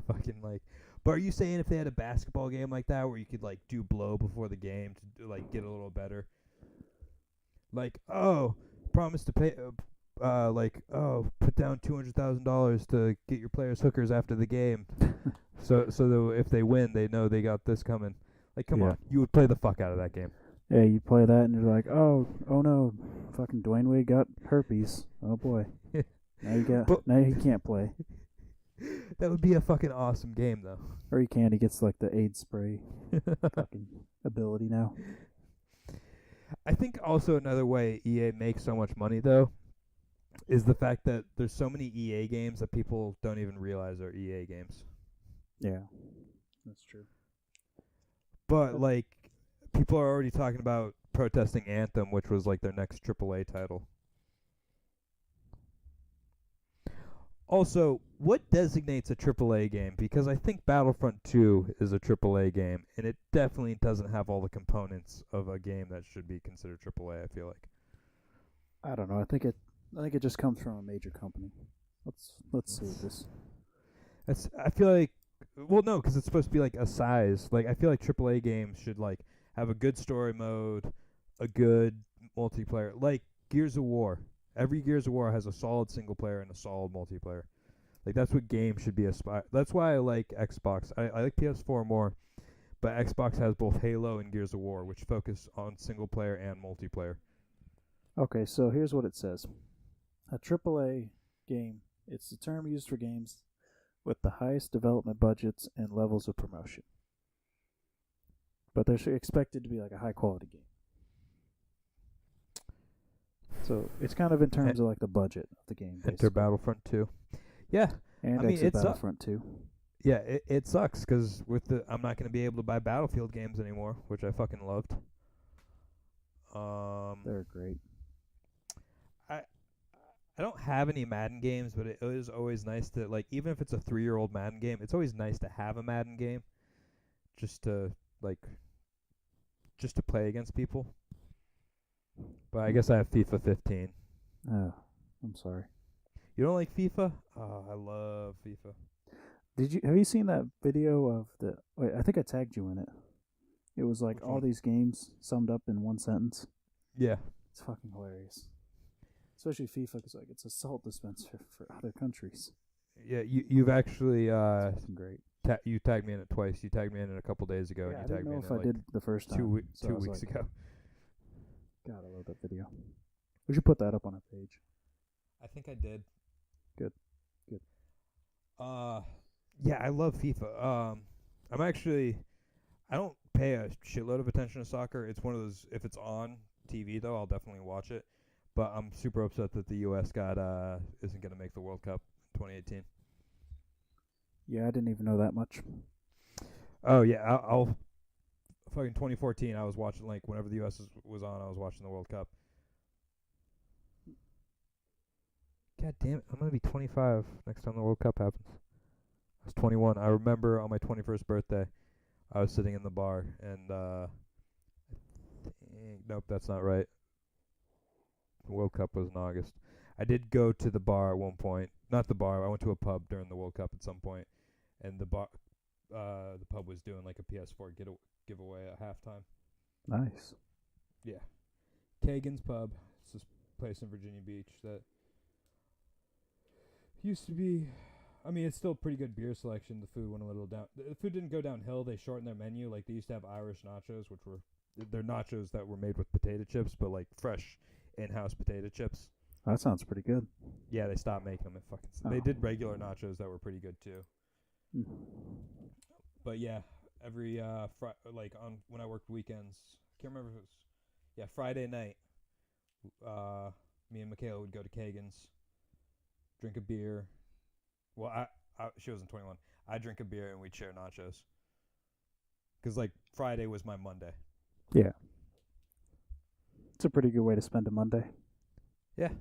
fucking like. But are you saying if they had a basketball game like that where you could like do blow before the game to like get a little better? Like, oh, promise to pay put down $200,000 to get your players hookers after the game. so that if they win, they know they got this coming. Like, come
Yeah.
on, you would play the fuck out of that game.
Yeah, you play that and you're like, oh no, fucking Dwayne Wade got herpes. Oh boy. Now he can't play.
That would be a fucking awesome game, though.
Or he can. He gets like the AIDS spray fucking ability now.
I think also another way EA makes so much money, though, is the fact that there's so many EA games that people don't even realize are EA games.
Yeah, that's true.
But, like, people are already talking about protesting Anthem, which was, like, their next AAA title. Also, what designates a AAA game? Because I think Battlefront 2 is a AAA game, and it definitely doesn't have all the components of a game that should be considered AAA, I feel like.
I don't know. I think it just comes from a major company. Let's see this.
I feel like, well, no, because it's supposed to be like a size. Like I feel like AAA games should like have a good story mode, a good multiplayer, like Gears of War. Every Gears of War has a solid single player and a solid multiplayer. Like that's what games should be aspire. That's why I like Xbox. I like PS4 more, but Xbox has both Halo and Gears of War, which focus on single player and multiplayer.
Okay, so here's what it says. A AAA game, it's the term used for games with the highest development budgets and levels of promotion. But they're expected to be like a high quality game. So it's kind of in terms of like the budget of the game.
Enter
Basically.
Battlefront 2. Yeah,
And
I mean,
exit
it's
Battlefront 2.
yeah, it sucks because I'm not going to be able to buy Battlefield games anymore, which I fucking loved.
They're great.
I don't have any Madden games, but it is always nice to like, even if it's a 3-year-old Madden game, it's always nice to have a Madden game, just to play against people. But I guess I have FIFA 15.
Oh, I'm sorry.
You don't like FIFA? Oh, I love FIFA.
Have you seen that video of the? Wait, I think I tagged you in it. It was like
Which
all
one?
these games summed up in one sentence.
Yeah.
It's fucking hilarious. Especially FIFA, because like it's a salt dispenser for other countries.
Yeah, you've actually
It's fucking great.
you tagged me in it twice. You tagged me in it a couple days ago,
Yeah, I
and you
didn't
tagged me
know
in
if
it
I
like
did the first time.
2
I was
weeks
like,
ago.
God, I love that video. We should put that up on our page.
I think I did.
Good.
Yeah, I love FIFA. I don't pay a shitload of attention to soccer. It's one of those, if it's on TV though, I'll definitely watch it. But I'm super upset that the US isn't going to make the World Cup in 2018.
Yeah, I didn't even know that much.
Oh yeah, I'll fucking 2014 I was watching, like whenever the US was on, I was watching the World Cup. God damn it, I'm going to be 25 next time the World Cup happens. I was 21. I remember on my 21st birthday, I was sitting in the bar, and nope, that's not right. The World Cup was in August. I did go to the bar at one point. Not the bar. I went to a pub during the World Cup at some point, and the pub was doing like a PS4 giveaway at halftime.
Nice.
Yeah, Kagan's Pub. It's this place in Virginia Beach that used to be. I mean, it's still pretty good beer selection. The food went a little down. The food didn't go downhill. They shortened their menu. Like they used to have Irish nachos, which were they're nachos that were made with potato chips, but like fresh in-house potato chips.
That sounds pretty good.
Yeah, they stopped making them. They did regular nachos that were pretty good too.
Mm.
But yeah, every like on when I worked weekends, I can't remember if it was Friday night. Me and Michaela would go to Kagan's, drink a beer. Well, she wasn't 21. I drink a beer and we'd share nachos. 'Cause like Friday was my Monday.
Yeah. It's a pretty good way to spend a Monday.
Yeah.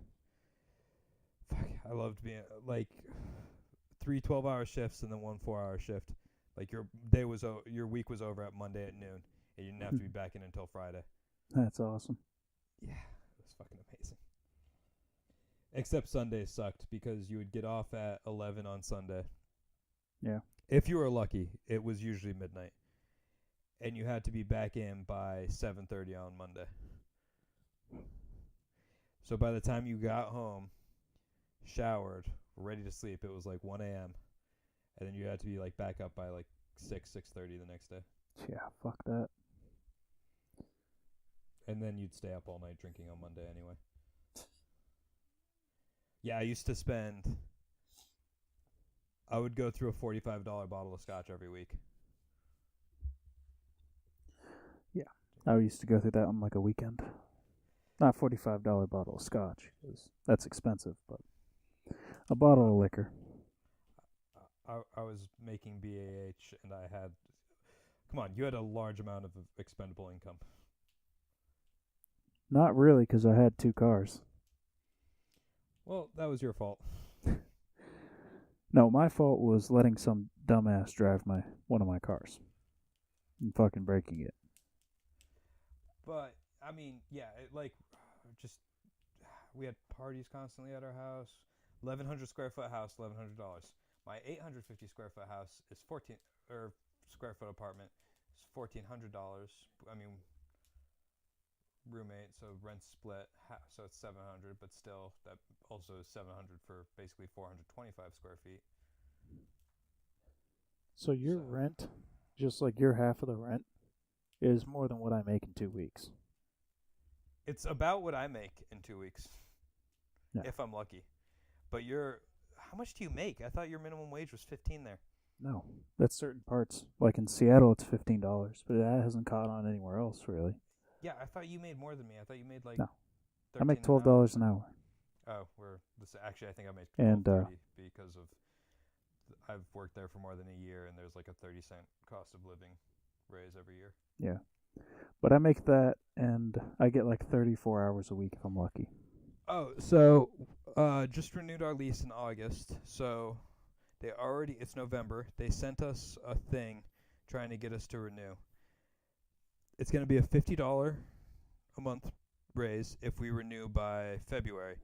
Fuck, I loved being like 3 12-hour shifts and then 1 4-hour shift. Like your week was over at Monday at noon, and you didn't have to be back in until Friday.
That's awesome.
Yeah, it was fucking amazing. Except Sundays sucked because you would get off at 11 on Sunday.
Yeah.
If you were lucky, it was usually midnight. And you had to be back in by 7:30 on Monday. So by the time you got home, showered, ready to sleep, it was like 1 a.m. And then you had to be like back up by like 6:30 the next day.
Yeah, fuck that.
And then you'd stay up all night drinking on Monday anyway. Yeah, I would go through a $45 bottle of scotch every week.
Yeah, I used to go through that on like a weekend. Not $45 bottle of scotch, 'cause that's expensive, but a bottle of liquor.
I was making BAH, and I had... Come on, you had a large amount of expendable income.
Not really, 'cause I had 2 cars.
Well, that was your fault.
No, my fault was letting some dumbass drive one of my cars and fucking breaking it.
But, I mean, yeah, we had parties constantly at our house. 1,100 square foot house, $1,100. My 850 square foot house is square foot apartment is $1,400. I mean, roommate, so rent split, so it's $700, but still, that also is $700 for basically 425 square feet.
So your rent, just like your half of the rent, is more than what I make in 2 weeks.
It's about what I make in 2 weeks, if I'm lucky. But how much do you make? I thought your minimum wage was $15 there.
No, that's certain parts. Like in Seattle, it's $15, but that hasn't caught on anywhere else, really.
Yeah, I thought you made more than me. I thought you made like...
No, I
13
make $12 an hour.
Oh, actually, I think I made $12.30 because of... I've worked there for more than a year, and there's like a 30-cent cost of living raise every year.
Yeah. But I make that, and I get like 34 hours a week if I'm lucky.
Oh, so just renewed our lease in August. So it's November. They sent us a thing trying to get us to renew. It's going to be a $50 a month raise if we renew by February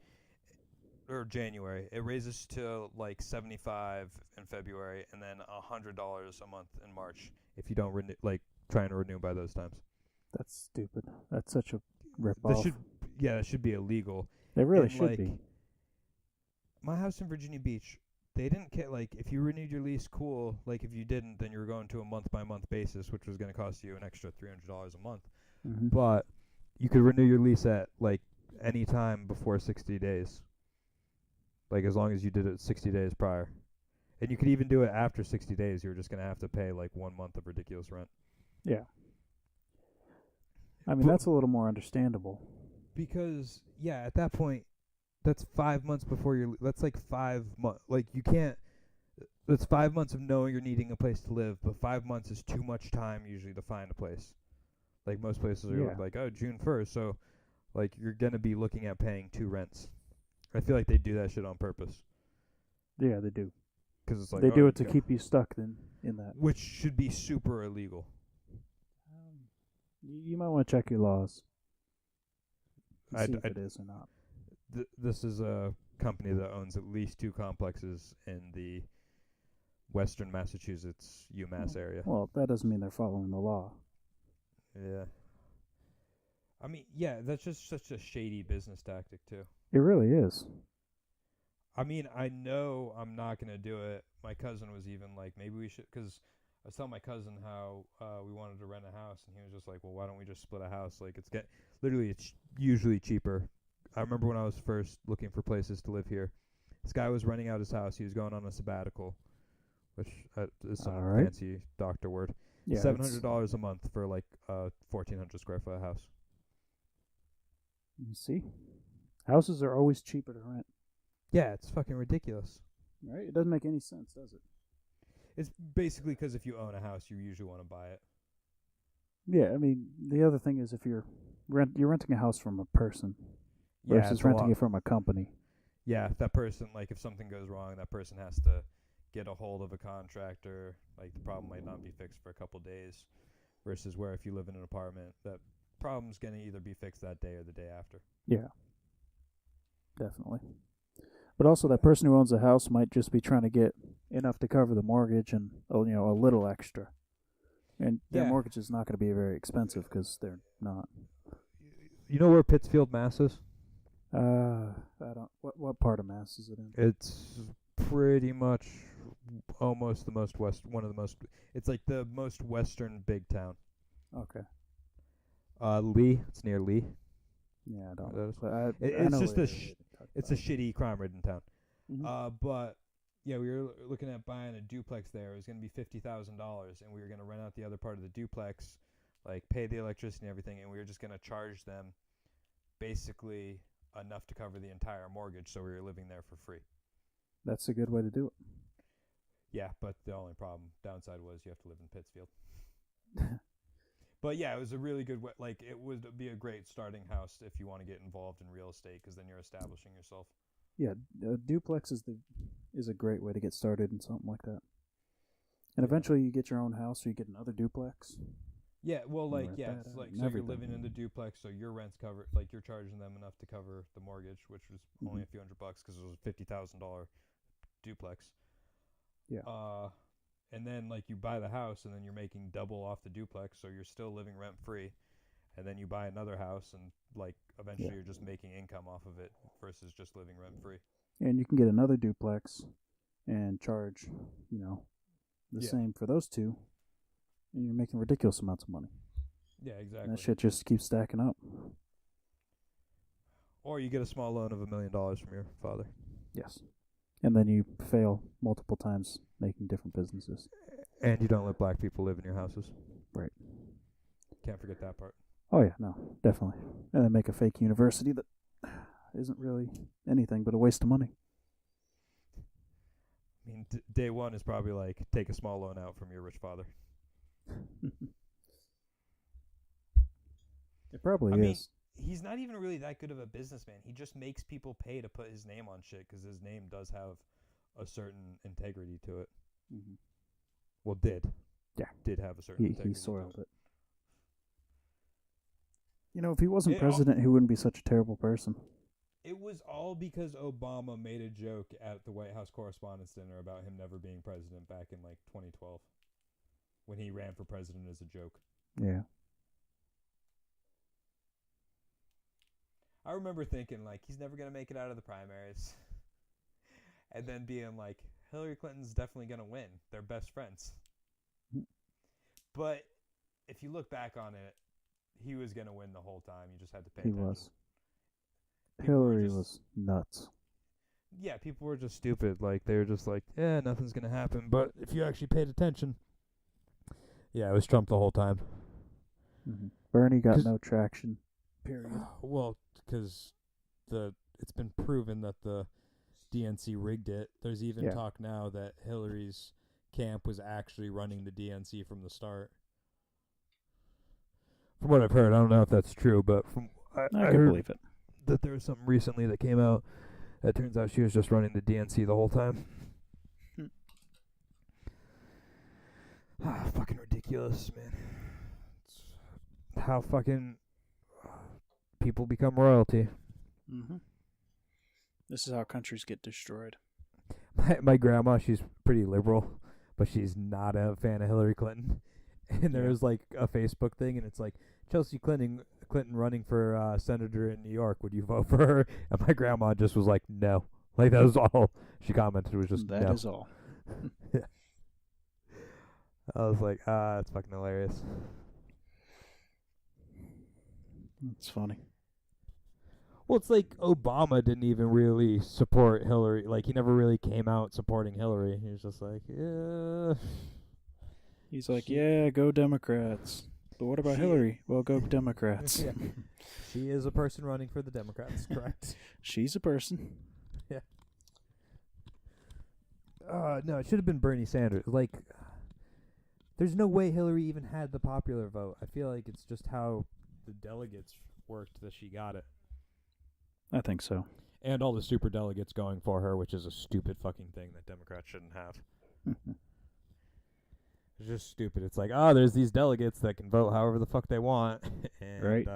or January. It raises to like $75 in February and then $100 a month in March if you don't trying to renew by those times.
That's stupid. That's such a rip-off.
That should be illegal.
They really should be.
My house in Virginia Beach, they didn't care. Like, if you renewed your lease, cool. Like, if you didn't, then you were going to a month-by-month basis, which was going to cost you an extra $300 a month.
Mm-hmm.
But you could renew your lease at, like, any time before 60 days. Like, as long as you did it 60 days prior. And you could even do it after 60 days. You were just going to have to pay, like, 1 month of ridiculous rent.
Yeah. I mean, that's a little more understandable.
Because, yeah, at that point, that's 5 months before that's like 5 months. Like, you can't, that's 5 months of knowing you're needing a place to live, but 5 months is too much time usually to find a place. Like, most places are like, oh, June 1st, so, like, you're going to be looking at paying 2 rents. I feel like they do that shit on purpose.
Yeah, they do.
'Cause it's like,
they do it to keep you stuck in that.
Which should be super illegal.
You might want to check your laws. See if it is or not.
This is a company that owns at least 2 complexes in the Western Massachusetts, UMass area.
Well, that doesn't mean they're following the law.
Yeah. I mean, yeah, that's just such a shady business tactic too.
It really is.
I mean, I know I'm not gonna do it. My cousin was even like, maybe we should, because I was telling my cousin how we wanted to rent a house, and he was just like, well, why don't we just split a house? Like, it's usually cheaper. I remember when I was first looking for places to live here, this guy was renting out his house. He was going on a sabbatical, which is some fancy doctor word.
Yeah,
$700 a month for like a 1,400 square foot house.
You see, houses are always cheaper to rent.
Yeah, it's fucking ridiculous.
Right? It doesn't make any sense, does it?
It's basically because if you own a house, you usually want to buy it.
Yeah, I mean, the other thing is if you're renting a house from a person versus renting it from a company.
Yeah, that person, like, if something goes wrong, that person has to get a hold of a contractor. Like, the problem might not be fixed for a couple days, versus where if you live in an apartment, that problem's going to either be fixed that day or the day after.
Yeah, definitely. But also, that person who owns a house might just be trying to get enough to cover the mortgage and a little extra. And their mortgage is not going to be very expensive because they're not.
You know where Pittsfield, Mass is?
I don't. What part of Mass is it in?
It's pretty much almost one of the most. It's like the most western big town.
Okay.
Lee. It's near Lee.
Yeah, I don't know. But
It's just it's a shitty crime-ridden town.
Mm-hmm.
But yeah, we were looking at buying a duplex there. It was going to be $50,000, and we were going to rent out the other part of the duplex, like pay the electricity and everything, and we were just going to charge them basically enough to cover the entire mortgage, so we were living there for free.
That's a good way to do it.
Yeah, but the only downside was you have to live in Pittsfield. But yeah, it was a really good way. Like, it would be a great starting house if you want to get involved in real estate, because then you're establishing yourself.
Yeah, a duplex is a great way to get started in something like that. And eventually you get your own house or you get another duplex.
Yeah, well, like,
Rent
yeah,
that
it's
out
like,
and
so you're
everything.
living in the duplex, so your rent's covered. Like, you're charging them enough to cover the mortgage, which was only a few $100 because it was a $50,000 duplex.
Yeah.
And then, like, you buy the house, and then you're making double off the duplex, so you're still living rent-free. And then you buy another house, and, like, eventually you're just making income off of it versus just living rent-free.
And you can get another duplex and charge, the same for those two, and you're making ridiculous amounts of money.
Yeah, exactly.
And that shit just keeps stacking up.
Or you get a small loan of $1 million from your father.
Yes. And then you fail multiple times making different businesses.
And you don't let black people live in your houses.
Right.
Can't forget that part.
Oh, yeah, no, definitely. And then make a fake university that isn't really anything but a waste of money.
I mean, day one is probably like, take a small loan out from your rich father.
It probably is.
I mean, he's not even really that good of a businessman. He just makes people pay to put his name on shit because his name does have a certain integrity to it.
Mm-hmm.
Well, did.
Yeah.
Did have a certain integrity.
He soiled it. If he wasn't president, he wouldn't be such a terrible person.
It was all because Obama made a joke at the White House Correspondents' Dinner about him never being president back in, like, 2012. When he ran for president as a joke.
Yeah.
I remember thinking, like, he's never going to make it out of the primaries. And then being like, Hillary Clinton's definitely going to win. They're best friends. But if you look back on it, he was going to win the whole time. You just had to pay attention.
He was. Hillary was nuts.
Yeah, people were just stupid. Like, they were just like, yeah, nothing's going to happen. But if you actually paid attention, yeah, it was Trump the whole time.
Mm-hmm. Bernie got no traction, period.
Well, because it's been proven that the DNC rigged it. There's even talk now that Hillary's camp was actually running the DNC from the start. From what I've heard, I don't know if that's true, but I
can
heard
believe it.
That there was something recently that came out that turns out she was just running the DNC the whole time. Fucking ridiculous, man. It's how fucking people become royalty.
Mm-hmm. This is how countries get destroyed.
My grandma, she's pretty liberal, but she's not a fan of Hillary Clinton. And there's like a Facebook thing, and it's like Chelsea Clinton running for senator in New York. Would you vote for her? And my grandma just was like, no. Like that was all she commented. Was just
That
no.
is all.
Yeah. I was like, that's fucking hilarious.
It's funny.
Well, it's like Obama didn't even really support Hillary. Like, he never really came out supporting Hillary. He was just like, yeah.
He's like, yeah, go Democrats. But what about Hillary? Well, go Democrats.
Yeah. She is a person running for the Democrats, correct?
She's a person.
Yeah. No, it should have been Bernie Sanders. Like, there's no way Hillary even had the popular vote. I feel like it's just how the delegates worked that she got it.
I think so.
And all the super delegates going for her, which is a stupid fucking thing that Democrats shouldn't have. It's just stupid. It's like, there's these delegates that can vote however the fuck they want, and
Right.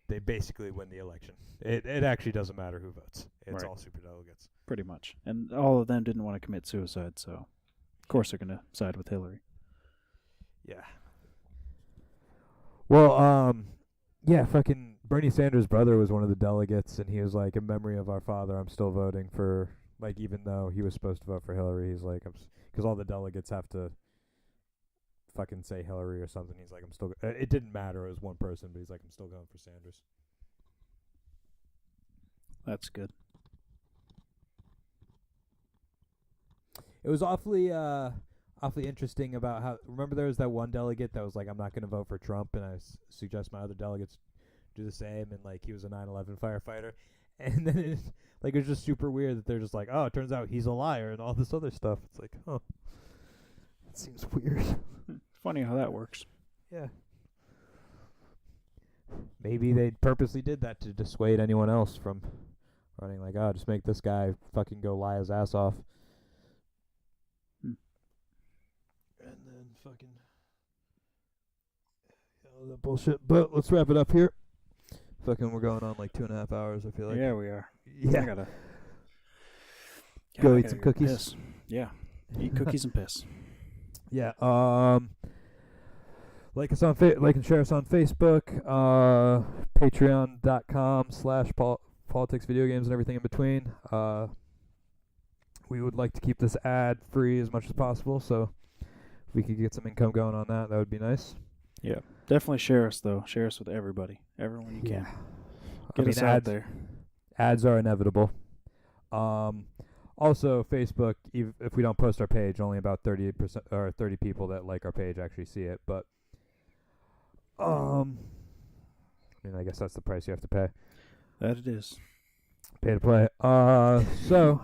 They basically win the election. It actually doesn't matter who votes. It's
Right.
all super delegates.
Pretty much. And all of them didn't want to commit suicide, so of course they're going to side with Hillary.
Yeah. Well, yeah, fucking Bernie Sanders' brother was one of the delegates, and he was like, in memory of our father, I'm still voting for, like, even though he was supposed to vote for Hillary, he's like, because all the delegates have to fucking say Hillary or something. He's like, I'm still, it didn't matter, it was one person, but he's like, I'm still going for Sanders.
That's good.
It was awfully interesting about how, remember there was that one delegate that was like, I'm not going to vote for Trump, and I suggest my other delegates do the same, and like he was a 9/11 firefighter, and then it was just super weird that they're just like, oh, it turns out he's a liar and all this other stuff. It's like, oh, it seems weird.
Funny how that works.
Yeah. Maybe they purposely did that to dissuade anyone else from running, like, oh, just make this guy fucking go lie his ass off. And then fucking all that bullshit. But let's wrap it up here. Fucking, we're going on like 2.5 hours, I feel like.
Yeah, we are.
Yeah.
I gotta
Go eat some cookies.
Piss. Yeah. Eat cookies and piss.
Yeah. Like us on like and share us on Facebook, patreon.com/politics, video games, and everything in between. We would like to keep this ad free as much as possible, so if we could get some income going on that would be nice.
Yeah. Definitely share us, though. Share us with everybody. Everyone you can. Get us out there.
Ads are inevitable. Also, Facebook, if we don't post our page, only about 30% or 30 people that like our page actually see it. But, I mean, I guess that's the price you have to pay.
That it is.
Pay to play. So,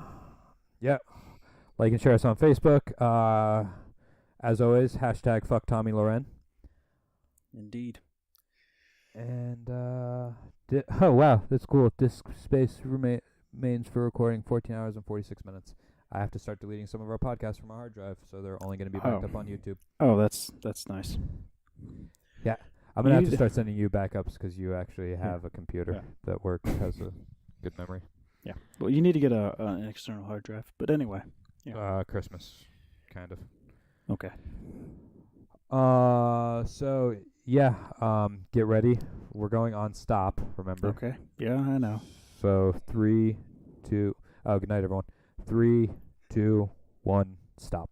yeah. Like and share us on Facebook. As always, hashtag fuck Tommy Loren.
Indeed.
And, oh, wow, that's cool. Disk space remains for recording 14 hours and 46 minutes. I have to start deleting some of our podcasts from our hard drive, so they're only going to be backed up on YouTube.
Oh, that's nice.
Yeah. I'm going to have to start sending you backups because you actually have a computer that has a good memory.
Yeah. Well, you need to get an external hard drive. But anyway. Yeah.
Christmas, kind of.
Okay.
So, yeah, get ready. We're going on stop, remember?
Okay. Yeah, I know.
So, 3, 2, good night, everyone. 3, 2, 1, stop.